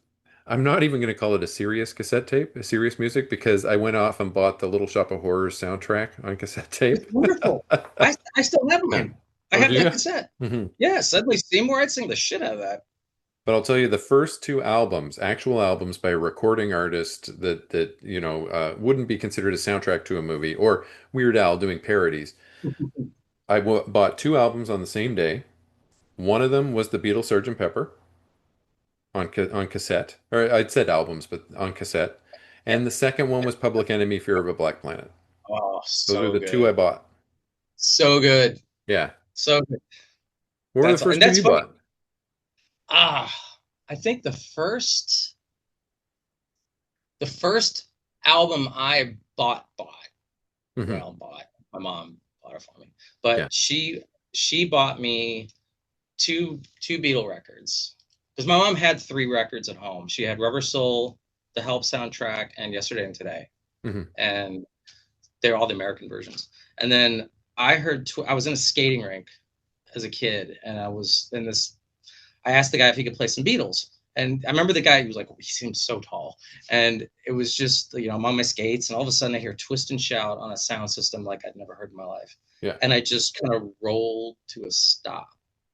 [SPEAKER 1] I'm not even going to call it a serious cassette tape, a serious music, because I went off and bought the Little Shop of Horrors soundtrack on cassette
[SPEAKER 2] It's
[SPEAKER 1] tape.
[SPEAKER 2] wonderful. I still have
[SPEAKER 1] Yeah.
[SPEAKER 2] mine. I
[SPEAKER 1] Oh,
[SPEAKER 2] have
[SPEAKER 1] do
[SPEAKER 2] that
[SPEAKER 1] you?
[SPEAKER 2] cassette.
[SPEAKER 1] Hmm.
[SPEAKER 2] Yeah, suddenly Seymour, I'd sing the shit out of that.
[SPEAKER 1] But I'll tell you, the first two albums, actual albums by a recording artist that wouldn't be considered a soundtrack to a movie, or Weird Al doing parodies. Bought two albums on the same day. One of them was the Beatles' Sgt. Pepper on cassette, or I'd said albums, but on cassette.
[SPEAKER 2] Yeah.
[SPEAKER 1] And the second one was Public Enemy: Fear of a Black Planet.
[SPEAKER 2] Oh,
[SPEAKER 1] Those are
[SPEAKER 2] so
[SPEAKER 1] the two I
[SPEAKER 2] good.
[SPEAKER 1] bought.
[SPEAKER 2] So good.
[SPEAKER 1] Yeah.
[SPEAKER 2] So good.
[SPEAKER 1] What were the
[SPEAKER 2] And
[SPEAKER 1] first two
[SPEAKER 2] that's
[SPEAKER 1] you
[SPEAKER 2] funny.
[SPEAKER 1] bought?
[SPEAKER 2] Ah, I think the first album I bought,
[SPEAKER 1] Hmm.
[SPEAKER 2] well, bought, my mom bought it for me,
[SPEAKER 1] Yeah.
[SPEAKER 2] but she bought me two Beatle records because my mom had three records at home. She had Rubber Soul, the Help soundtrack, and Yesterday and Today,
[SPEAKER 1] Hmm.
[SPEAKER 2] and they're all the American versions. And then I was in a skating rink as a kid, and I was in this. I asked the guy if he could play some Beatles. And I remember the guy, he was like, he seemed so tall. And it was just, I'm on my skates, and all of a sudden I hear Twist and Shout on a sound system like I'd never heard in my life.
[SPEAKER 1] Yeah.
[SPEAKER 2] And I just kind of rolled to a stop.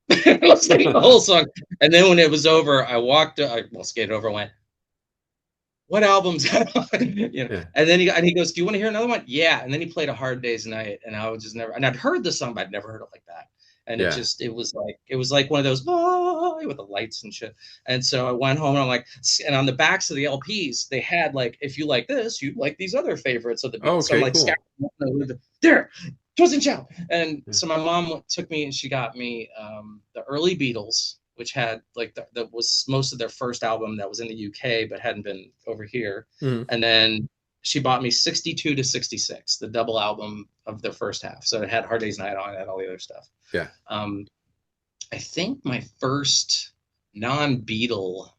[SPEAKER 2] I was like the whole song. And then when it was over, skated over and went, what album's that on?
[SPEAKER 1] Yeah.
[SPEAKER 2] And then he goes, do you want to hear another one? Yeah. And then he played A Hard Day's Night, and I was just never, and I'd heard the song, but I'd never heard it like that. And
[SPEAKER 1] Yeah.
[SPEAKER 2] it was like one of those with the lights and shit. And so I went home and I'm like, and on the backs of the LPs, they had like, if you like this, you like these other favorites of the Beatles. So I'm
[SPEAKER 1] Okay,
[SPEAKER 2] like,
[SPEAKER 1] cool.
[SPEAKER 2] there, Twist and Shout. And
[SPEAKER 1] Yeah.
[SPEAKER 2] so my mom took me and she got me the early Beatles, which had like that was most of their first album that was in the UK but hadn't been over here.
[SPEAKER 1] Mhm.
[SPEAKER 2] And then she bought me 62 to 66, the double album of the first half. So it had Hard Day's Night on it, had all the other stuff.
[SPEAKER 1] Yeah.
[SPEAKER 2] Um, I think my first non-Beatle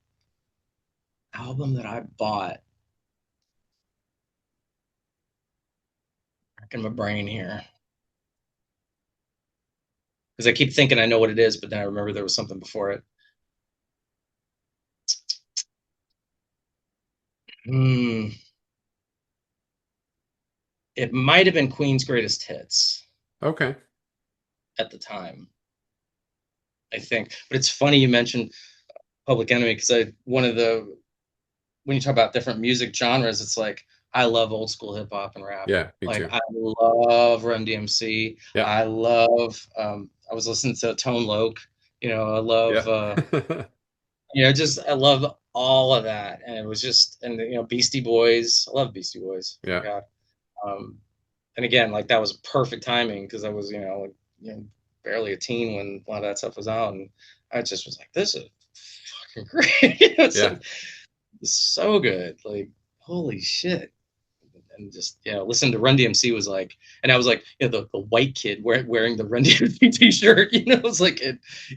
[SPEAKER 2] album that I bought, back in my brain here, because I keep thinking I know what it is, but then I remember there was something before it. Hmm. It might have been Queen's Greatest Hits
[SPEAKER 1] Okay.
[SPEAKER 2] at the time, I think. But it's funny you mentioned Public Enemy because I one of the when you talk about different music genres, it's like I love old school hip hop and rap.
[SPEAKER 1] Yeah, me
[SPEAKER 2] Like
[SPEAKER 1] too.
[SPEAKER 2] I love Run DMC.
[SPEAKER 1] Yeah.
[SPEAKER 2] I love. I was listening to Tone Loc. I love.
[SPEAKER 1] Yeah.
[SPEAKER 2] Just I love all of that, and it was just and Beastie Boys. I love Beastie Boys. Oh my
[SPEAKER 1] Yeah.
[SPEAKER 2] God. Um, and again, like that was perfect timing because I was barely a teen when a lot of that stuff was out, and I just was like, this is fucking great. It's
[SPEAKER 1] Yeah.
[SPEAKER 2] like so good. Like, holy shit. And just, listen to Run DMC was like, and I was like, the white kid wearing the Run DMC t-shirt, it was like,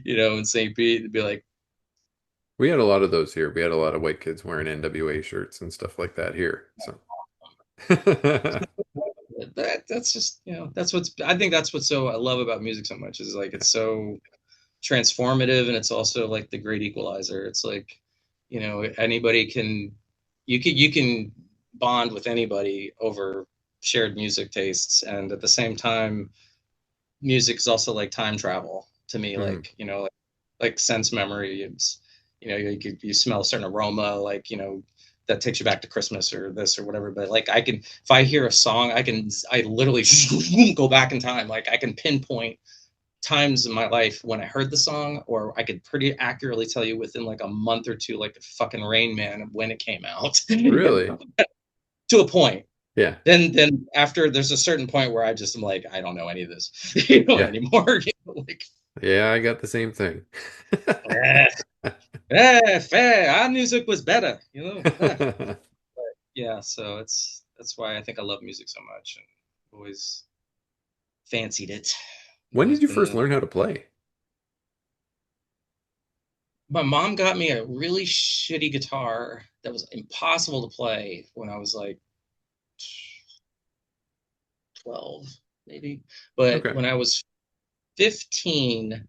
[SPEAKER 2] in St. Pete, it'd be like,
[SPEAKER 1] We had a lot of those here. We had a lot of white kids wearing NWA shirts and stuff like that here. So
[SPEAKER 2] that's just, I think that's what's so I love about music so much is like, it's so transformative and it's also like the great equalizer. It's like, anybody you can bond with anybody over shared music tastes, and at the same time music is also like time travel to me,
[SPEAKER 1] mhm.
[SPEAKER 2] like like sense memory. It's you smell a certain aroma, like that takes you back to Christmas or this or whatever. But like if I hear a song, I literally go back in time. Like I can pinpoint times in my life when I heard the song, or I could pretty accurately tell you within like a month or two, like the fucking Rain Man when it came out.
[SPEAKER 1] Really?
[SPEAKER 2] To a point.
[SPEAKER 1] Yeah.
[SPEAKER 2] Then after there's a certain point where I just am like, I don't know any of this,
[SPEAKER 1] Yeah.
[SPEAKER 2] anymore. Like,
[SPEAKER 1] Yeah, I got the same thing.
[SPEAKER 2] eh, fair. Our music was better, Yeah, so that's why I think I love music so much and always fancied it.
[SPEAKER 1] When
[SPEAKER 2] Always
[SPEAKER 1] did you
[SPEAKER 2] been
[SPEAKER 1] first learn how to play?
[SPEAKER 2] my mom got me a really shitty guitar that was impossible to play when I was like 12, maybe. But
[SPEAKER 1] Okay.
[SPEAKER 2] when I was 15,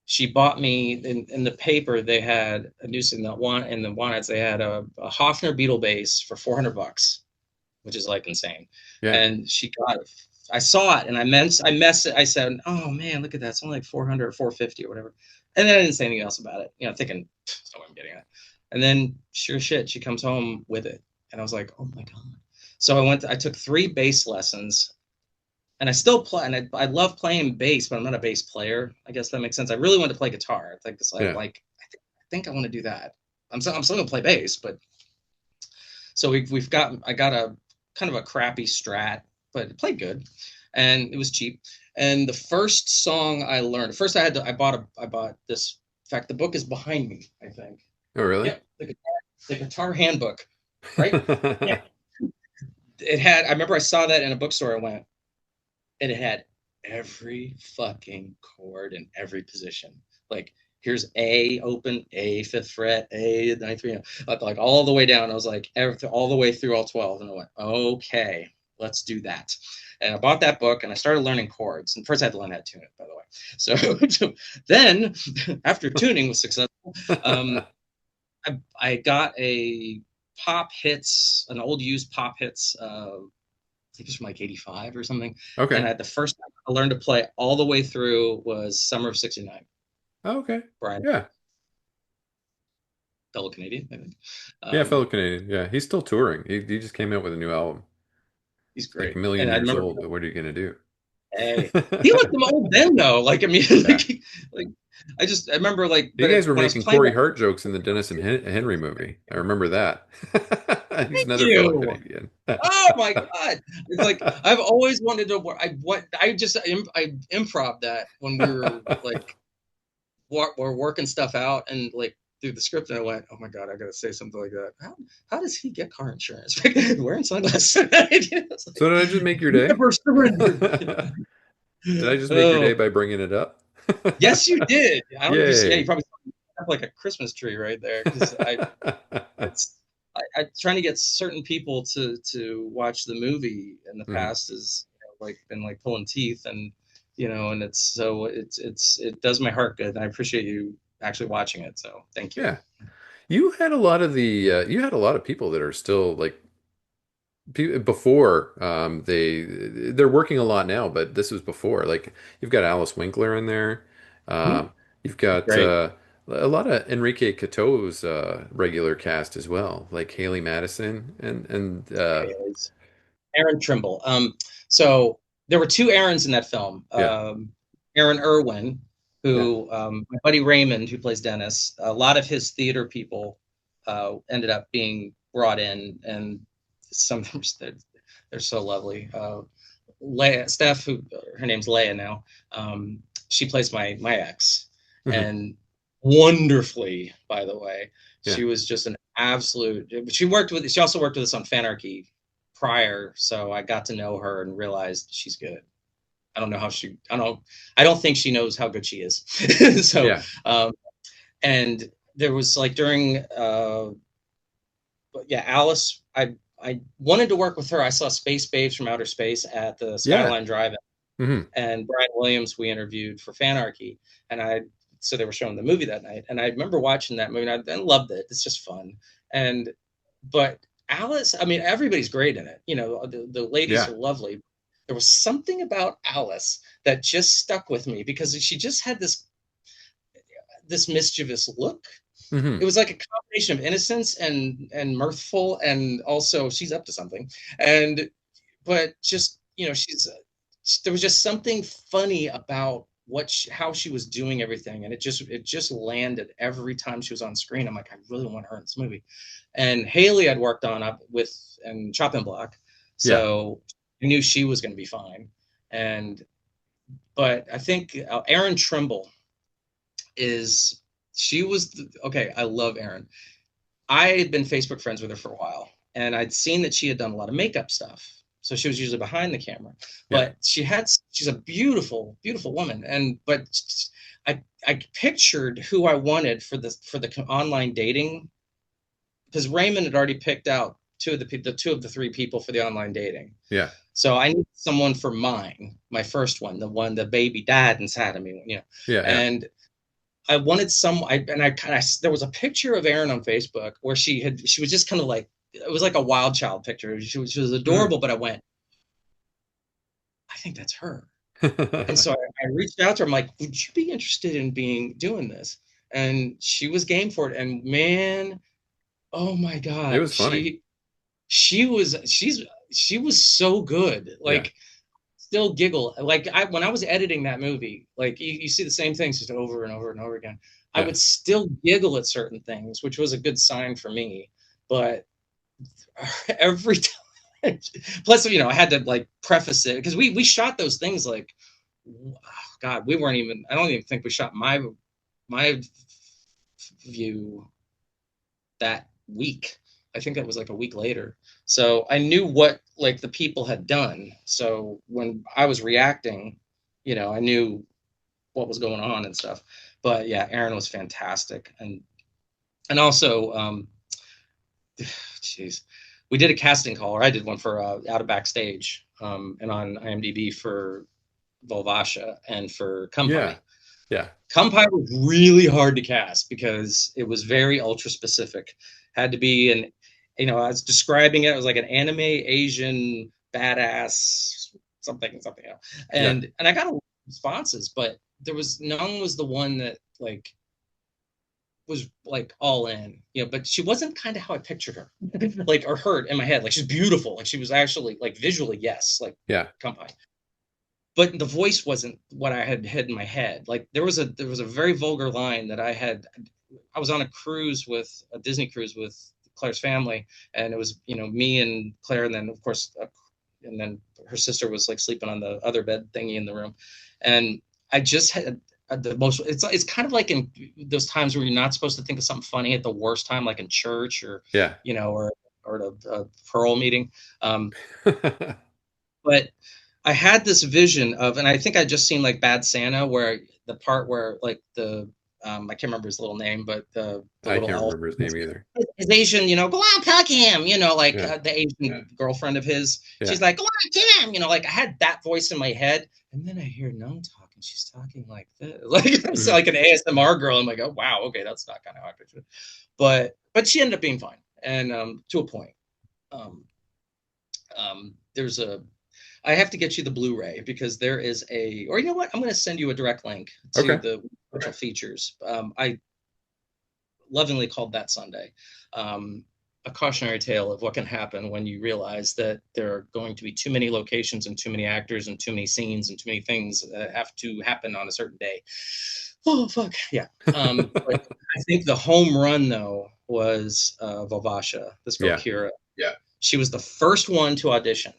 [SPEAKER 2] she bought me in the paper they had a news in the one ads they had a Hofner Beetle bass for $400, which is like insane.
[SPEAKER 1] Yeah.
[SPEAKER 2] And she got it. I saw it and I messed it. I said, "Oh man, look at that! It's only like 400 or 450 or whatever." And then I didn't say anything else about it, thinking, "That's not what I'm getting at." And then sure shit, she comes home with it, and I was like, "Oh my god!" So I took 3 bass lessons, and I still play, and I love playing bass, but I'm not a bass player. I guess that makes sense. I really want to play guitar. It's like this. I
[SPEAKER 1] Yeah.
[SPEAKER 2] like. I think I want to do that. I'm still gonna play bass, but so I got a kind of a crappy Strat, but it played good, and it was cheap. And the first song I learned, first I bought this. In fact, the book is behind me. I think.
[SPEAKER 1] Oh, really?
[SPEAKER 2] Yep, the guitar handbook, right? Yeah. It had. I remember I saw that in a bookstore. I went, and it had every fucking chord in every position. Like here's A open, A fifth fret, A ninth, like all the way down. I was like all the way through all 12, and I went, okay, let's do that. And I bought that book and I started learning chords. And first I had to learn how to tune it, by the way. So then, after tuning was successful, um, I got a pop hits, an old used pop hits think it was from like 85 or something. And
[SPEAKER 1] Okay.
[SPEAKER 2] the first time I learned to play all the way through was Summer of '69.
[SPEAKER 1] Okay.
[SPEAKER 2] Bryan,
[SPEAKER 1] Yeah.
[SPEAKER 2] fellow Canadian, I think.
[SPEAKER 1] Yeah, fellow
[SPEAKER 2] Um,
[SPEAKER 1] Canadian. Yeah, he's still touring. He just came out with a new album.
[SPEAKER 2] he's
[SPEAKER 1] It's like a
[SPEAKER 2] great.
[SPEAKER 1] million
[SPEAKER 2] And I
[SPEAKER 1] years
[SPEAKER 2] remember,
[SPEAKER 1] old, but what are you gonna do?
[SPEAKER 2] hey, he looked old then though. Like, I mean,
[SPEAKER 1] Yeah.
[SPEAKER 2] like I remember like,
[SPEAKER 1] You guys were
[SPEAKER 2] when I was
[SPEAKER 1] making
[SPEAKER 2] playing
[SPEAKER 1] Corey
[SPEAKER 2] that,
[SPEAKER 1] Hart jokes in the Dennis and Henry movie. I remember that. He's
[SPEAKER 2] thank
[SPEAKER 1] another fellow
[SPEAKER 2] you.
[SPEAKER 1] Canadian.
[SPEAKER 2] Oh my God. It's like, I've always wanted to, I just, I improv that when we were like, we're working stuff out and like through the script, and I went, "Oh my god, I gotta say something like that. How does he get car insurance wearing sunglasses?" It's
[SPEAKER 1] So
[SPEAKER 2] like,
[SPEAKER 1] did I just make your day?
[SPEAKER 2] never surrendered.
[SPEAKER 1] Did I just make your day
[SPEAKER 2] Oh,
[SPEAKER 1] by bringing it up?
[SPEAKER 2] yes, you did. I don't know if you see. Yeah, you
[SPEAKER 1] Yay.
[SPEAKER 2] probably have like a Christmas tree right there because it's. I trying to get certain people to watch the movie in the
[SPEAKER 1] Mhm.
[SPEAKER 2] past is like been like pulling teeth, and and it does my heart good, and I appreciate you actually watching it. So thank you.
[SPEAKER 1] Yeah. You had a lot of the you had a lot of people that are still like before they're working a lot now, but this was before. Like you've got Alice Winkler in there.
[SPEAKER 2] Mhm.
[SPEAKER 1] You've got
[SPEAKER 2] Great.
[SPEAKER 1] a lot of Enrique Cato's regular cast as well, like Haley Madison and
[SPEAKER 2] Aaron Trimble. So there were two Aarons in that film.
[SPEAKER 1] yeah.
[SPEAKER 2] Aaron Irwin,
[SPEAKER 1] Yeah.
[SPEAKER 2] who my buddy Raymond, who plays Dennis. A lot of his theater people ended up being brought in, and some of them they're so lovely. Leia, Steph, who her name's Leia now. She plays my ex,
[SPEAKER 1] Hmm.
[SPEAKER 2] and wonderfully, by the way.
[SPEAKER 1] Yeah.
[SPEAKER 2] She was just an absolute. She worked with. She also worked with us on Fanarchy prior, so I got to know her and realized she's good. I don't know how she. I don't. I don't think she knows how good she is. So,
[SPEAKER 1] Yeah.
[SPEAKER 2] um, and there was like during, yeah, Alice. I wanted to work with her. I saw Space Babes from Outer Space at the
[SPEAKER 1] Yeah.
[SPEAKER 2] Skyline Drive,
[SPEAKER 1] Hmm.
[SPEAKER 2] and Bryan Williams we interviewed for Fanarchy, and I so they were showing the movie that night, and I remember watching that movie, and I loved it. It's just fun, and but Alice, I mean, everybody's great in it. You know, the ladies
[SPEAKER 1] Yeah.
[SPEAKER 2] are lovely. There was something about Alice that just stuck with me because she just had this mischievous look. It
[SPEAKER 1] Hmm.
[SPEAKER 2] was like a combination of innocence and mirthful, and also she's up to something. And but just there was just something funny about how she was doing everything, and it just landed every time she was on screen. I'm like, I really want her in this movie. And Haley I'd worked on up with and Chopping Block,
[SPEAKER 1] Yeah.
[SPEAKER 2] so I knew she was going to be fine. And but I think Aaron Trimble is she was okay. I love Aaron. I had been Facebook friends with her for a while, and I'd seen that she had done a lot of makeup stuff. So she was usually behind the camera,
[SPEAKER 1] Yeah.
[SPEAKER 2] but she's a beautiful, beautiful woman. But I pictured who I wanted for the online dating, because Raymond had already picked out two of the three people for the online dating.
[SPEAKER 1] Yeah.
[SPEAKER 2] So I need someone for my first one, the one the baby dad inside of me,
[SPEAKER 1] Yeah. Yeah.
[SPEAKER 2] and I wanted I kind of there was a picture of Erin on Facebook where she was just kind of like it was like a wild child picture. She was
[SPEAKER 1] Mm.
[SPEAKER 2] adorable, but I went, I think that's her. And so I reached out to her. I'm like, would you be interested in doing this? And she was game for it. And man, oh my
[SPEAKER 1] It
[SPEAKER 2] God,
[SPEAKER 1] was funny.
[SPEAKER 2] she was so good.
[SPEAKER 1] Yeah.
[SPEAKER 2] Like still giggle. Like when I was editing that movie, like you see the same things just over and over and over again. I
[SPEAKER 1] Yeah.
[SPEAKER 2] would still giggle at certain things, which was a good sign for me. But every time, plus I had to like preface it because we shot those things like, oh God, we weren't even. I don't even think we shot my view that week. I think that was like a week later. So I knew what like the people had done. So when I was reacting, I knew what was going on and stuff. But yeah, Aaron was fantastic, and also, jeez, we did a casting call, or I did one for Out of Backstage, and on IMDb for Volvasha and for
[SPEAKER 1] Yeah.
[SPEAKER 2] Kumpai.
[SPEAKER 1] Yeah.
[SPEAKER 2] Kumpai was really hard to cast because it was very ultra specific. Had to be I was describing it. It was like an anime Asian badass something something.
[SPEAKER 1] Yeah.
[SPEAKER 2] And I got a lot of responses, but there was none was the one that like was like all in, but she wasn't kind of how I pictured her, like or heard in my head. Like she's beautiful, like she was actually like visually, yes, like
[SPEAKER 1] Yeah.
[SPEAKER 2] Kumpai, but the voice wasn't what I had in my head. Like there was a very vulgar line that I was on a cruise with a Disney cruise with Claire's family, and it was me and Claire, and then of course, and then her sister was like sleeping on the other bed thingy in the room, and I just had the most. It's kind of like in those times where you're not supposed to think of something funny at the worst time, like in church or
[SPEAKER 1] Yeah.
[SPEAKER 2] or at a parole meeting. But I had this vision of, and I think I just seen like Bad Santa, where the part where like I can't remember his little name, but the
[SPEAKER 1] I
[SPEAKER 2] little
[SPEAKER 1] can't
[SPEAKER 2] elf,
[SPEAKER 1] remember his name either.
[SPEAKER 2] his Asian, go on, tuck him, like
[SPEAKER 1] Yeah.
[SPEAKER 2] the Asian girlfriend of his.
[SPEAKER 1] Yeah.
[SPEAKER 2] She's like, go on, Tim, like I had that voice in my head, and then I hear Nung talk, and she's talking like this, like it's
[SPEAKER 1] Hmm.
[SPEAKER 2] like an ASMR girl. I'm like, oh wow, okay, that's not kind of how I pictured it. But but she ended up being fine, and to a point. Um, there's a I have to get you the Blu-ray because there is a, or you know what? I'm going to send you a direct link to
[SPEAKER 1] Okay.
[SPEAKER 2] the virtual features. I lovingly called that Sunday. A cautionary tale of what can happen when you realize that there are going to be too many locations and too many actors and too many scenes and too many things that have to happen on a certain day. Oh fuck yeah! But I think the home run though was Vavasha, this girl
[SPEAKER 1] Yeah.
[SPEAKER 2] Kira. Yeah, she was the first one to audition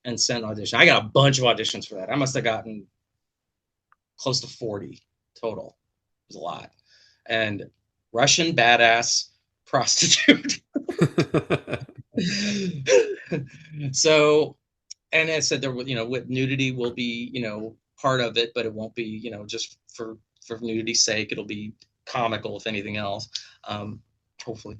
[SPEAKER 2] and send audition. I got a bunch of auditions for that. I must have gotten close to 40 total. It was a lot. And Russian badass prostitute. So, and I said there, with nudity will be, part of it, but it won't be, just for nudity's sake. It'll be comical, if anything else, hopefully.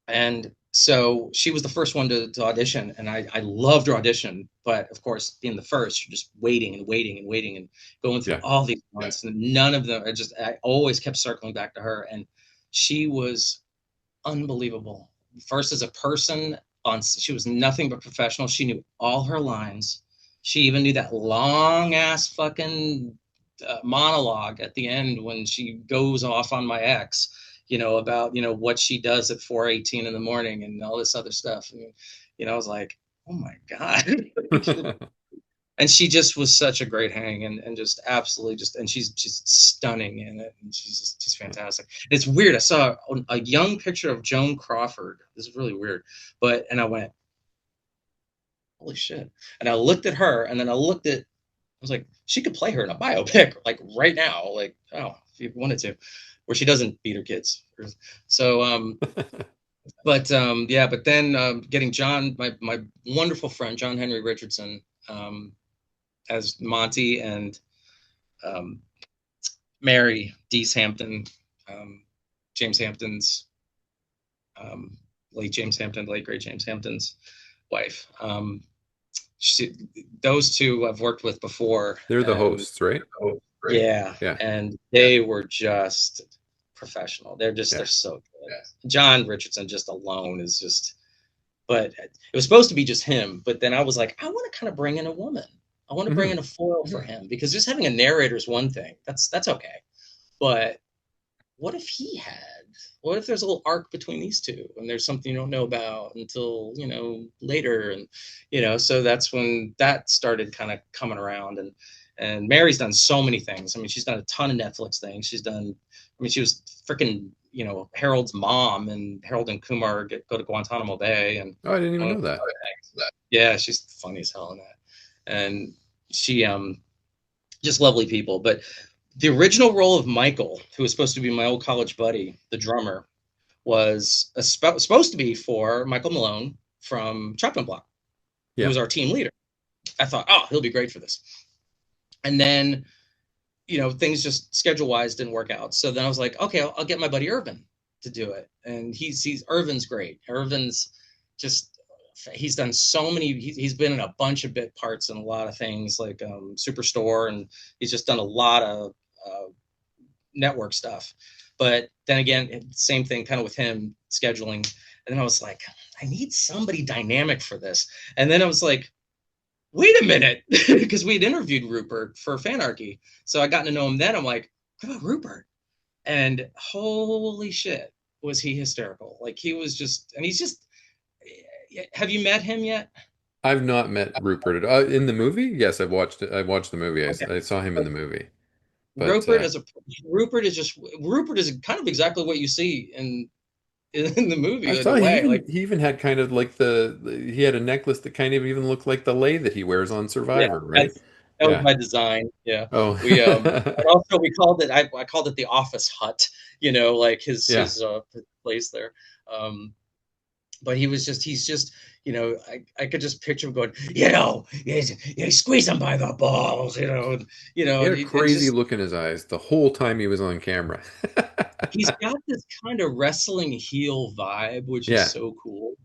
[SPEAKER 2] And so she was the first one to audition, and I loved her audition. But of course, being the first, you're just waiting and waiting and waiting and going through
[SPEAKER 1] Yeah.
[SPEAKER 2] all these months, and none of them. I always kept circling back to her, and she was unbelievable. First as a person, she was nothing but professional. She knew all her lines. She even knew that long ass fucking monologue at the end when she goes off on my ex, about what she does at 4:18 in the morning and all this other stuff. And, I was like, oh my god. And she just was such a great hang, and just absolutely and she's stunning in it, and she's fantastic. And it's weird. I saw a young picture of Joan Crawford. This is really weird, and I went, holy shit. And I looked at her, and then I was like, she could play her in a biopic like right now, like, oh, if you wanted to, where she doesn't beat her kids. So yeah, but then getting John, my wonderful friend John Henry Richardson, as Monty, and um, Mary Dees Hampton, um, James Hampton's, um, late great James Hampton's wife. She, those two I've worked with before,
[SPEAKER 1] They're the
[SPEAKER 2] and
[SPEAKER 1] hosts, right?
[SPEAKER 2] yeah,
[SPEAKER 1] Yeah.
[SPEAKER 2] and they were just professional. They're
[SPEAKER 1] Yeah.
[SPEAKER 2] so good. Yeah. John Richardson just alone is just, but it was supposed to be just him. But then I was like, I want to kind of bring in a woman. I want to bring
[SPEAKER 1] Hmm.
[SPEAKER 2] in a foil for him, because just having a narrator is one thing. That's okay. But what if what if there's a little arc between these two, and there's something you don't know about until later, and so that's when that started kind of coming around. And Mary's done so many things. I mean, she's done a ton of Netflix things. She was freaking Harold's mom, and Harold and Kumar go to Guantanamo Bay, and
[SPEAKER 1] Oh, I didn't even
[SPEAKER 2] one of
[SPEAKER 1] know that.
[SPEAKER 2] yeah, she's funny as hell in that. And she just lovely people. But the original role of Michael, who was supposed to be my old college buddy, the drummer, was supposed to be for Michael Malone from Chopping Block, who
[SPEAKER 1] Yeah.
[SPEAKER 2] was our team leader. I thought, oh, he'll be great for this. And then, things just schedule wise didn't work out. So then I was like, okay, I'll get my buddy Irvin to do it. And he's Irvin's great. Irvin's just, he's done so many, he's been in a bunch of bit parts and a lot of things like Superstore, and he's just done a lot of network stuff. But then again, same thing kind of with him scheduling. And then I was like, I need somebody dynamic for this. And then I was like, wait a minute, because we'd interviewed Rupert for Fanarchy. So I got to know him then. I'm like, what about Rupert? And holy shit, was he hysterical. Like he was just, and he's just, have you met him yet?
[SPEAKER 1] I've not met Rupert in the movie. Yes, I've watched it. I watched the movie.
[SPEAKER 2] Okay.
[SPEAKER 1] I saw him in the movie. But
[SPEAKER 2] Rupert as a Rupert is kind of exactly what you see in the movie
[SPEAKER 1] I
[SPEAKER 2] in
[SPEAKER 1] saw
[SPEAKER 2] a way. Like,
[SPEAKER 1] he even had kind of like he had a necklace that kind of even looked like the lei that he wears on
[SPEAKER 2] yeah,
[SPEAKER 1] Survivor, right?
[SPEAKER 2] that was
[SPEAKER 1] Yeah.
[SPEAKER 2] by design. Yeah,
[SPEAKER 1] Oh.
[SPEAKER 2] we and also we called it. I called it the office hut. Like
[SPEAKER 1] Yeah.
[SPEAKER 2] his place there. Um, but he's just, I could just picture him going, squeeze him by the balls,
[SPEAKER 1] He had a
[SPEAKER 2] and
[SPEAKER 1] crazy
[SPEAKER 2] just
[SPEAKER 1] look in his eyes the whole time he was on camera.
[SPEAKER 2] he's got this kind of wrestling heel vibe, which is
[SPEAKER 1] Yeah.
[SPEAKER 2] so cool.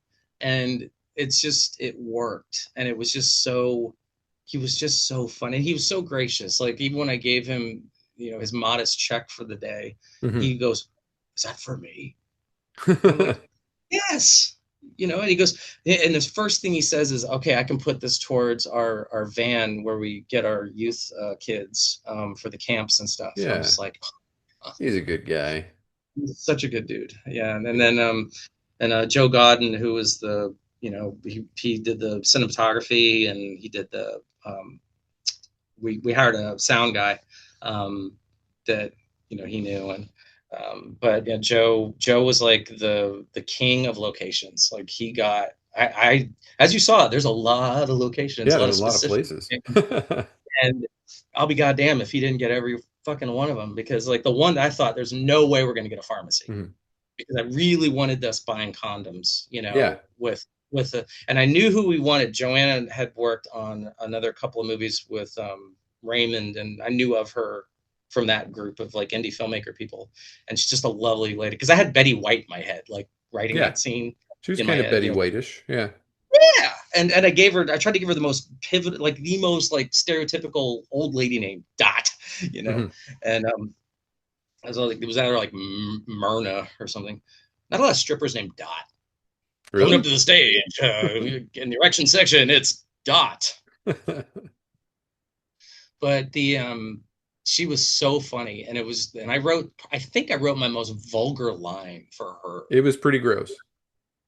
[SPEAKER 2] And it worked. And it was just he was just so fun. And he was so gracious. Like, even when I gave him, his modest check for the day,
[SPEAKER 1] Hmm.
[SPEAKER 2] he goes, is that for me? And I'm like, yes. And he goes, and the first thing he says is, okay, I can put this towards our van where we get our youth kids for the camps and stuff. And I'm
[SPEAKER 1] Yeah,
[SPEAKER 2] just like,
[SPEAKER 1] he's a good guy.
[SPEAKER 2] he's such a good dude. Yeah. And
[SPEAKER 1] Yeah.
[SPEAKER 2] then, Joe Godden, who was he did the cinematography and he did we hired a sound guy that he knew. And but yeah, Joe was like the king of locations. Like he got I as you saw, there's a lot of locations,
[SPEAKER 1] Yeah,
[SPEAKER 2] a lot
[SPEAKER 1] there's
[SPEAKER 2] of
[SPEAKER 1] a lot of
[SPEAKER 2] specific,
[SPEAKER 1] places.
[SPEAKER 2] and I'll be goddamn if he didn't get every fucking one of them, because like the one that I thought there's no way we're gonna get a pharmacy,
[SPEAKER 1] Mhm.
[SPEAKER 2] because I really wanted us buying condoms,
[SPEAKER 1] Yeah,
[SPEAKER 2] and I knew who we wanted. Joanna had worked on another couple of movies with Raymond, and I knew of her from that group of like indie filmmaker people, and she's just a lovely lady. Because I had Betty White in my head, like writing
[SPEAKER 1] yeah.
[SPEAKER 2] that scene
[SPEAKER 1] She was
[SPEAKER 2] in my
[SPEAKER 1] kind of
[SPEAKER 2] head,
[SPEAKER 1] Betty Whitish. Yeah.
[SPEAKER 2] yeah, and I tried to give her the most pivot, like the most like stereotypical old lady name, Dot, you know,
[SPEAKER 1] Hmm.
[SPEAKER 2] and I was like, it was either like Myrna or something. Not a lot of strippers named Dot. Coming up
[SPEAKER 1] Really?
[SPEAKER 2] to the stage in the erection section, it's Dot. But the she was so funny, and I think I wrote my most vulgar line for her.
[SPEAKER 1] It was pretty gross.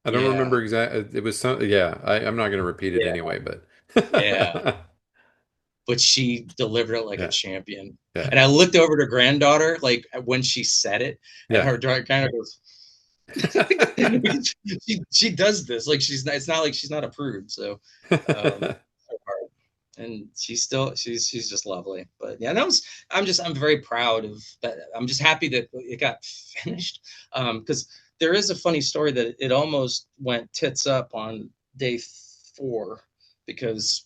[SPEAKER 1] I don't
[SPEAKER 2] Yeah,
[SPEAKER 1] remember exactly. It was some, yeah, I'm not going to repeat it
[SPEAKER 2] yeah,
[SPEAKER 1] anyway, but
[SPEAKER 2] yeah. But she delivered it like a
[SPEAKER 1] yeah,
[SPEAKER 2] champion.
[SPEAKER 1] yeah,
[SPEAKER 2] And I looked over at her granddaughter, like when she said it, and
[SPEAKER 1] yeah.
[SPEAKER 2] her granddaughter goes, she does this like she's not. It's not like she's not a prude. So, um, and she's just lovely. But yeah, I'm very proud of that. I'm just happy that it got finished. Because there is a funny story that it almost went tits up on day 4, because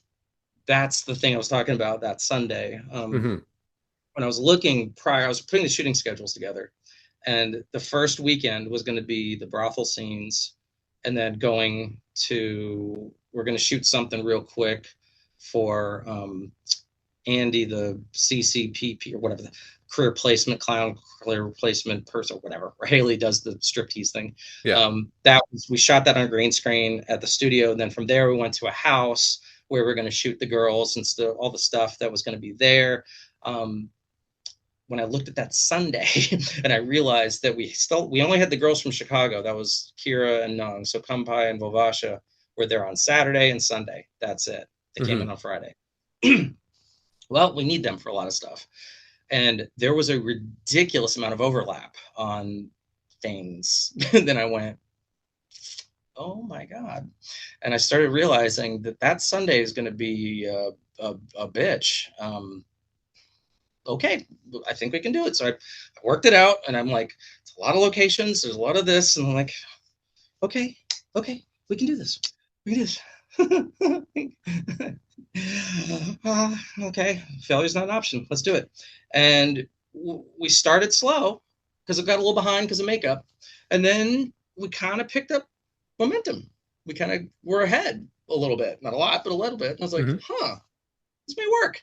[SPEAKER 2] that's the thing I was talking about that Sunday.
[SPEAKER 1] Hmm.
[SPEAKER 2] When I was looking prior, I was putting the shooting schedules together, and the first weekend was going to be the brothel scenes, and then we're going to shoot something real quick for Andy, the CCPP or whatever, the career placement clown, career placement person, or whatever. Or Haley does the striptease thing.
[SPEAKER 1] Yeah.
[SPEAKER 2] We shot that on green screen at the studio, and then from there we went to a house where we're going to shoot the girls and all the stuff that was going to be there. Um, when I looked at that Sunday and I realized that we only had the girls from Chicago. That was Kira and Nung. So Kampai and Vovasha were there on Saturday and Sunday. That's it. They came in
[SPEAKER 1] Hmm.
[SPEAKER 2] on Friday. Well, we need them for a lot of stuff. And there was a ridiculous amount of overlap on things. Then I went, oh my God. And I started realizing that Sunday is going to be a bitch. Okay, I think we can do it. So I worked it out, and I'm like, it's a lot of locations. There's a lot of this. And I'm like, okay, okay, we can do this. We can do this. Okay, failure's not an option. Let's do it. And we started slow because it got a little behind because of makeup. And then we kind of picked up momentum. We kind of were ahead a little bit, not a lot, but a little bit. And I was like,
[SPEAKER 1] Hmm.
[SPEAKER 2] this may work.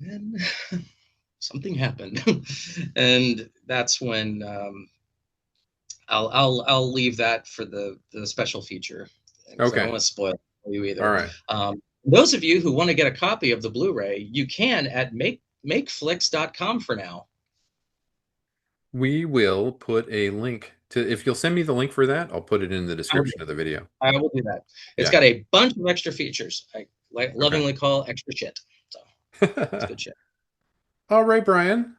[SPEAKER 2] And something happened. And that's when I'll leave that for the special feature, because I don't
[SPEAKER 1] Okay.
[SPEAKER 2] want to spoil it for you
[SPEAKER 1] All
[SPEAKER 2] either.
[SPEAKER 1] right.
[SPEAKER 2] Those of you who want to get a copy of the Blu-ray, you can at makeflix.com for now.
[SPEAKER 1] We will put a link to, if you'll send me the link for that, I'll put it in the
[SPEAKER 2] I will,
[SPEAKER 1] description of the video.
[SPEAKER 2] I will do that. It's
[SPEAKER 1] Yeah.
[SPEAKER 2] got a bunch of extra features. I
[SPEAKER 1] Okay.
[SPEAKER 2] lovingly call extra shit. So it's good shit.
[SPEAKER 1] All right, Brian.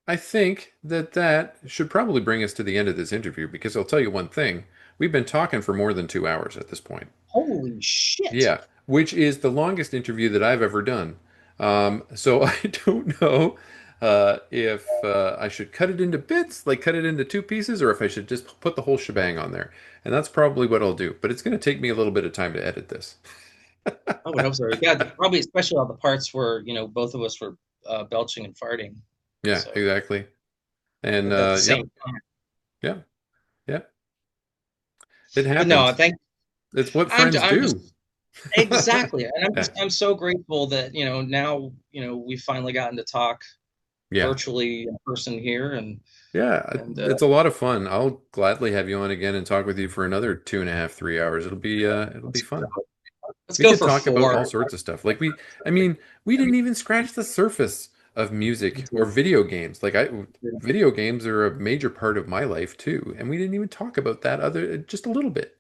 [SPEAKER 1] I think that that should probably bring us to the end of this interview because I'll tell you one thing. We've been talking for more than 2 hours at this point.
[SPEAKER 2] Holy shit.
[SPEAKER 1] Yeah, which is the longest interview that I've ever done. So I don't know if I should cut it into bits, like cut it into two pieces, or if I should just put the whole shebang on there. And that's probably what I'll do. But it's going to take me a little bit of time to edit this.
[SPEAKER 2] I would hope so. Yeah, probably especially all the parts where both of us were belching and farting.
[SPEAKER 1] Yeah,
[SPEAKER 2] So
[SPEAKER 1] exactly. And
[SPEAKER 2] at the
[SPEAKER 1] yep,
[SPEAKER 2] same time.
[SPEAKER 1] yep, yep. It
[SPEAKER 2] But no,
[SPEAKER 1] happens. It's what friends
[SPEAKER 2] I'm
[SPEAKER 1] do.
[SPEAKER 2] just exactly, and
[SPEAKER 1] Yeah,
[SPEAKER 2] I'm so grateful that now we've finally gotten to talk
[SPEAKER 1] Yeah.
[SPEAKER 2] virtually in person here,
[SPEAKER 1] Yeah,
[SPEAKER 2] and
[SPEAKER 1] it's a lot of fun. I'll gladly have you on again and talk with you for another 2.5, 3 hours. It'll be
[SPEAKER 2] let's
[SPEAKER 1] fun.
[SPEAKER 2] go. Let's
[SPEAKER 1] We
[SPEAKER 2] go
[SPEAKER 1] could
[SPEAKER 2] for
[SPEAKER 1] talk about all
[SPEAKER 2] 4.
[SPEAKER 1] sorts of stuff. I mean, we didn't even scratch the surface of music or video games. Video games are a major part of my life too, and we didn't even talk about that just a little bit.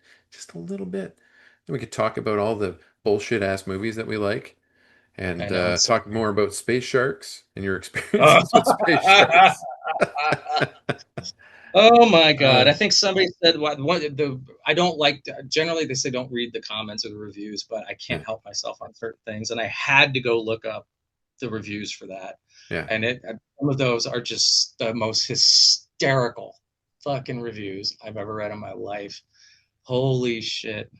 [SPEAKER 1] Then we could talk about all the bullshit ass movies that we like,
[SPEAKER 2] I
[SPEAKER 1] and
[SPEAKER 2] know it's so.
[SPEAKER 1] talk more about space sharks and your experiences with space sharks.
[SPEAKER 2] Oh my God!
[SPEAKER 1] Uh,
[SPEAKER 2] I think somebody said what the I don't like. Generally, they say don't read the comments or the reviews, but I
[SPEAKER 1] yeah,
[SPEAKER 2] can't help myself on certain things, and I had to go look up the reviews for that,
[SPEAKER 1] yeah.
[SPEAKER 2] and some of those are just the most hysterical fucking reviews I've ever read in my life. Holy shit!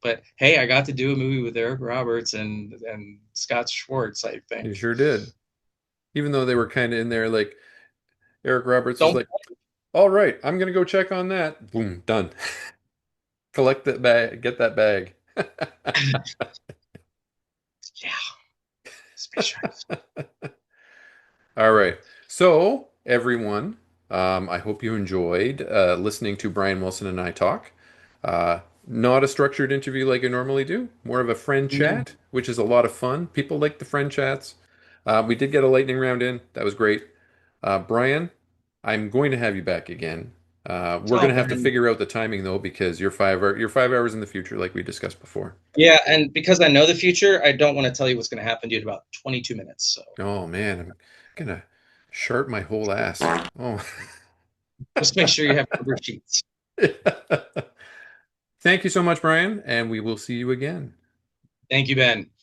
[SPEAKER 2] But hey, I got to do a movie with Eric Roberts and Scott Schwartz. I
[SPEAKER 1] You
[SPEAKER 2] think.
[SPEAKER 1] sure did. Even though they were kind of in there, like Eric Roberts was
[SPEAKER 2] Don't.
[SPEAKER 1] like, "All right, I'm gonna go check on that." Boom, done. Collect that bag, get that bag.
[SPEAKER 2] Yeah, Space Sharks.
[SPEAKER 1] All right. So, everyone, I hope you enjoyed listening to Bryan Wilson and I talk. Not a structured interview like I normally do, more of a friend
[SPEAKER 2] No.
[SPEAKER 1] chat, which is a lot of fun. People like the friend chats. We did get a lightning round in. That was great. Bryan, I'm going to have you back again. We're going
[SPEAKER 2] Oh,
[SPEAKER 1] to have to
[SPEAKER 2] Ben.
[SPEAKER 1] figure out the timing though, because you're 5 hours in the future, like we discussed before.
[SPEAKER 2] Yeah, and because I know the future, I don't want to tell you what's going to happen to you in about 22 minutes. So
[SPEAKER 1] Oh man, I'm gonna sharp my whole ass. Oh.
[SPEAKER 2] just make sure you have cover sheets.
[SPEAKER 1] Thank you so much, Bryan, and we will see you again.
[SPEAKER 2] Thank you, Ben.